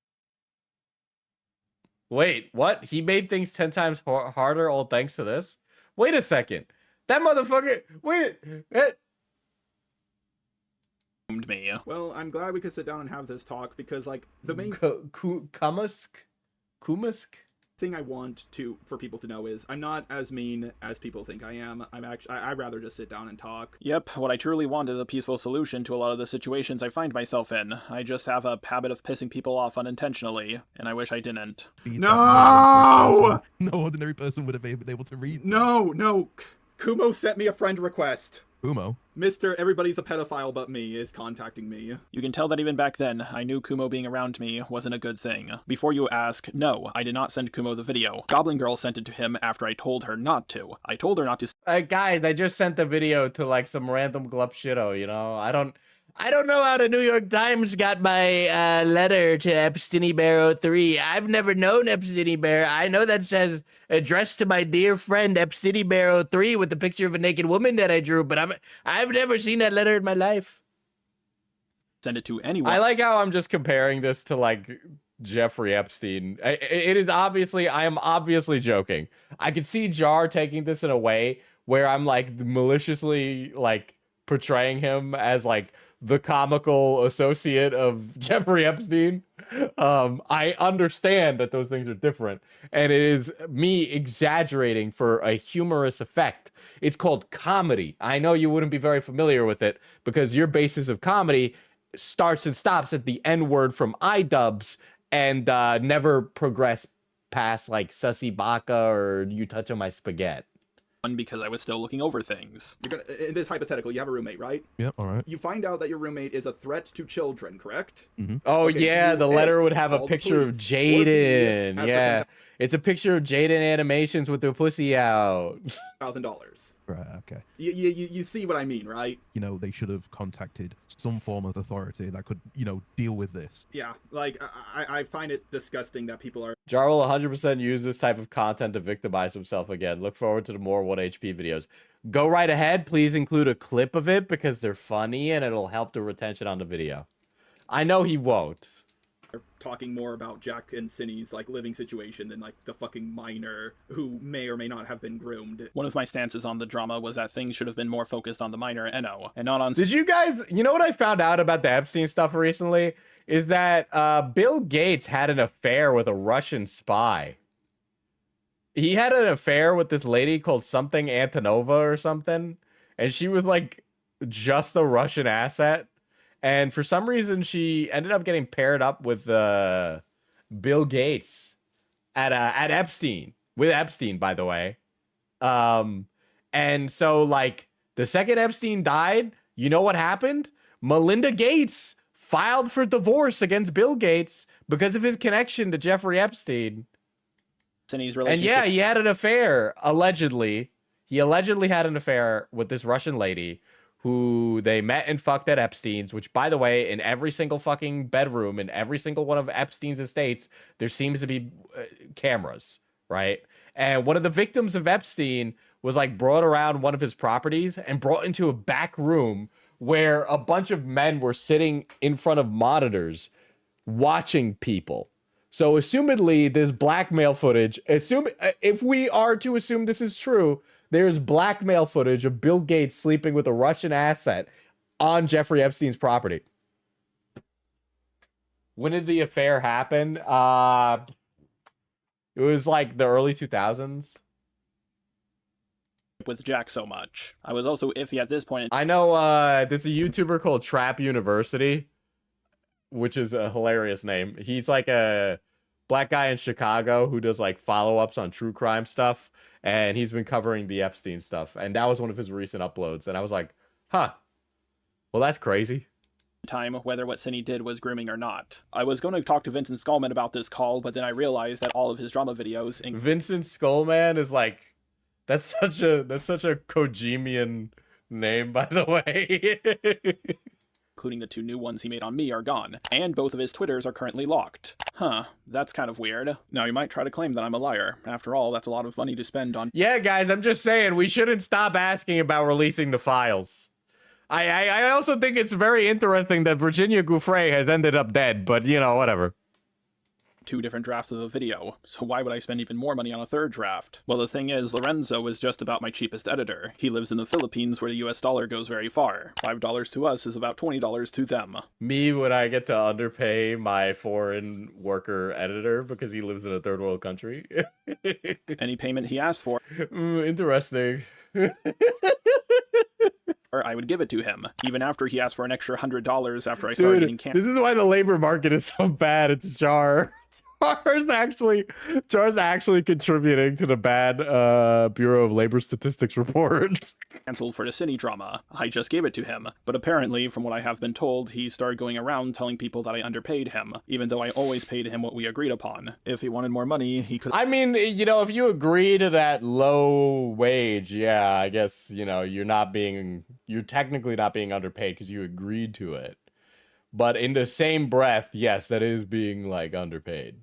Wait, what? He made things 10 times harder, all thanks to this? Wait a second. That motherfucker... Wait... me. Well, I'm glad we could sit down and have this talk, because, like, the main... Kumisk? Thing I want for people to know is I'm not as mean as people think I am. I'd rather just sit down and talk. Yep, what I truly want is a peaceful solution to a lot of the situations I find myself in. I just have a habit of pissing people off unintentionally, and I wish I didn't. No! No ordinary person would have been able to read. No. Kumo sent me a friend request. Kumo? Mr. Everybody's a pedophile but me is contacting me. You can tell that even back then, I knew Kumo being around me wasn't a good thing. Before you ask, no, I did not send Kumo the video. Goblin Girl sent it to him after I told her not to. I told her not to. Guys, I just sent the video to like some random glup shitto, you know? I don't know how the New York Times got my letter to Ciney Bear 03. I've never known Ciney Bear. I know that says addressed to my dear friend Ciney Bear 03 with the picture of a naked woman that I drew, but I've never seen that letter in my life. Send it to anyone. I like how I'm just comparing this to like Jeffrey Epstein. I am obviously joking. I could see Jar taking this in a way where I'm like maliciously like portraying him as like the comical associate of Jeffrey Epstein. I understand that those things are different, and it is me exaggerating for a humorous effect. It's called comedy. I know you wouldn't be very familiar with it because your basis of comedy starts and stops at the N-word from iDubbbz and never progress past like Sussy Baka or You Touch on My Spaghetti. Because I was still looking over things. In this hypothetical, you have a roommate, right? Yep, all right. You find out that your roommate is a threat to children, correct? Mm-hmm. Oh, okay, yeah, the letter would have a picture of Jaden. Yeah. It's a picture of Jaden Animations with their pussy out. $1,000. Right, okay. You see what I mean, right? You know, they should have contacted some form of authority that could, you know, deal with this. Yeah, like, I find it disgusting that people are... Jar will 100% use this type of content to victimize himself again. Look forward to the more 1 HP videos. Go right ahead. Please include a clip of it because they're funny and it'll help the retention on the video. I know he won't. Talking more about Jack and Ciney's like living situation than like the fucking minor who may or may not have been groomed. One of my stances on the drama was that things should have been more focused on the minor Eno and not on... Did you guys, you know what I found out about the Epstein stuff recently? Is that Bill Gates had an affair with a Russian spy. He had an affair with this lady called something Antonova or something. And she was like just a Russian asset. And for some reason, she ended up getting paired up with Bill Gates at Epstein. With Epstein, by the way. And so, like, the second Epstein died, you know what happened? Melinda Gates filed for divorce against Bill Gates because of his connection to Jeffrey Epstein. Ciney's relationship. And yeah, he had an affair, allegedly. He allegedly had an affair with this Russian lady who they met and fucked at Epstein's, which, by the way, in every single fucking bedroom, in every single one of Epstein's estates, there seems to be cameras, right? And one of the victims of Epstein was, like, brought around one of his properties and brought into a back room where a bunch of men were sitting in front of monitors watching people. So, assumedly, this blackmail footage, if we are to assume this is true, there's blackmail footage of Bill Gates sleeping with a Russian asset on Jeffrey Epstein's property. When did the affair happen? It was like the early 2000s. With Jack so much. I was also iffy at this point. I know there's a YouTuber called Trap University, which is a hilarious name. He's like a black guy in Chicago who does like follow-ups on true crime stuff. And he's been covering the Epstein stuff. And that was one of his recent uploads. And I was like, huh. Well, that's crazy. Time whether what Ciney did was grooming or not. I was going to talk to Vincent Skullman about this call, but then I realized that all of his drama videos... Vincent Skullman is like... That's such a Kojimian name, by the way. Including the 2 new ones he made on me, are gone, and both of his Twitters are currently locked. Huh, that's kind of weird. Now, you might try to claim that I'm a liar. After all, that's a lot of money to spend on... Yeah, guys, I'm just saying, we shouldn't stop asking about releasing the files. I also think it's very interesting that Virginia Gouffre has ended up dead, but, you know, whatever. 2 different drafts of a video, so why would I spend even more money on a 3rd draft? Well, the thing is, Lorenzo is just about my cheapest editor. He lives in the Philippines where the US dollar goes very far. $5 to us is about $20 to them. Me, would I get to underpay my foreign worker editor because he lives in a 3rd world country? Any payment he asks for... interesting. Or I would give it to him, even after he asked for an extra $100 after I started getting cancer. This is why the labor market is so bad. It's Jar. Jar's actually contributing to the bad Bureau of Labor Statistics report. Cancelled for the Ciney drama. I just gave it to him. But apparently, from what I have been told, he started going around telling people that I underpaid him, even though I always paid him what we agreed upon. If he wanted more money, he could... I mean, you know, if you agree to that low wage, yeah, I guess, you know, you're technically not being underpaid because you agreed to it. But in the same breath, yes, that is being, like, underpaid.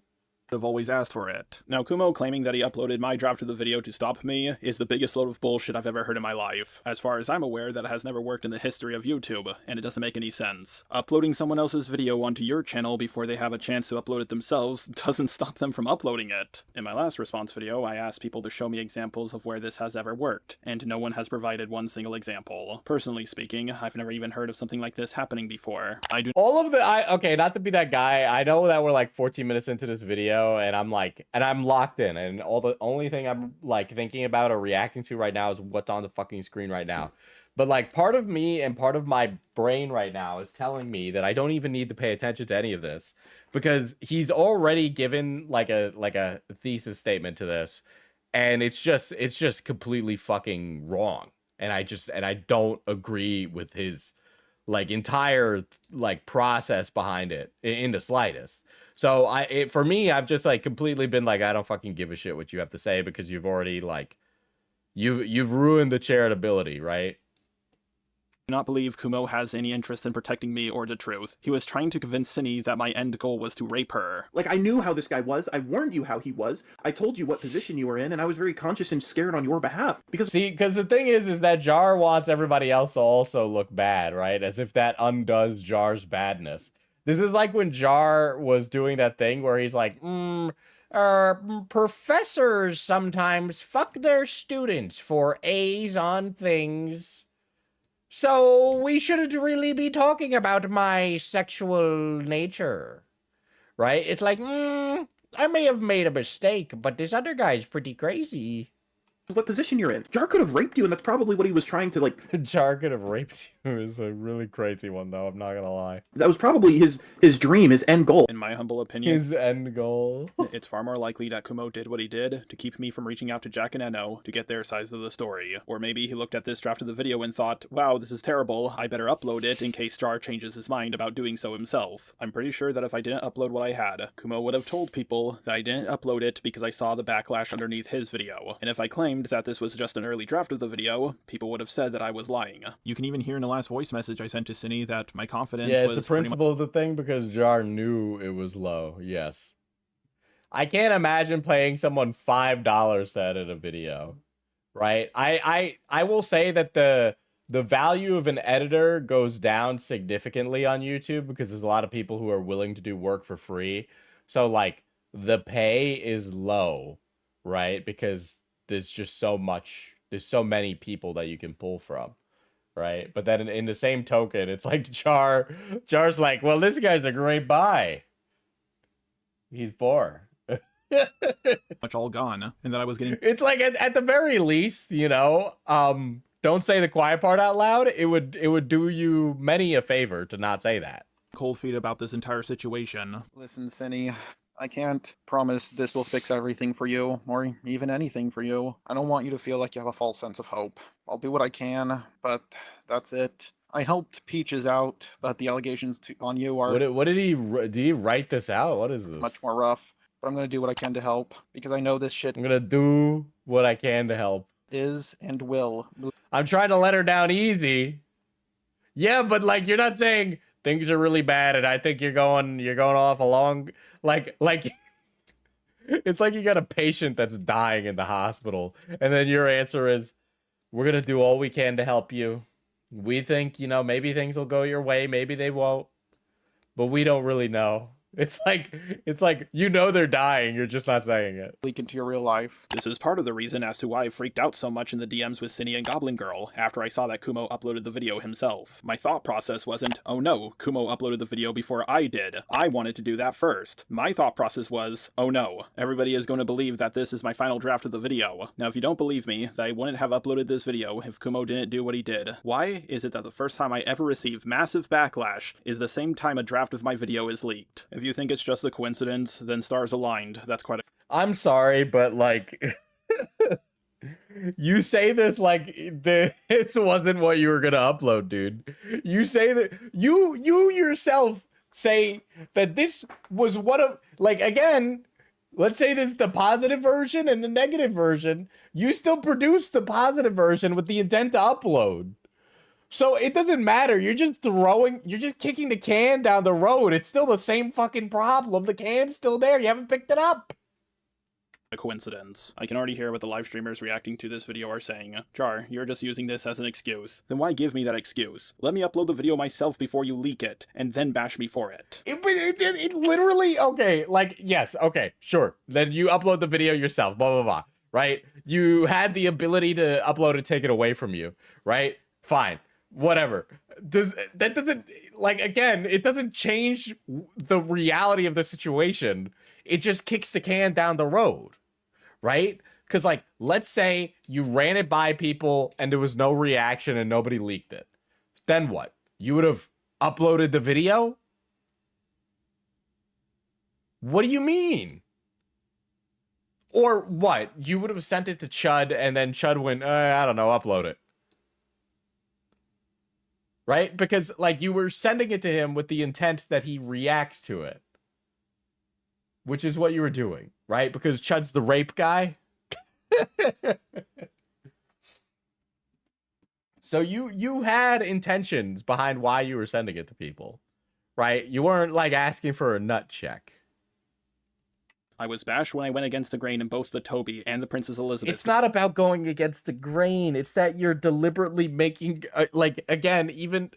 Have always asked for it. Now, Kumo claiming that he uploaded my draft of the video to stop me is the biggest load of bullshit I've ever heard in my life. As far as I'm aware, that has never worked in the history of YouTube, and it doesn't make any sense. Uploading someone else's video onto your channel before they have a chance to upload it themselves doesn't stop them from uploading it. In my last response video, I asked people to show me examples of where this has ever worked, and no one has provided one single example. Personally speaking, I've never even heard of something like this happening before. Okay, not to be that guy, I know that we're like 14 minutes into this video, and I'm locked in, and the only thing I'm like thinking about or reacting to right now is what's on the fucking screen right now. But like part of me and part of my brain right now is telling me that I don't even need to pay attention to any of this because he's already given like a thesis statement to this, and it's just completely fucking wrong. And I don't agree with his like entire like process behind it in the slightest. So for me, I've just like completely been like, I don't fucking give a shit what you have to say, because you've already like you've ruined the charitability, right? Do not believe Kumo has any interest in protecting me or the truth. He was trying to convince Ciney that my end goal was to rape her. Like, I knew how this guy was. I warned you how he was. I told you what position you were in, and I was very conscious and scared on your behalf. Because the thing is that Jar wants everybody else to also look bad, right? As if that undoes Jar's badness. This is like when Jar was doing that thing where he's like, professors sometimes fuck their students for A's on things. So we shouldn't really be talking about my sexual nature, right? It's like, I may have made a mistake, but this other guy's pretty crazy. what position you're in. Jar could have raped you, and that's probably what he was trying to, like... Jar could have raped you is a really crazy one, though. I'm not gonna lie. That was probably his dream, his end goal. In my humble opinion, his end goal. It's far more likely that Kumo did what he did to keep me from reaching out to Jack and Enno to get their sides of the story. Or maybe he looked at this draft of the video and thought, wow, this is terrible, I better upload it in case Jar changes his mind about doing so himself. I'm pretty sure that if I didn't upload what I had, Kumo would have told people that I didn't upload it because I saw the backlash underneath his video. And if I claimed that this was just an early draft of the video, people would have said that I was lying. You can even hear in the last voice message I sent to Ciney that my confidence was... Yeah, it's the principle of the thing because Jar knew it was low, yes. I can't imagine paying someone $5 to edit a video, right? I will say that the value of an editor goes down significantly on YouTube because there's a lot of people who are willing to do work for free. So, like, the pay is low, right? Because there's just there's so many people that you can pull from, right? But then in the same token, it's like Jar's like, well, this guy's a great buy. He's poor. much all gone, and that I was getting... It's like, at the very least, you know, don't say the quiet part out loud. It would do you many a favor to not say that. Cold feet about this entire situation. Listen, Ciney, I can't promise this will fix everything for you, or even anything for you. I don't want you to feel like you have a false sense of hope. I'll do what I can, but that's it. I helped Peaches out, but the allegations on you are... Did he write this out? What is this? Much more rough, but I'm gonna do what I can to help, because I know this shit... I'm gonna do what I can to help. Is and will. I'm trying to let her down easy. Yeah, but, like, you're not saying things are really bad and I think you're going off along... Like, it's like you got a patient that's dying in the hospital, and then your answer is, we're gonna do all we can to help you. We think, you know, maybe things will go your way, maybe they won't, but we don't really know. It's like, you know they're dying, you're just not saying it. Leak into your real life. This is part of the reason as to why I freaked out so much in the DMs with Ciney and Goblin Girl after I saw that Kumo uploaded the video himself. My thought process wasn't, oh no, Kumo uploaded the video before I did. I wanted to do that first. My thought process was, oh no, everybody is going to believe that this is my final draft of the video. Now if you don't believe me, that I wouldn't have uploaded this video if Kumo didn't do what he did. Why is it that the first time I ever receive massive backlash is the same time a draft of my video is leaked? If you think it's just a coincidence, then stars aligned. That's quite a... I'm sorry, but, like, you say this like this wasn't what you were gonna upload, dude. You say that you yourself say that this was one of, like, again, let's say this is the positive version and the negative version. You still produce the positive version with the intent to upload. So it doesn't matter. You're just kicking the can down the road. It's still the same fucking problem. The can's still there. You haven't picked it up. A coincidence. I can already hear what the live streamers reacting to this video are saying. Jar, you're just using this as an excuse. Then why give me that excuse? Let me upload the video myself before you leak it, and then bash me for it. It literally, okay, like, yes, okay, sure. Then you upload the video yourself, blah, blah, blah, right? You had the ability to upload and take it away from you, right? Fine. Whatever. That doesn't, like, again, it doesn't change the reality of the situation. It just kicks the can down the road, right? Because, like, let's say you ran it by people and there was no reaction and nobody leaked it. Then what? You would have uploaded the video? What do you mean? Or what? You would have sent it to Chud and then Chud went, I don't know, upload it. right? Because like you were sending it to him with the intent that he reacts to it, which is what you were doing, right? Because Chud's the rape guy. So you had intentions behind why you were sending it to people, right? You weren't like asking for a nut check. I was bashed when I went against the grain in both the Toby and the Princess Elizabeth. It's not about going against the grain. It's that you're deliberately making, like, again, even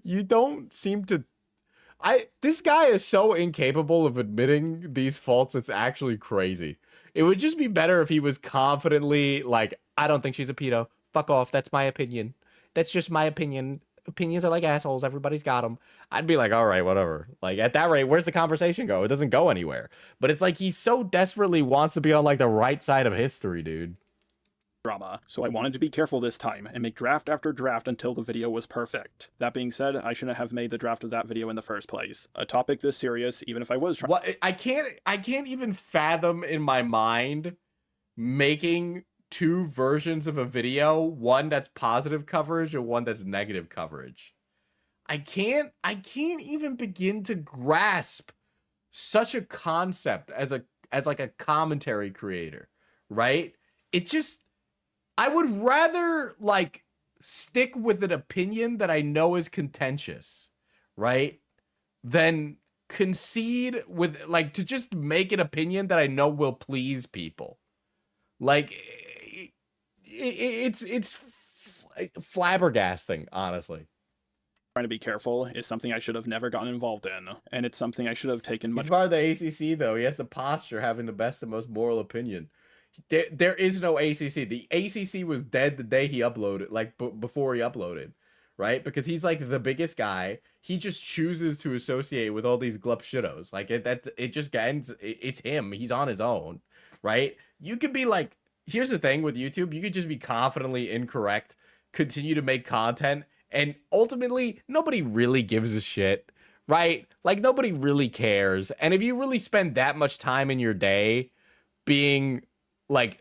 you don't seem to. This guy is so incapable of admitting these faults. It's actually crazy. It would just be better if he was confidently like, I don't think she's a pedo. Fuck off. That's my opinion. That's just my opinion. Opinions are like assholes. Everybody's got them. I'd be like, all right, whatever. Like, at that rate, where's the conversation go? It doesn't go anywhere. But it's like he so desperately wants to be on, like, the right side of history, dude. Drama, so I wanted to be careful this time and make draft after draft until the video was perfect. That being said, I shouldn't have made the draft of that video in the first place. A topic this serious, even if I was trying. What I can't even fathom in my mind making two versions of a video, one that's positive coverage and one that's negative coverage. I can't even begin to grasp such a concept as like a commentary creator, right? It just, I would rather like stick with an opinion that I know is contentious, right? Than concede with like to just make an opinion that I know will please people. Like it's flabbergasting, honestly. Trying to be careful is something I should have never gotten involved in, and it's something I should have taken much. He's part of the ACC though. He has the posture having the best and most moral opinion. There is no ACC. The ACC was dead the day he uploaded, like before he uploaded, right? Because he's like the biggest guy. He just chooses to associate with all these glup shittos. Like it just ends. It's him. He's on his own, right? You could be like, here's the thing with YouTube. You could just be confidently incorrect, continue to make content, and ultimately nobody really gives a shit, right? Like nobody really cares. And if you really spend that much time in your day being you're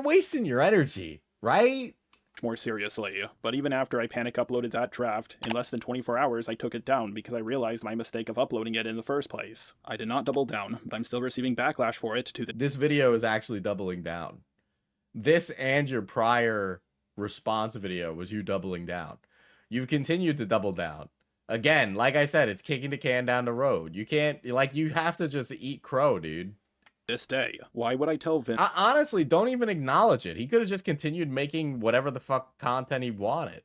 wasting your energy, right? More seriously, but even after I panic uploaded that draft, in less than 24 hours I took it down because I realized my mistake of uploading it in the first place. I did not double down, but I'm still receiving backlash for it to This video is actually doubling down. This and your prior response video was you doubling down. You've continued to double down. Again, like I said, it's kicking the can down the road. You can't, like, you have to just eat crow, dude. This day. Why would I tell Vin? Honestly, don't even acknowledge it. He could have just continued making whatever the fuck content he wanted.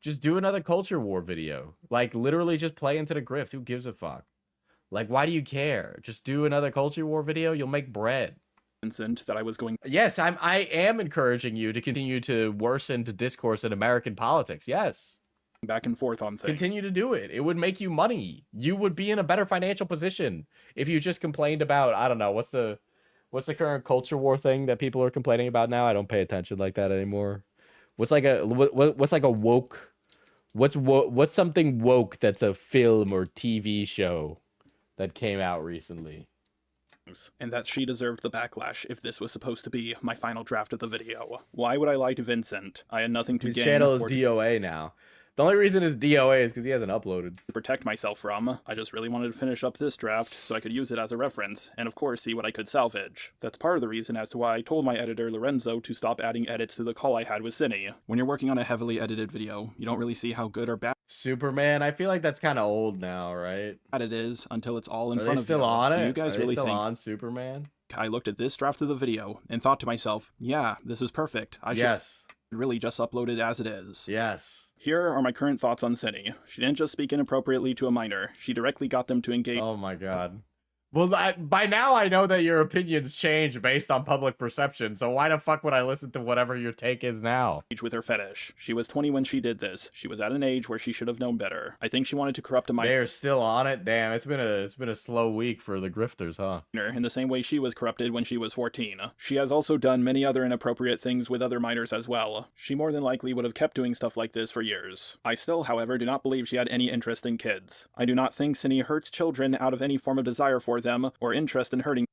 Just do another culture war video. Like, literally just play into the grift. Who gives a fuck? Like, why do you care? Just do another culture war video. You'll make bread. That I was going. Yes, I am encouraging you to continue to worsen to discourse in American politics. Yes. Back and forth on things. Continue to do it. It would make you money. You would be in a better financial position if you just complained about, I don't know, what's the current culture war thing that people are complaining about now? I don't pay attention like that anymore. What's like a woke, what's something woke that's a film or TV show that came out recently? And that she deserved the backlash if this was supposed to be my final draft of the video. Why would I lie to Vincent? I had nothing to gain. His channel is DOA now. The only reason it's DOA is because he hasn't uploaded. To protect myself from. I just really wanted to finish up this draft so I could use it as a reference, and of course see what I could salvage. That's part of the reason as to why I told my editor Lorenzo to stop adding edits to the call I had with Ciney. When you're working on a heavily edited video, you don't really see how good or bad Superman, I feel like that's kind of old now, right? It is until it's all in Are front they of still you. on it? You guys Are really they still think on Superman? I looked at this draft of the video and thought to myself, yeah, this is perfect. I should really just upload it as it is. Yes. Here are my current thoughts on Ciney. She didn't just speak inappropriately to a minor. She directly got them to engage. Oh my god. Well, by now I know that your opinions change based on public perception, so why the fuck would I listen to whatever your take is now? With her fetish. She was 20 when she did this. She was at an age where she should have known better. I think she wanted to corrupt a minor. They're still on it? Damn, it's been a slow week for the grifters, huh? In the same way she was corrupted when she was 14. She has also done many other inappropriate things with other minors as well. She more than likely would have kept doing stuff like this for years. I still, however, do not believe she had any interest in kids. I do not think Ciney hurts children out of any form of desire for them or interest in hurting.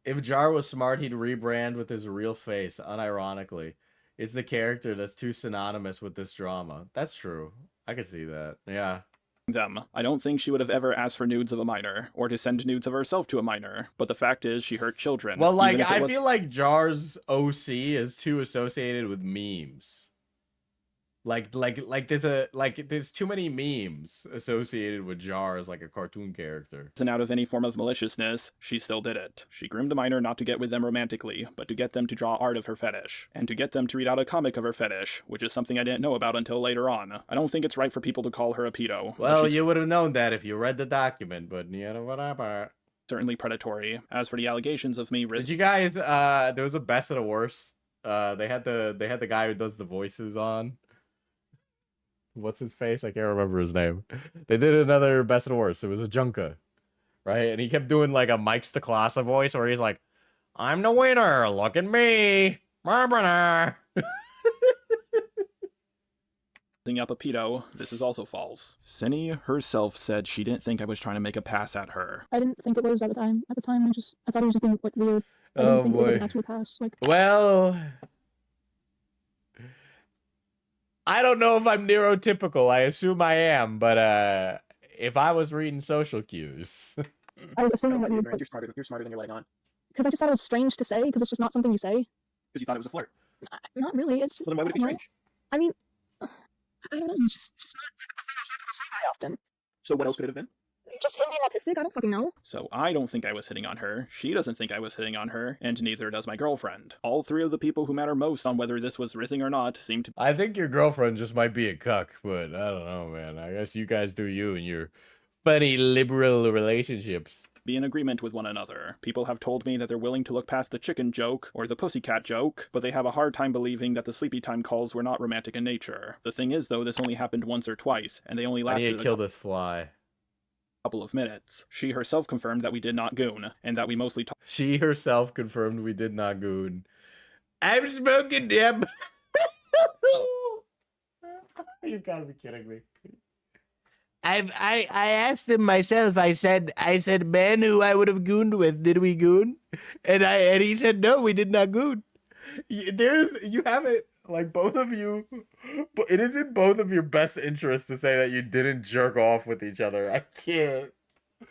If Jar was smart, he'd rebrand with his real face, unironically. It's the character that's too synonymous with this drama. That's true. I could see that. Yeah. Them. I don't think she would have ever asked for nudes of a minor, or to send nudes of herself to a minor, but the fact is she hurt children. Well, like, I feel like Jar's OC is too associated with memes. Like there's too many memes associated with Jar as like a cartoon character. And out of any form of maliciousness, she still did it. She groomed a minor not to get with them romantically, but to get them to draw art of her fetish, and to get them to read out a comic of her fetish, which is something I didn't know about until later on. I don't think it's right for people to call her a pedo. Well, you would have known that if you read the document, but you know, whatever. Certainly predatory. As for the allegations of me, did you guys? There was a best of the worst. They had the guy who does the voices on. What's his face? I can't remember his name. They did another best of the worst. It was a Junka, right? And he kept doing like a Mike Stacklasa voice where he's like, "I'm the winner. Look at me, Barbara." Up a pedo. This is also false. Ciney herself said she didn't think I was trying to make a pass at her. I didn't think it was at the time. At the time, I thought it was just being like weird. I Oh didn't think it was boy. like an actual pass. Like, well, I don't know if I'm neurotypical. I assume I am, but if I was reading social cues, I was assuming that you're smarter than you're letting on. because I just thought it was strange to say because it's just not something you say. Because you thought it was a flirt. Not really. It's just. So then why would it be strange? I mean, I don't know. It's just not something people say very often. So what else could it have been? Just him being autistic. I don't fucking know. So I don't think I was hitting on her, she doesn't think I was hitting on her, and neither does my girlfriend. All three of the people who matter most on whether this was rizzing or not seem to— I think your girlfriend just might be a cuck, but I don't know, man. I guess you guys do you and your funny liberal relationships. Be in agreement with one another. People have told me that they're willing to look past the chicken joke or the pussycat joke, but they have a hard time believing that the sleepy time calls were not romantic in nature. The thing is, though, this only happened once or twice, and they only lasted— I need to kill this fly. Couple of minutes. She herself confirmed that we did not goon, and that we mostly talked— She herself confirmed we did not goon. I'm smoking, Deb. You gotta be kidding me. I asked him myself. I said, man, who I would have gooned with, did we goon? And he said, no, we did not goon. You have it, like, both of you, but it is in both of your best interests to say that you didn't jerk off with each other. I can't.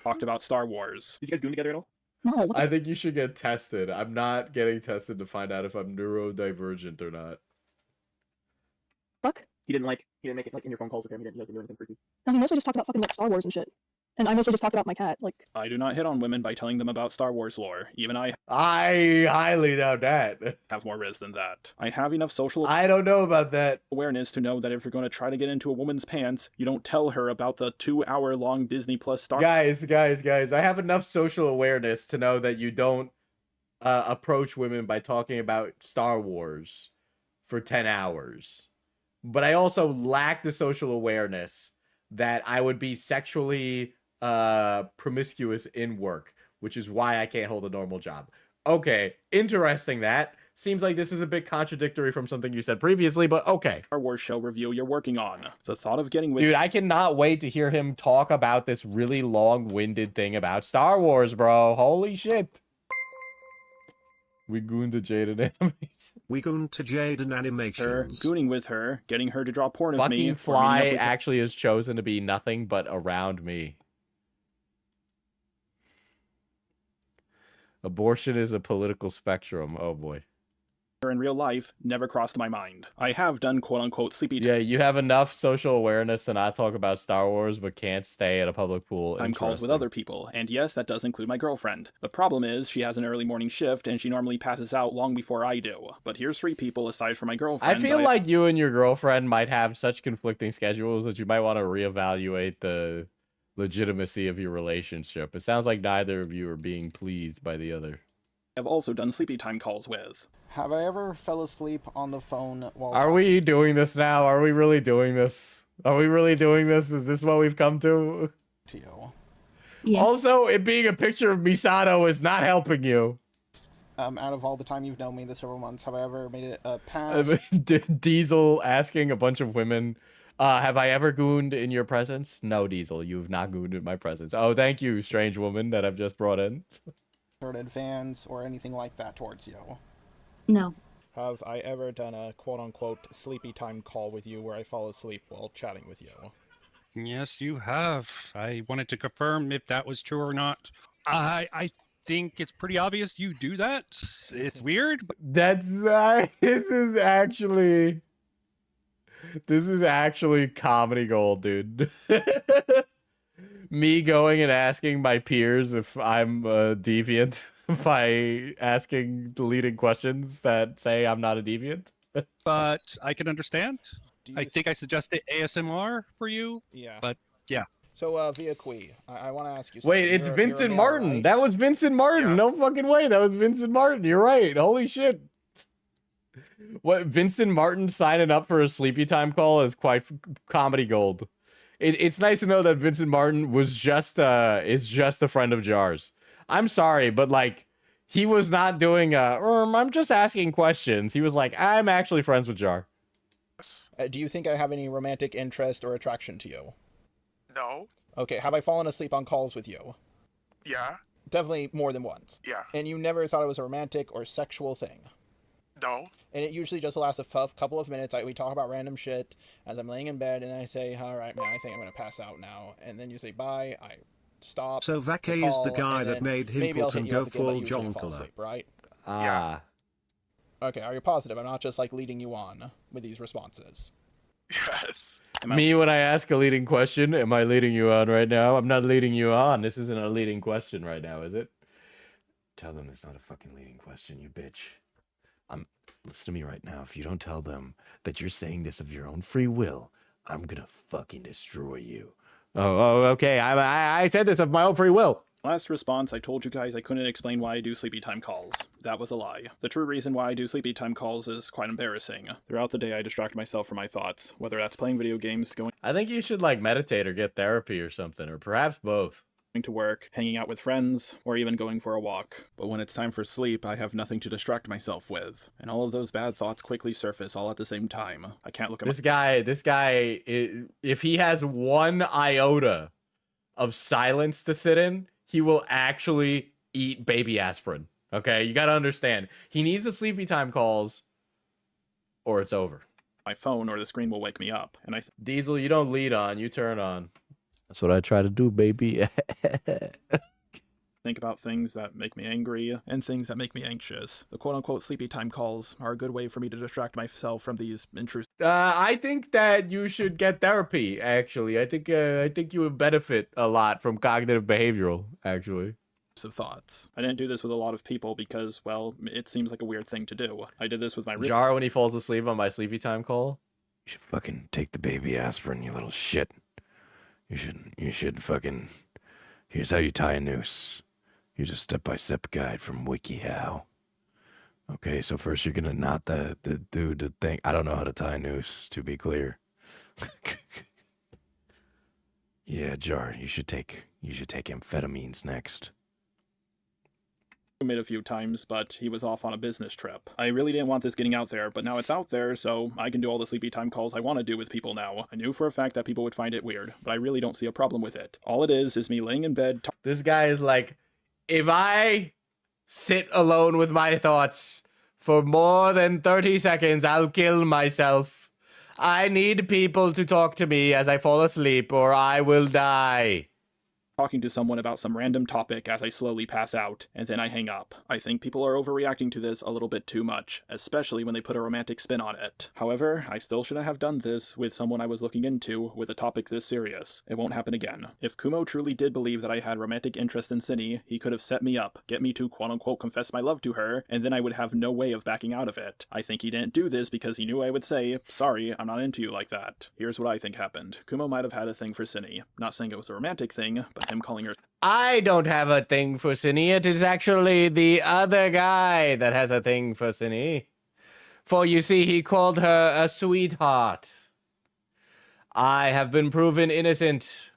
Talked about Star Wars. Did you guys goon together at all? No. I think you should get tested. I'm not getting tested to find out if I'm neurodivergent or not. Fuck. He didn't make it like in your phone calls with him. He doesn't do anything for you. No, he mostly just talked about fucking like Star Wars and shit. And I mostly just talked about my cat. Like, I do not hit on women by telling them about Star Wars lore. Even I highly doubt that. Have more riz than that. I have enough social— I don't know about that. Awareness to know that if you're going to try to get into a woman's pants, you don't tell her about the 2-hour-long Disney Plus Star— Guys, I have enough social awareness to know that you don't approach women by talking about Star Wars for 10 hours. But I also lack the social awareness that I would be sexually promiscuous in work, which is why I can't hold a normal job. Okay, interesting that. Seems like this is a bit contradictory from something you said previously, but okay. Star Wars show review you're working on. The thought of getting with— Dude, I cannot wait to hear him talk about this really long-winded thing about Star Wars, bro. Holy shit. We gooned to Jaden Animations. We gooned to Jaden Animations. Gooning with her, getting her to draw porn of me. Fucking Fly actually has chosen to be nothing but around me. Abortion is a political spectrum. Oh boy. In real life never crossed my mind. I have done quote-unquote sleepy Yeah, you have enough social awareness to not talk about Star Wars, but can't stay at a public pool. time calls with other people, and yes, that does include my girlfriend. The problem is, she has an early morning shift, and she normally passes out long before I do. But here's 3 people aside from my girlfriend. I feel like you and your girlfriend might have such conflicting schedules that you might want to reevaluate the legitimacy of your relationship. It sounds like neither of you are being pleased by the other. I've also done sleepy time calls with. Have I ever fell asleep on the phone while— Are we doing this now? Are we really doing this? Are we really doing this? Is this what we've come to? To you. Yeah. Also, it being a picture of Misato is not helping you. Out of all the time you've known me, the several months, have I ever made it a pass? Diesel asking a bunch of women, have I ever gooned in your presence? No, Diesel, you've not gooned in my presence. Oh, thank you, strange woman that I've just brought in. Or advance or anything like that towards you? No. Have I ever done a quote-unquote sleepy time call with you where I fall asleep while chatting with you? Yes, you have. I wanted to confirm if that was true or not. I think it's pretty obvious you do that. It's weird, but That's not. This is actually comedy gold, dude. Me going and asking my peers if I'm a deviant by asking leading questions that say I'm not a deviant. but I can understand. I think I suggested ASMR for you. Yeah. But yeah. So, Via Qui, I want to ask you something. Wait, it's You're a Vincent male, Martin. right? That was Vincent Martin. No fucking way. That was Vincent Martin. You're right. Holy shit. What, Vincent Martin signing up for a sleepy time call is quite comedy gold. It's nice to know that Vincent Martin was is just a friend of Jar's. I'm sorry, but like he was not doing I'm just asking questions. He was like, I'm actually friends with Jar. Do you think I have any romantic interest or attraction to you? No. Okay, have I fallen asleep on calls with you? Yeah. Definitely more than once. Yeah. And you never thought it was a romantic or sexual thing? No. And it usually just lasts a couple of minutes. We talk about random shit as I'm laying in bed, and then I say, all right, man, I think I'm going to pass out now. And then you say bye, I stop. So Vake is the guy that made Himpleton go full Jonkler. Right? Ah. Okay, are you positive? I'm not just like leading you on with these responses. Yes. Me, when I ask a leading question, am I leading you on right now? I'm not leading you on. This isn't a leading question right now, is it? Tell them it's not a fucking leading question, you bitch. Listen to me right now. If you don't tell them that you're saying this of your own free will, I'm gonna fucking destroy you. Oh, okay. I said this of my own free will. Last response, I told you guys I couldn't explain why I do sleepy time calls. That was a lie. The true reason why I do sleepy time calls is quite embarrassing. Throughout the day, I distract myself from my thoughts, whether that's playing video games, going I think you should like meditate or get therapy or something, or perhaps both. to work, hanging out with friends, or even going for a walk. But when it's time for sleep, I have nothing to distract myself with, and all of those bad thoughts quickly surface all at the same time. I can't look at This guy, if he has one iota of silence to sit in, he will actually eat baby aspirin. Okay, you gotta understand. He needs the sleepy time calls, or it's over. My phone or the screen will wake me up, and Diesel, you don't lead on, you turn on. That's what I try to do, baby. think about things that make me angry and things that make me anxious. The quote-unquote sleepy time calls are a good way for me to distract myself from these intrusive I think that you should get therapy, actually. I think you would benefit a lot from cognitive behavioral, actually. thoughts. I didn't do this with a lot of people because, well, it seems like a weird thing to do. I did this with my Jar, when he falls asleep on my sleepy time call. You should fucking take the baby aspirin, you little shit. You should fucking... Here's how you tie a noose. Here's a step-by-step guide from WikiHow. Okay, so first you're gonna knot the thing. I don't know how to tie a noose, to be clear. Yeah, Jar, you should take amphetamines next. Roommate a few times, but he was off on a business trip. I really didn't want this getting out there, but now it's out there, so I can do all the sleepy time calls I want to do with people now. I knew for a fact that people would find it weird, but I really don't see a problem with it. All it is me laying in bed. This guy is like, if I sit alone with my thoughts for more than 30 seconds, I'll kill myself. I need people to talk to me as I fall asleep, or I will die. Talking to someone about some random topic as I slowly pass out, and then I hang up. I think people are overreacting to this a little bit too much, especially when they put a romantic spin on it. However, I still shouldn't have done this with someone I was looking into with a topic this serious. It won't happen again. If Kumo truly did believe that I had romantic interest in Ciney, he could have set me up, get me to quote-unquote confess my love to her, and then I would have no way of backing out of it. I think he didn't do this because he knew I would say, sorry, I'm not into you like that. Here's what I think happened. Kumo might have had a thing for Ciney. Not saying it was a romantic thing, but him calling her... I don't have a thing for Ciney. It is actually the other guy that has a thing for Ciney. For you see, he called her a sweetheart. I have been proven innocent,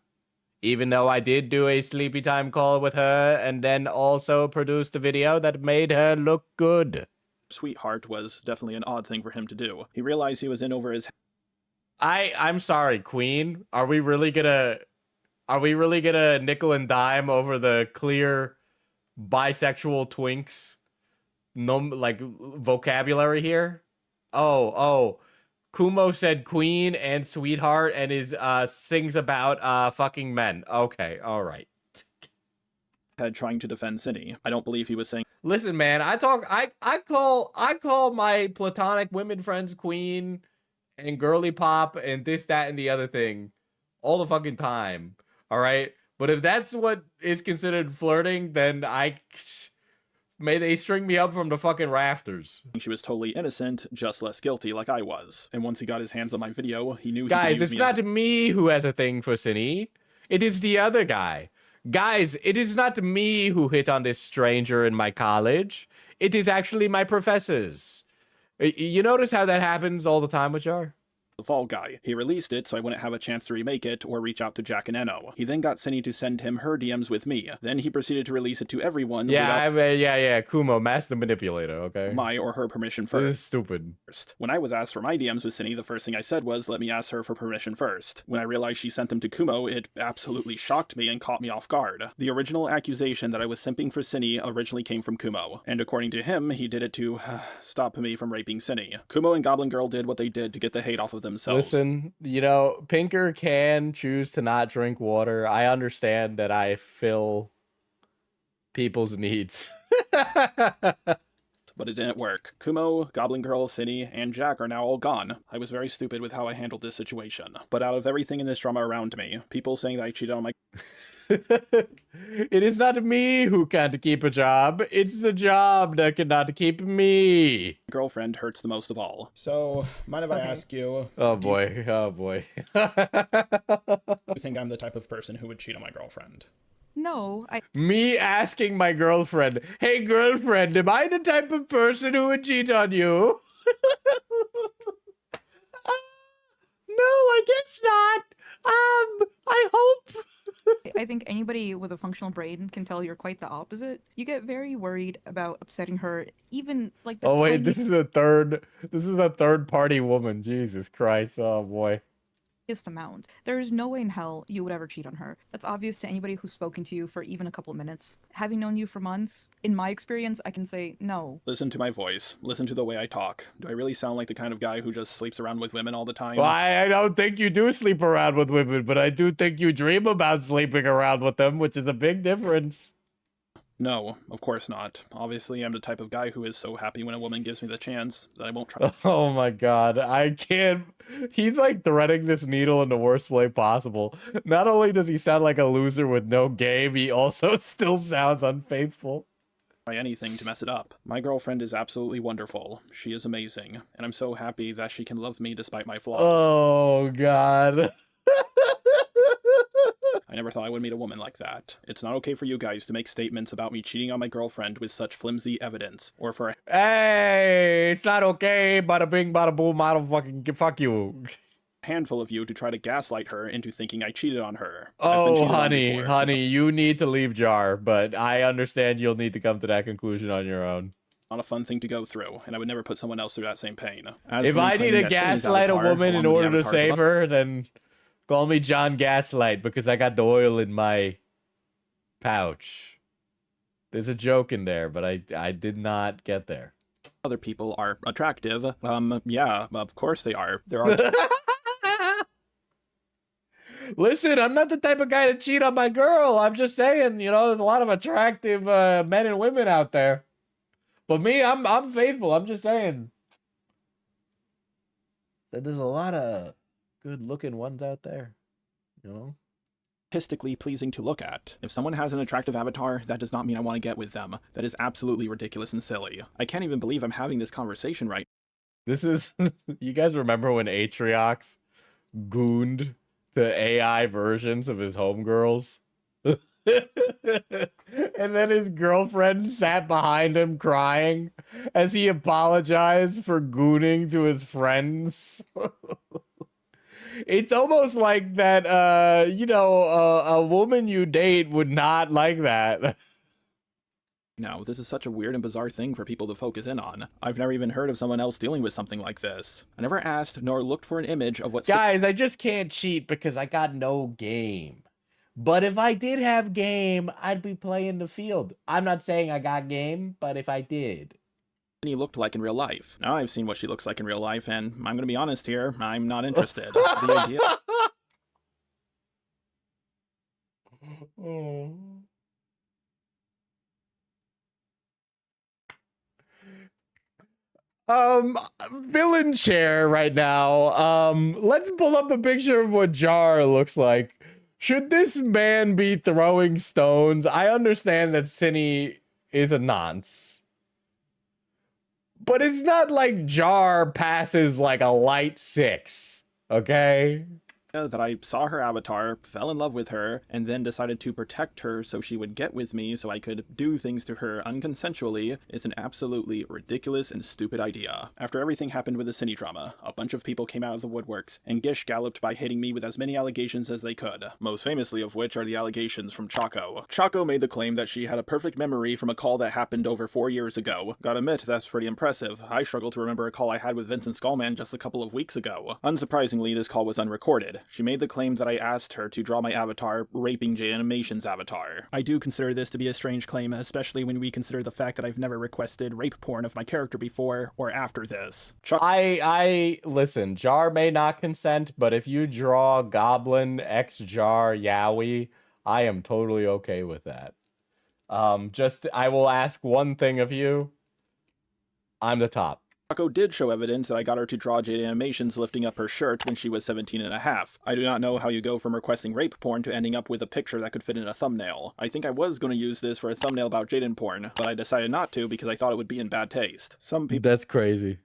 even though I did do a sleepy time call with her and then also produced a video that made her look good. Sweetheart was definitely an odd thing for him to do. He realized he was in over his... I'm sorry, Queen. Are we really gonna nickel and dime over the clear bisexual twinks vocabulary here. Oh, Kumo said queen and sweetheart and is sings about fucking men. Okay, all right. Trying to defend Ciney. I don't believe he was saying. Listen, man, I call my platonic women friends queen and girly pop and this, that, and the other thing all the fucking time. All right. But if that's what is considered flirting, then may they string me up from the fucking rafters. She was totally innocent, just less guilty like I was. And once he got his hands on my video, he knew he Guys, could use it's me not me who has a thing for Ciney. It is the other guy. Guys, it is not me who hit on this stranger in my college. It is actually my professors. You notice how that happens all the time with Jar? the Fall Guy. He released it so I wouldn't have a chance to remake it or reach out to Jack and Enno. He then got Ciney to send him her DMs with me. Then he proceeded to release it to everyone Yeah, Kumo, master manipulator, okay? my or her permission first. This is stupid. When I was asked for my DMs with Ciney, the first thing I said was, let me ask her for permission first. When I realized she sent them to Kumo, it absolutely shocked me and caught me off guard. The original accusation that I was simping for Ciney originally came from Kumo, and according to him, he did it to stop me from raping Ciney. Kumo and Goblin Girl did what they did to get the hate off of themselves. Listen, you know, Pinker can choose to not drink water. I understand that I fill people's needs. But it didn't work. Kumo, Goblin Girl, Ciney, and Jack are now all gone. I was very stupid with how I handled this situation. But out of everything in this drama around me, people saying that I cheated on my... It is not me who can't keep a job. It's the job that cannot keep me. girlfriend hurts the most of all. So, mind if I ask you... Oh boy, oh boy. You think I'm the type of person who would cheat on my girlfriend? No, Me asking my girlfriend, hey girlfriend, am I the type of person who would cheat on you? No, I guess not. I hope. I think anybody with a functional brain can tell you're quite the opposite. You get very worried about upsetting her, even like the Oh wait, tiniest this is a third party woman. Jesus Christ. Oh boy. amount. There's no way in hell you would ever cheat on her. That's obvious to anybody who's spoken to you for even a couple of minutes. Having known you for months, in my experience, I can say no. Listen to my voice. Listen to the way I talk. Do I really sound like the kind of guy who just sleeps around with women all the time? Well, I don't think you do sleep around with women, but I do think you dream about sleeping around with them, which is a big difference. No, of course not. Obviously, I'm the type of guy who is so happy when a woman gives me the chance that I won't try. Oh my god, I can't. He's like threading this needle in the worst way possible. Not only does he sound like a loser with no game, he also still sounds unfaithful. Try anything to mess it up. My girlfriend is absolutely wonderful. She is amazing, and I'm so happy that she can love me despite my flaws. Oh god. I never thought I would meet a woman like that. It's not okay for you guys to make statements about me cheating on my girlfriend with such flimsy evidence, or for Hey, it's not okay, bada bing, bada boom, motherfucking fuck you. a handful of you to try to gaslight her into thinking I cheated on her. Oh, honey, you need to leave Jar, but I understand you'll need to come to that conclusion on your own. Not a fun thing to go through, and I would never put someone else through that same pain. If I need to gaslight a woman in order to save her, then call me John Gaslight because I got the oil in my pouch. There's a joke in there, but I did not get there. Other people are attractive. Yeah, of course they are. There are... Listen, I'm not the type of guy to cheat on my girl. I'm just saying, you know, there's a lot of attractive men and women out there. But me, I'm faithful. I'm just saying. That there's a lot of good-looking ones out there, you know? Artistically pleasing to look at. If someone has an attractive avatar, that does not mean I want to get with them. That is absolutely ridiculous and silly. I can't even believe I'm having this conversation right. This is... You guys remember when Atriox gooned to AI versions of his homegirls? And then his girlfriend sat behind him crying as he apologized for gooning to his friends. It's almost like that, you know, a woman you date would not like that. Now, this is such a weird and bizarre thing for people to focus in on. I've never even heard of someone else dealing with something like this. I never asked nor looked for an image of what... Guys, I just can't cheat because I got no game. But if I did have game, I'd be playing the field. I'm not saying I got game, but if I did. Ciney looked like in real life. Now I've seen what she looks like in real life, and I'm gonna be honest here, I'm not interested. The idea... Villain chair right now. Let's pull up a picture of what Jar looks like. Should this man be throwing stones? I understand that Ciney is a nonce, but it's not like Jar passes like a light 6, okay? That I saw her avatar, fell in love with her, and then decided to protect her so she would get with me so I could do things to her unconsensually is an absolutely ridiculous and stupid idea. After everything happened with the Ciney drama, a bunch of people came out of the woodworks, and Gish galloped by hitting me with as many allegations as they could, most famously of which are the allegations from Choco. Choco made the claim that she had a perfect memory from a call that happened over 4 years ago. Gotta admit, that's pretty impressive. I struggle to remember a call I had with Vincent Skullman just a couple of weeks ago. Unsurprisingly, this call was unrecorded. She made the claim that I asked her to draw my avatar, raping J Animation's avatar. I do consider this to be a strange claim, especially when we consider the fact that I've never requested rape porn of my character before or after this. I listen, Jar may not consent, but if you draw Goblin X Jar Yowie, I am totally okay with that. I will ask one thing of you. I'm the top. Choco did show evidence that I got her to draw Jade Animations lifting up her shirt when she was 17 and a half. I do not know how you go from requesting rape porn to ending up with a picture that could fit in a thumbnail. I think I was going to use this for a thumbnail about Jaden porn, but I decided not to because I thought it would be in bad taste. Some people... That's crazy.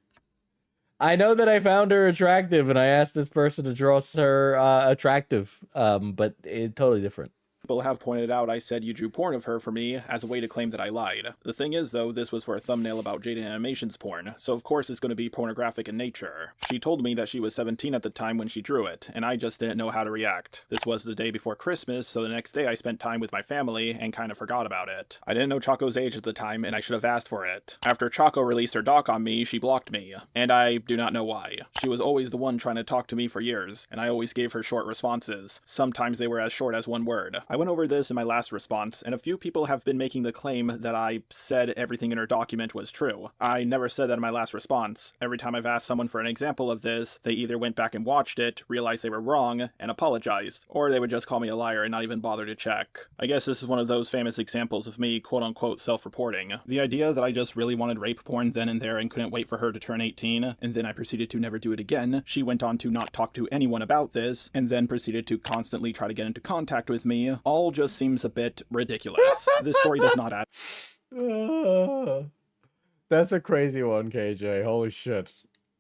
I know that I found her attractive and I asked this person to draw her attractive, but it's totally different. People have pointed out I said you drew porn of her for me as a way to claim that I lied. The thing is, though, this was for a thumbnail about Jade Animations porn, so of course it's going to be pornographic in nature. She told me that she was 17 at the time when she drew it, and I just didn't know how to react. This was the day before Christmas, so the next day I spent time with my family and kind of forgot about it. I didn't know Choco's age at the time, and I should have asked for it. After Choco released her doc on me, she blocked me, and I do not know why. She was always the one trying to talk to me for years, and I always gave her short responses. Sometimes they were as short as one word. I went over this in my last response, and a few people have been making the claim that I said everything in her document was true. I never said that in my last response. Every time I've asked someone for an example of this, they either went back and watched it, realized they were wrong, and apologized, or they would just call me a liar and not even bother to check. I guess this is one of those famous examples of me quote-unquote self-reporting. The idea that I just really wanted rape porn then and there and couldn't wait for her to turn 18, and then I proceeded to never do it again. She went on to not talk to anyone about this, and then proceeded to constantly try to get into contact with me, all just seems a bit ridiculous. This story does not add... That's a crazy one, KJ. Holy shit.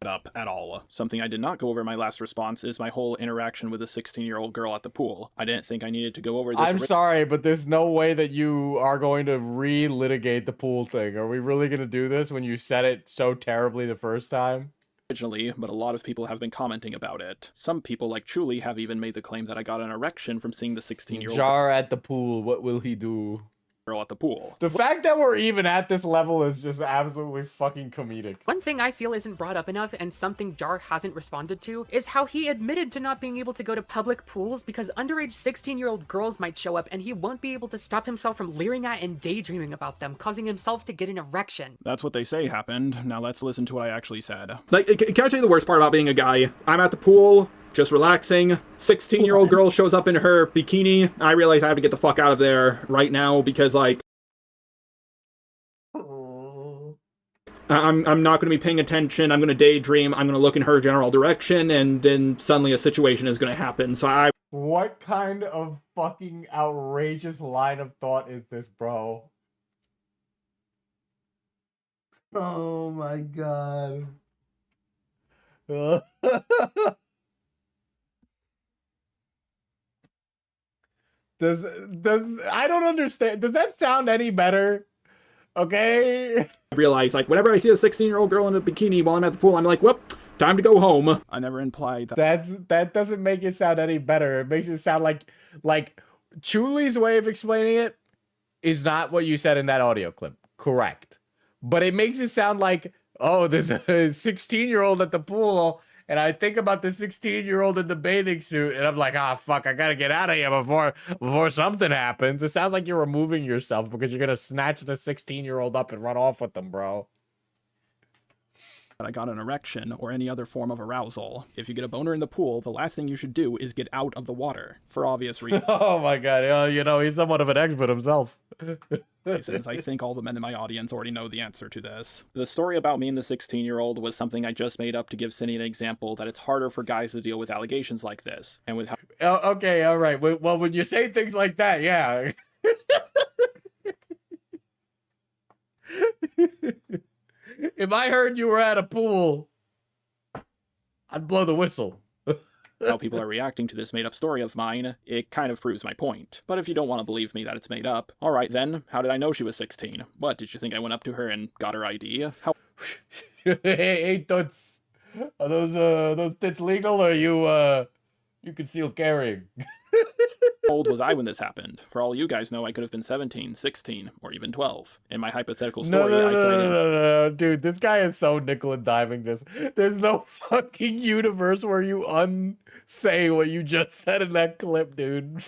Up at all. Something I did not go over in my last response is my whole interaction with a 16-year-old girl at the pool. I didn't think I needed to go over this. I'm sorry, but there's no way that you are going to re-litigate the pool thing. Are we really going to do this when you said it so terribly the first time? Originally, but a lot of people have been commenting about it. Some people, like Truly, have even made the claim that I got an erection from seeing the 16-year-old Jar at the pool, what will he do? Girl at the pool. The fact that we're even at this level is just absolutely fucking comedic. One thing I feel isn't brought up enough, and something Jar hasn't responded to, is how he admitted to not being able to go to public pools because underage 16-year-old girls might show up and he won't be able to stop himself from leering at and daydreaming about them, causing himself to get an erection. That's what they say happened. Now let's listen to what I actually said. Like, can I tell you the worst part about being a guy? I'm at the pool, just relaxing. 16-year-old girl shows up in her bikini. I realize I have to get the fuck out of there right now because, like, I'm not going to be paying attention. I'm going to daydream. I'm going to look in her general direction, and then suddenly a situation is going to happen. So What kind of fucking outrageous line of thought is this, bro? Oh my god. Does I don't understand. Does that sound any better? Okay. I realize, like, whenever I see a 16-year-old girl in a bikini while I'm at the pool, I'm like, well, time to go home. I never implied that. That doesn't make it sound any better. It makes it sound like Chuli's way of explaining it is not what you said in that audio clip. Correct. But it makes it sound like, oh, there's a 16-year-old at the pool, and I think about the 16-year-old in the bathing suit, and I'm like, ah, fuck, I gotta get out of here before something happens. It sounds like you're removing yourself because you're gonna snatch the 16-year-old up and run off with them, bro. that I got an erection or any other form of arousal. If you get a boner in the pool, the last thing you should do is get out of the water, for obvious reasons. Oh my god, you know, he's somewhat of an expert himself. Since I think all the men in my audience already know the answer to this. The story about me and the 16-year-old was something I just made up to give Ciney an example that it's harder for guys to deal with allegations like this, and with how— Okay, alright, well, when you say things like that, yeah. If I heard you were at a pool, I'd blow the whistle. how people are reacting to this made-up story of mine, it kind of proves my point. But if you don't want to believe me that it's made up, alright then, how did I know she was 16? What, did you think I went up to her and got her ID? How— Hey, Toots, are those tits legal, or you conceal carrying? How old was I when this happened? For all you guys know, I could have been 17, 16, or even 12. In my hypothetical story, I said I didn't— No, dude, this guy is so nickel and diming this. There's no fucking universe where you unsay what you just said in that clip, dude.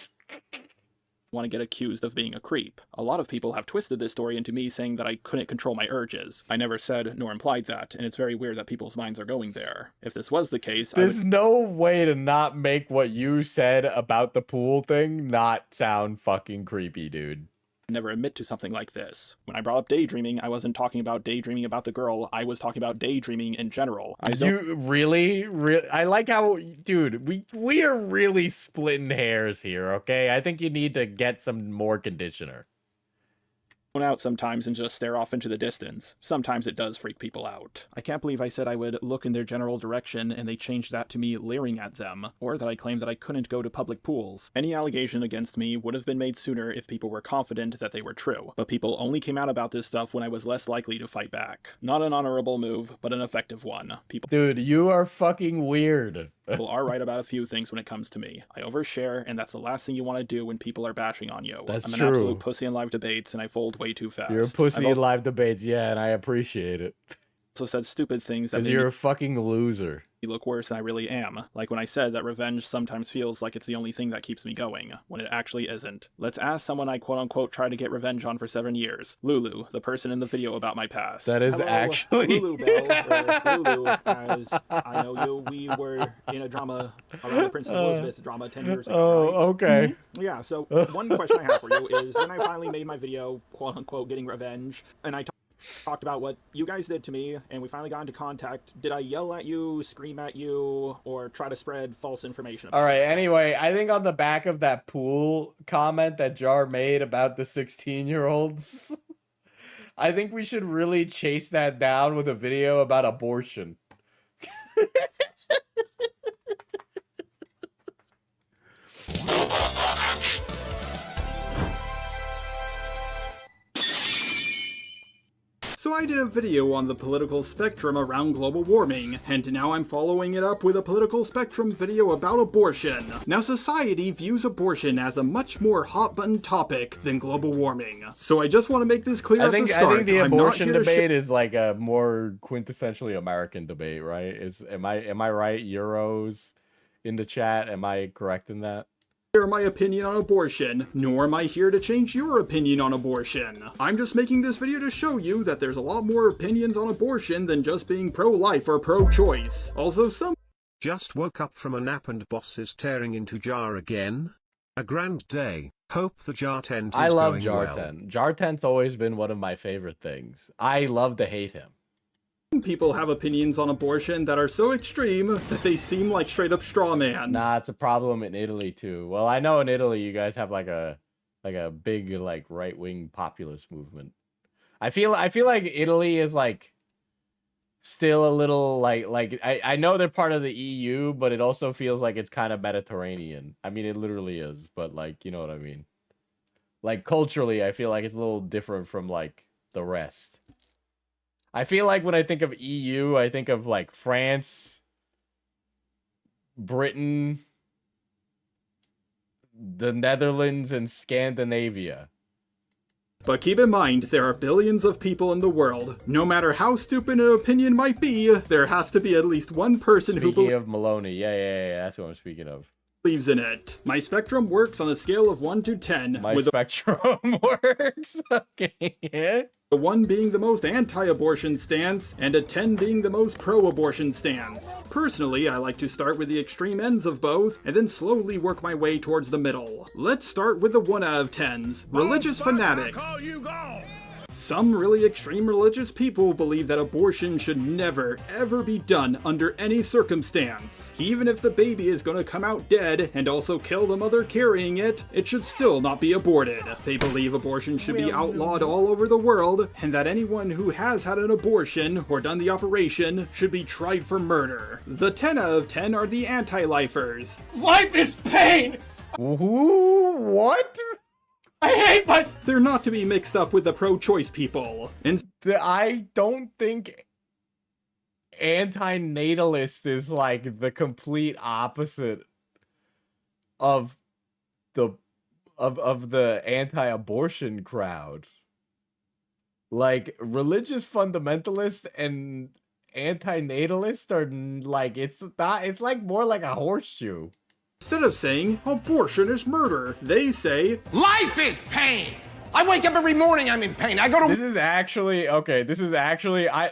want to get accused of being a creep. A lot of people have twisted this story into me saying that I couldn't control my urges. I never said nor implied that, and it's very weird that people's minds are going there. If this was the case, there's no way to not make what you said about the pool thing not sound fucking creepy, dude. Never admit to something like this. When I brought up daydreaming, I wasn't talking about daydreaming about the girl, I was talking about daydreaming in general. You really? I like how, dude, we are really splitting hairs here, okay? I think you need to get some more conditioner. Out sometimes and just stare off into the distance. Sometimes it does freak people out. I can't believe I said I would look in their general direction and they changed that to me leering at them, or that I claimed that I couldn't go to public pools. Any allegation against me would have been made sooner if people were confident that they were true, but people only came out about this stuff when I was less likely to fight back. Not an honorable move, but an effective one. Dude, you are fucking weird. People are right about a few things when it comes to me. I overshare, and that's the last thing you want to do when people are bashing on you. That's I'm an true. absolute pussy in live debates, and I fold way too fast. You're a pussy in live debates, yeah, and I appreciate it. Also said stupid things that Because you're a fucking loser. You look worse than I really am. Like when I said that revenge sometimes feels like it's the only thing that keeps me going, when it actually isn't. Let's ask someone I quote-unquote tried to get revenge on for 7 years. Lulu, the person in the video about my past. That is actually... Lulu Bell, or Lulu, as I know you, we were in a drama around the Princess Elizabeth drama 10 years ago, Oh, right? okay. Yeah, so one question I have for you is, when I finally made my video, quote-unquote, getting revenge, and I talked about what you guys did to me, and we finally got into contact, did I yell at you, scream at you, or try to spread false information about Alright, anyway, I think on the back of that pool comment that Jar made about the 16-year-olds, I think we should really chase that down with a video about abortion. So I did a video on the political spectrum around global warming, and now I'm following it up with a political spectrum video about abortion. Now society views abortion as a much more hot-button topic than global warming. So I just want to make this clear at the start. I think the I'm not abortion here to debate is like a more quintessentially American debate, right? Am I right? Euros in the chat, am I correct in that? My opinion on abortion, nor am I here to change your opinion on abortion. I'm just making this video to show you that there's a lot more opinions on abortion than just being pro-life or pro-choice. Also, some just woke up from a nap and boss is tearing into Jar again. A grand day. Hope the Jartent is I love going Jartent. Jartent's always been one of my favorite things. I love to hate him. people have opinions on abortion that are so extreme that they seem like straight up straw mans. Nah, it's a problem in Italy too. Well, I know in Italy you guys have like a big like right-wing populist movement. I feel like Italy is like still a little like I know they're part of the EU, but it also feels like it's kind of Mediterranean. I mean, it literally is, but like, you know what I mean? Like culturally, I feel like it's a little different from like the rest. I feel like when I think of EU, I think of like France, Britain, the Netherlands, and Scandinavia. But keep in mind, there are billions of people in the world. No matter how stupid an opinion might be, there has to be at least one person who Speaking of Maloney, yeah, that's what I'm speaking of. believes in it. My spectrum works on a scale of 1 to 10. My spectrum works? Okay, yeah. the 1 being the most anti-abortion stance, and a 10 being the most pro-abortion stance. Personally, I like to start with the extreme ends of both, and then slowly work my way towards the middle. Let's start with the 1 out of 10s, religious fanatics. Some really extreme religious people believe that abortion should never, ever be done under any circumstance. Even if the baby is gonna come out dead and also kill the mother carrying it, it should still not be aborted. They believe abortion should be outlawed all over the world, and that anyone who has had an abortion or done the operation should be tried for murder. The 10 out of 10 are the anti-lifers. Life is pain! What? I hate myself! They're not to be mixed up with the pro-choice people. And I don't think anti-natalist is like the complete opposite of the anti-abortion crowd. Like religious fundamentalist and anti-natalist are like it's like more like a horseshoe. instead of saying, abortion is murder, they say, Life is pain! I wake up every morning, I'm in pain. I go to... This is actually,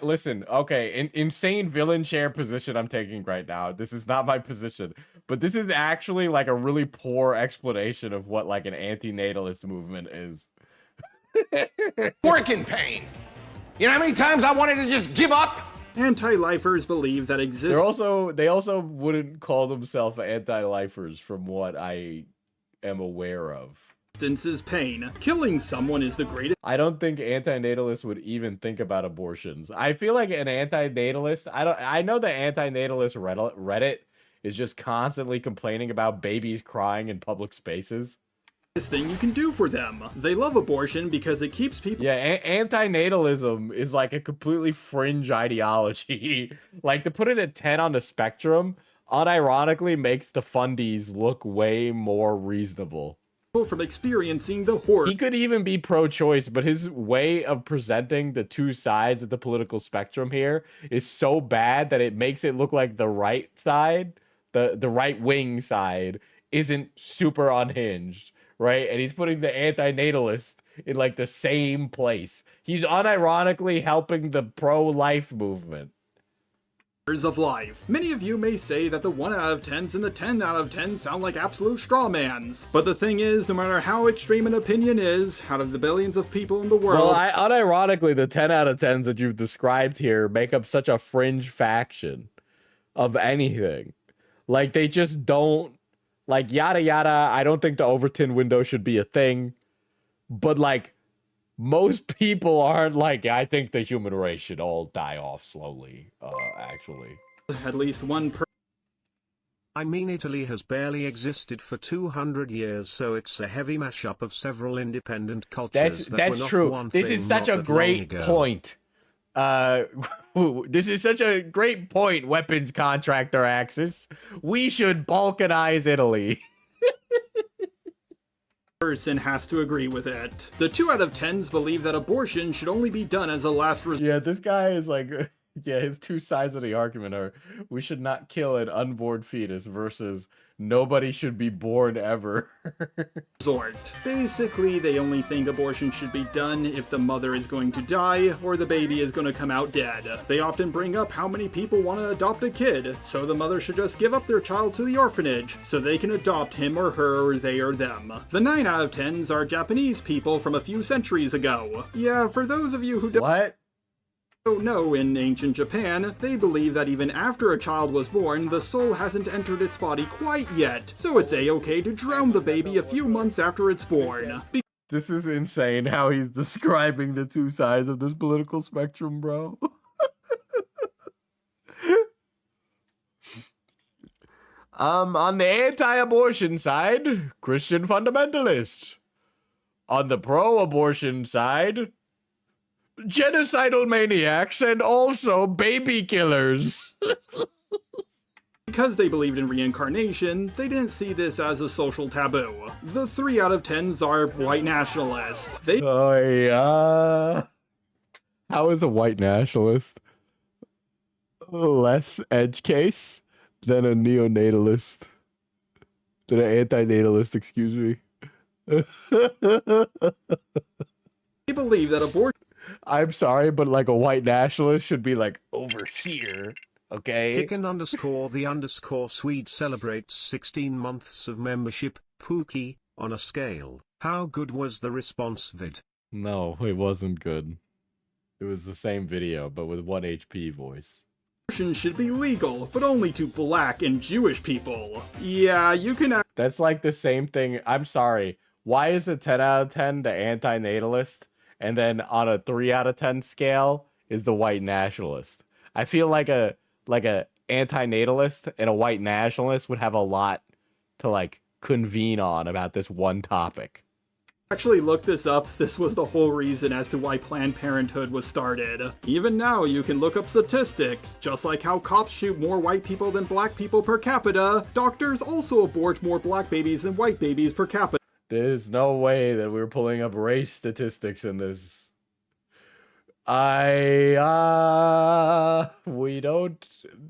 listen, okay, insane villain chair position I'm taking right now. This is not my position, but this is actually like a really poor explanation of what like an anti-natalist movement is. Work in pain. You know how many times I wanted to just give up? Anti-lifers believe that they also wouldn't call themselves anti-lifers from what I am aware of. Is pain. Killing someone is the greatest. I don't think anti-natalists would even think about abortions. I feel like an anti-natalist, I know the anti-natalist Reddit is just constantly complaining about babies crying in public spaces. Thing you can do for them. They love abortion because it keeps people... Yeah, anti-natalism is like a completely fringe ideology. Like, to put it at 10 on the spectrum, unironically makes the fundies look way more reasonable. From experiencing the horror. He could even be pro-choice, but his way of presenting the two sides of the political spectrum here is so bad that it makes it look like the right side, the right-wing side, isn't super unhinged. Right, and he's putting the anti-natalist in like the same place. He's unironically helping the pro-life movement. Of life. Many of you may say that the 1 out of 10s and the 10 out of 10s sound like absolute strawmans. But the thing is, no matter how extreme an opinion is, out of the billions of people in the world... Well, unironically, the 10 out of 10s that you've described here make up such a fringe faction of anything. Like, they just don't... Like, yada yada, I don't think the Overton window should be a thing. But, like, most people aren't like, I think the human race should all die off slowly, actually. At least one per... I mean, Italy has barely existed for 200 years, so it's a heavy mashup of several independent cultures. That's true. This is such a great point. This is such a great point, weapons contractor Axis. We should balkanize Italy. Person has to agree with it. The 2 out of 10s believe that abortion should only be done as a last resort. Yeah, this guy is like, yeah, his two sides of the argument are, we should not kill an unborn fetus versus nobody should be born ever. Basically, they only think abortion should be done if the mother is going to die or the baby is going to come out dead. They often bring up how many people want to adopt a kid, so the mother should just give up their child to the orphanage so they can adopt him or her or they or them. The 9 out of 10s are Japanese people from a few centuries ago. Yeah, for those of you who don't know, in ancient Japan, they believe that even after a child was born, the soul hasn't entered its body quite yet, so it's a-okay to drown the baby a few months after it's born. This is insane how he's describing the two sides of this political spectrum, bro. On the anti-abortion side, Christian fundamentalists. On the pro-abortion side, genocidal maniacs and also baby killers. Because they believed in reincarnation, they didn't see this as a social taboo. The 3 out of 10s are white nationalist. Oh yeah. How is a white nationalist less edge case than a neonatalist? Than an anti-natalist, excuse me. They believe that abortion... I'm sorry, but like a white nationalist should be like over here. Okay. Chicken_the_Swede celebrates 16 months of membership. Pookie, on a scale, how good was the response vid? No, it wasn't good. It was the same video, but with 1 HP voice. Abortion should be legal, but only to black and Jewish people. Yeah, you can. That's like the same thing. I'm sorry. Why is a 10 out of 10 the anti-natalist, and then on a 3 out of 10 scale is the white nationalist? I feel like a anti-natalist and a white nationalist would have a lot to like convene on about this one topic. Actually looked this up. This was the whole reason as to why Planned Parenthood was started. Even now, you can look up statistics. Just like how cops shoot more white people than black people per capita, doctors also abort more black babies than white babies per capita. There's no way that we're pulling up race statistics in this. We don't.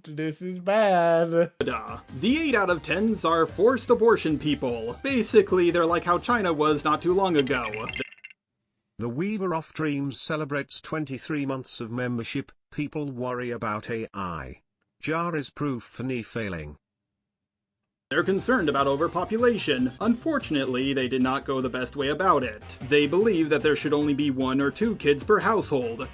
This is bad. The 8 out of 10s are forced abortion people. Basically, they're like how China was not too long ago. The Weaver of Dreams celebrates 23 months of membership. People worry about AI. Jar is proof for knee failing. They're concerned about overpopulation. Unfortunately, they did not go the best way about it. They believe that there should only be 1 or 2 kids per household.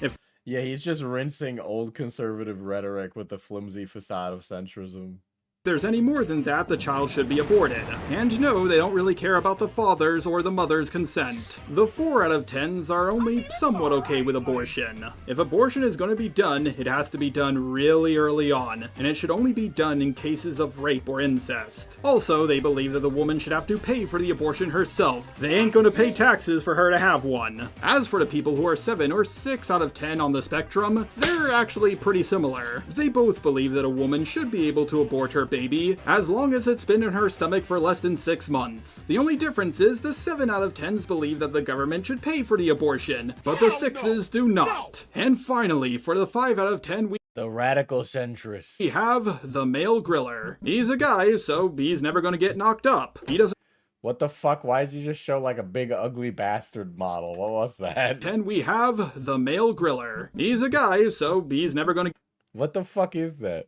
Yeah, he's just rinsing old conservative rhetoric with the flimsy facade of centrism. If there's any more than that, the child should be aborted. And no, they don't really care about the father's or the mother's consent. The 4 out of 10s are only somewhat okay with abortion. If abortion is going to be done, it has to be done really early on, and it should only be done in cases of rape or incest. Also, they believe that the woman should have to pay for the abortion herself. They ain't going to pay taxes for her to have one. As for the people who are 7 or 6 out of 10 on the spectrum, they're actually pretty similar. They both believe that a woman should be able to abort her baby, as long as it's been in her stomach for less than 6 months. The only difference is the 7 out of 10s believe that the government should pay for the abortion, but the 6s do not. And finally, for the 5 out of 10, the radical centrist. We have the male griller. He's a guy, so he's never gonna get knocked up. He doesn't. What the fuck? Why did you just show like a big ugly bastard model? What was that? And we have the male griller. He's a guy, so he's never gonna. What the fuck is that?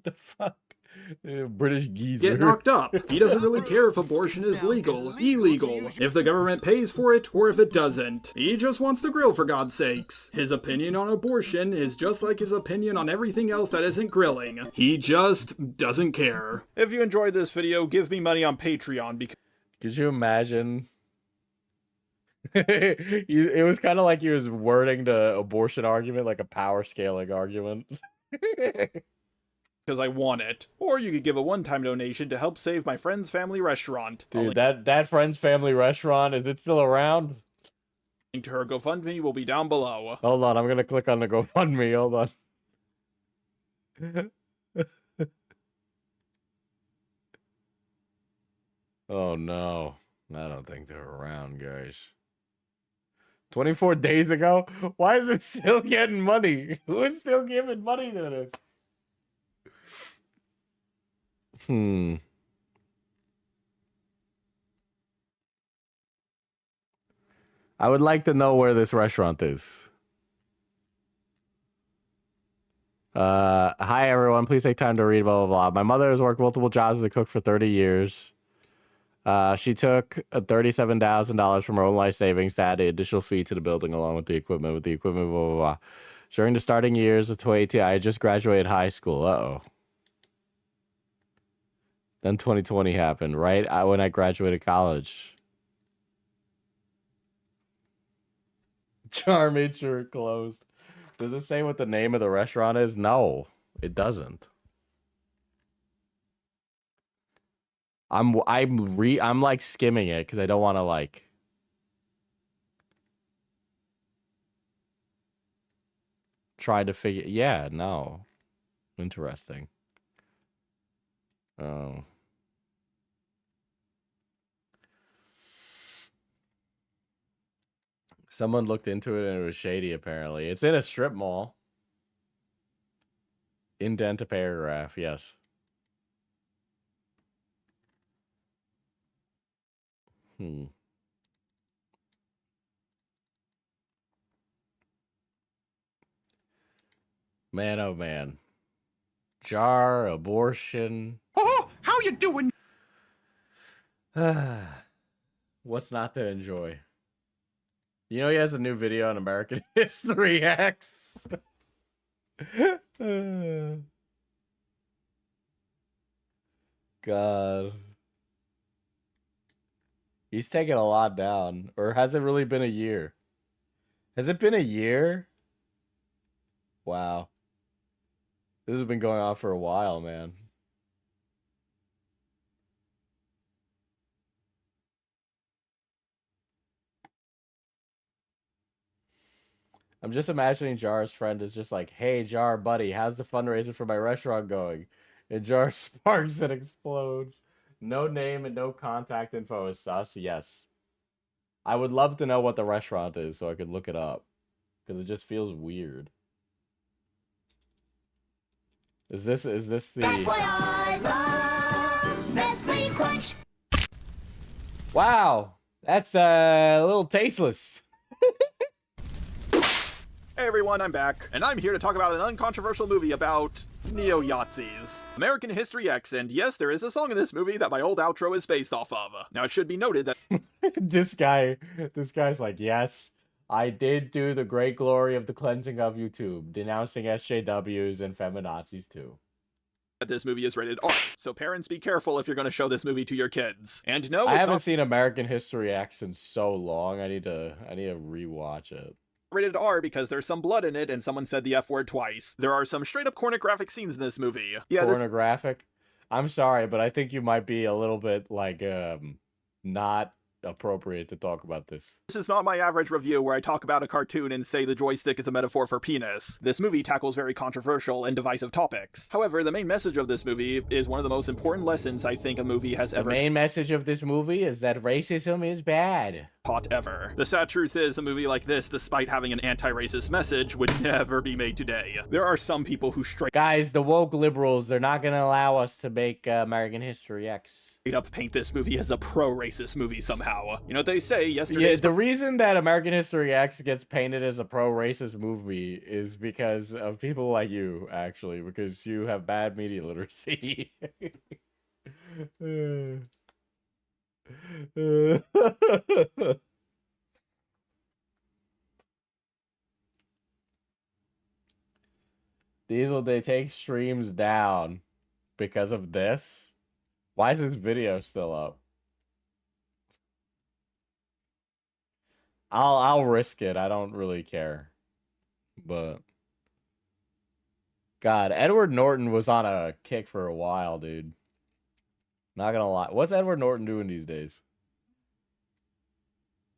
The fuck? British geezer. Get knocked up. He doesn't really care if abortion is legal, illegal, if the government pays for it, or if it doesn't. He just wants to grill, for God's sakes. His opinion on abortion is just like his opinion on everything else that isn't grilling. He just doesn't care. If you enjoyed this video, give me money on Patreon because... Could you imagine? It was kind of like he was wording the abortion argument like a power scaling argument. Because I want it. Or you could give a one-time donation to help save my friend's family restaurant. Dude, that friend's family restaurant, is it still around? Link to her GoFundMe will be down below. Hold on, I'm gonna click on the GoFundMe, hold on. Oh no, I don't think they're around, guys. 24 days ago? Why is it still getting money? Who is still giving money to this? I would like to know where this restaurant is. Hi everyone, please take time to read blah blah blah. My mother has worked multiple jobs as a cook for 30 years. She took $37,000 from her own life savings to add the additional fee to the building along with the equipment, blah blah blah. During the starting years of 2018, I had just graduated high school. Uh-oh. Then 2020 happened, right when I graduated college. Jar made sure it closed. Does it say what the name of the restaurant is? No, it doesn't. I'm like skimming it because I don't want to like try to figure. Yeah, no. Interesting. Oh. Someone looked into it and it was shady, apparently. It's in a strip mall. Indent a paragraph, yes. Man, oh man. Jar, abortion. Oh, how you doing? What's not to enjoy? You know he has a new video on American History X. God. He's taking a lot down. Or has it really been a year? Has it been a year? Wow. This has been going on for a while, man. I'm just imagining Jar's friend is just like, hey, Jar, buddy, how's the fundraiser for my restaurant going? And Jar sparks and explodes. No name and no contact info is sus, yes. I would love to know what the restaurant is so I could look it up. Because it just feels weird. Is this the... That's why I love Nestle Crunch. Wow! That's a little tasteless. Hey everyone, I'm back, and I'm here to talk about an uncontroversial movie about neo-Yazis. American History X, and yes, there is a song in this movie that my old outro is based off of. Now it should be noted that this guy's like, yes, I did do the great glory of the cleansing of YouTube, denouncing SJWs and feminazis too. This movie is rated R, so parents be careful if you're going to show this movie to your kids. And no, I haven't seen American History X in so long. I need to rewatch it. Rated R because there's some blood in it and someone said the F word twice. There are some straight up pornographic scenes in this movie. Yeah, pornographic? I'm sorry, but I think you might be a little bit like not appropriate to talk about this. This is not my average review where I talk about a cartoon and say the joystick is a metaphor for penis. This movie tackles very controversial and divisive topics. However, the main message of this movie is one of the most important lessons I think a movie has ever... The main message of this movie is that racism is bad. Taught ever. The sad truth is, a movie like this, despite having an anti-racist message, would never be made today. There are some people who Guys, the woke liberals, they're not gonna allow us to make American History X. Up paint this movie as a pro-racist movie somehow. You know what they say, yesterday. Yeah, the reason that American History X gets painted as a pro-racist movie is because of people like you, actually, because you have bad media literacy. Diesel, they take streams down because of this. Why is this video still up? I'll risk it. I don't really care. But God, Edward Norton was on a kick for a while, dude. Not gonna lie. What's Edward Norton doing these days?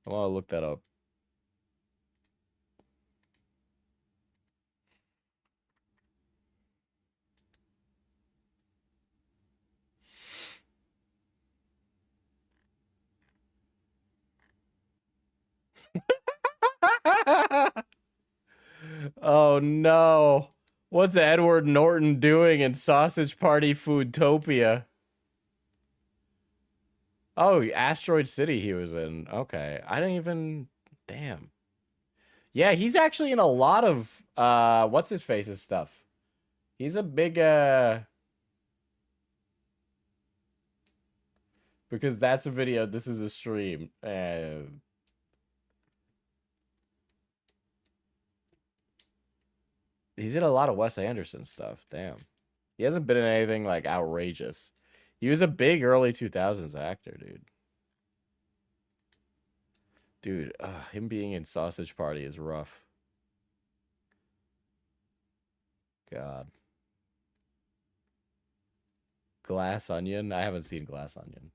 I want to look that up. Oh no. What's Edward Norton doing in Sausage Party Foodtopia? Oh, Asteroid City he was in. Okay. I didn't even... Damn. Yeah, he's actually in a lot of, what's his face's stuff. He's a big, because that's a video, this is a stream. He's in a lot of Wes Anderson stuff. Damn. He hasn't been in anything, like, outrageous. He was a big early 2000s actor, dude. Dude, him being in Sausage Party is rough. God. Glass Onion? I haven't seen Glass Onion.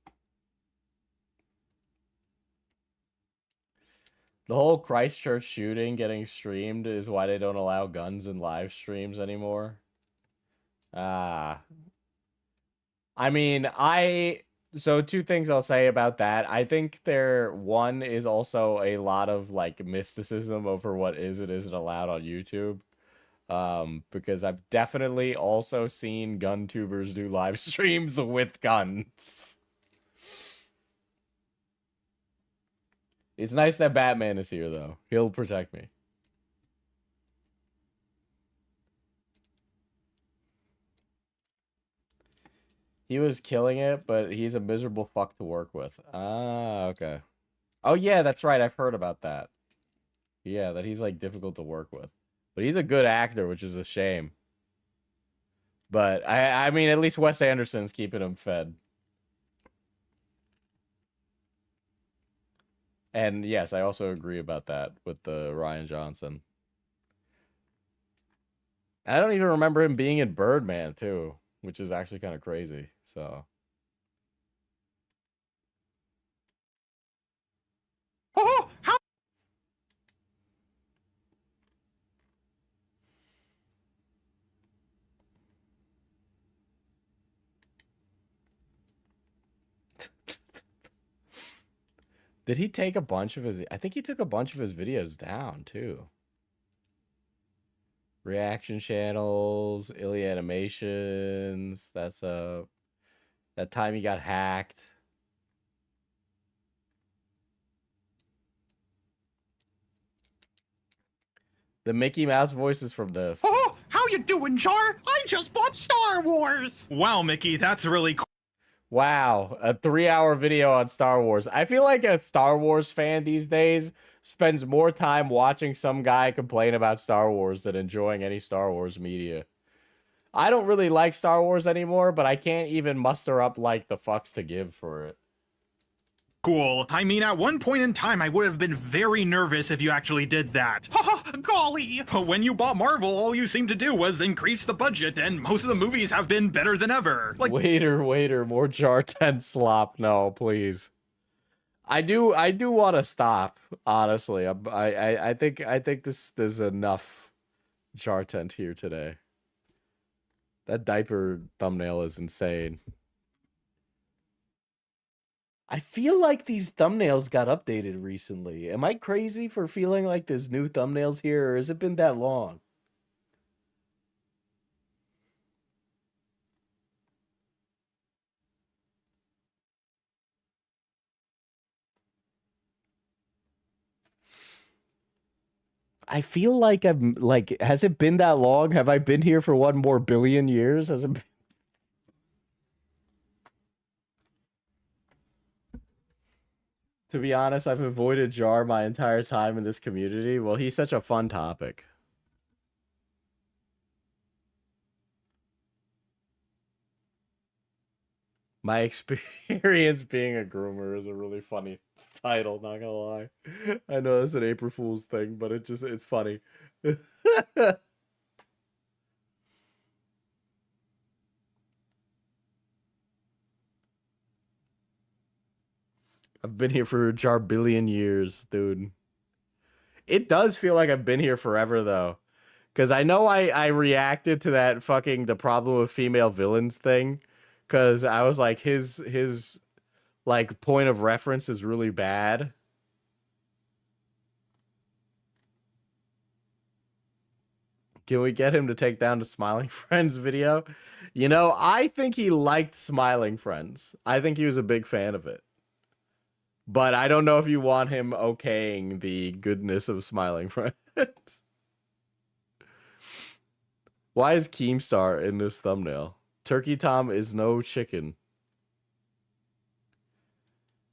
The whole Christchurch shooting getting streamed is why they don't allow guns in live streams anymore. I mean, so two things I'll say about that. I think one is also a lot of like mysticism over what is and isn't allowed on YouTube. Because I've definitely also seen gun tubers do live streams with guns. It's nice that Batman is here, though. He'll protect me. He was killing it, but he's a miserable fuck to work with. Ah, okay. Oh yeah, that's right. I've heard about that. Yeah, that he's like difficult to work with. But he's a good actor, which is a shame. But I mean, at least Wes Anderson's keeping him fed. And yes, I also agree about that with the Ryan Johnson. I don't even remember him being in Birdman too, which is actually kind of crazy. So. Oh, how? Did he take a bunch of his... I think he took a bunch of his videos down, too. Reaction channels, Illy animations. That's that time he got hacked. The Mickey Mouse voice is from this. Oh, how you doing, Jar? I just bought Star Wars. Wow, Mickey, that's really cool. Wow, a 3-hour video on Star Wars. I feel like a Star Wars fan these days spends more time watching some guy complain about Star Wars than enjoying any Star Wars media. I don't really like Star Wars anymore, but I can't even muster up like the fucks to give for it. Cool. I mean, at one point in time, I would have been very nervous if you actually did that. Golly! When you bought Marvel, all you seemed to do was increase the budget, and most of the movies have been better than ever. Like, waiter, more Jartent slop. No, please. I do want to stop. Honestly, I think there's enough Jartent here today. That diaper thumbnail is insane. I feel like these thumbnails got updated recently. Am I crazy for feeling like there's new thumbnails here, or has it been that long? I feel like I'm like, has it been that long? Have I been here for 1 more billion years? Has it been... To be honest, I've avoided Jar my entire time in this community. Well, he's such a fun topic. My experience being a groomer is a really funny title, not gonna lie. I know it's an April Fool's thing, but it's funny. I've been here for a jarbillion years, dude. It does feel like I've been here forever, though. Because I know I reacted to that fucking the problem with female villains thing. Because I was like, his like point of reference is really bad. Can we get him to take down the Smiling Friends video? You know, I think he liked Smiling Friends. I think he was a big fan of it. But I don't know if you want him okaying the goodness of Smiling Friends. Why is Keemstar in this thumbnail? Turkey Tom is no chicken.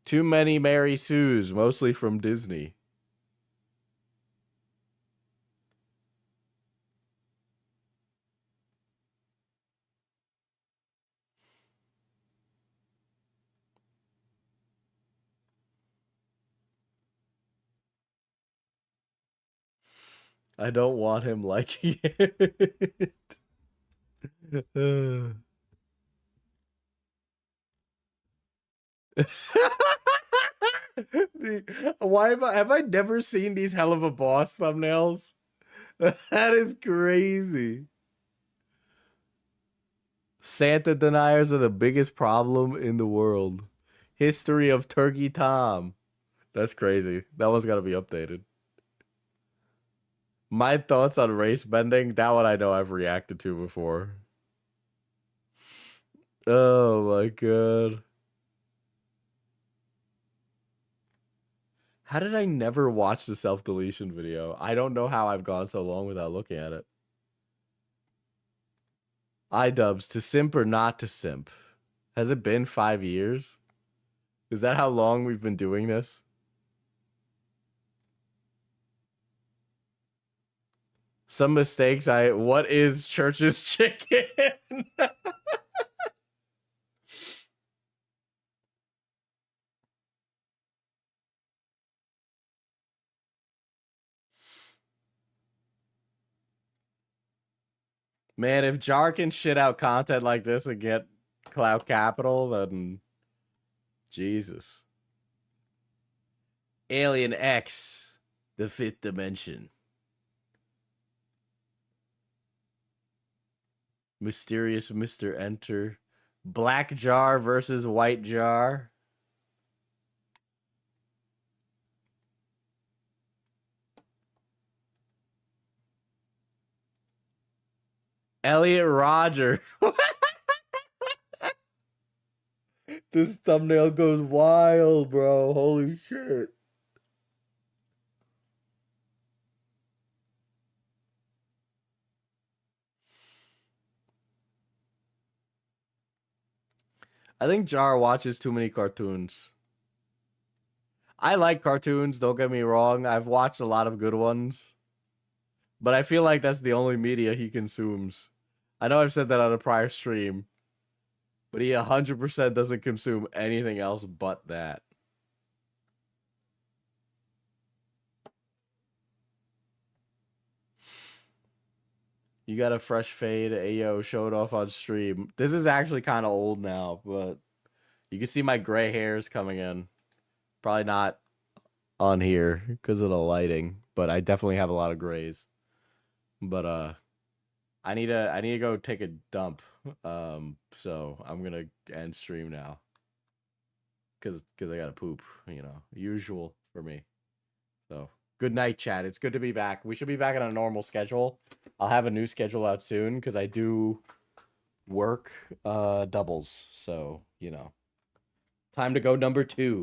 Too many Mary Sues, mostly from Disney. I don't want him liking it. Why have I never seen these hell of a boss thumbnails? That is crazy. Santa deniers are the biggest problem in the world. History of Turkey Tom. That's crazy. That one's got to be updated. My thoughts on race bending, that one I know I've reacted to before. Oh my god. How did I never watch the self-deletion video? I don't know how I've gone so long without looking at it. iDubbbz, to simp or not to simp? Has it been 5 years? Is that how long we've been doing this? Some mistakes what is Church's chicken? Man, if Jar can shit out content like this and get clout capital, then Jesus. Alien X, the fifth dimension. Mysterious Mr. Enter. Black Jar versus White Jar. Elliot Roger. This thumbnail goes wild, bro. Holy shit. I think Jar watches too many cartoons. I like cartoons, don't get me wrong. I've watched a lot of good ones. But I feel like that's the only media he consumes. I know I've said that on a prior stream. But he 100% doesn't consume anything else but that. You got a fresh fade. Ayo, show it off on stream. This is actually kind of old now, but you can see my gray hairs coming in. Probably not on here because of the lighting, but I definitely have a lot of grays. But I need to go take a dump. So I'm gonna end stream now. Cause I gotta poop, you know, usual for me. So good night, chat. It's good to be back. We should be back on a normal schedule. I'll have a new schedule out soon because I do work doubles. So, you know. Time to go number 2.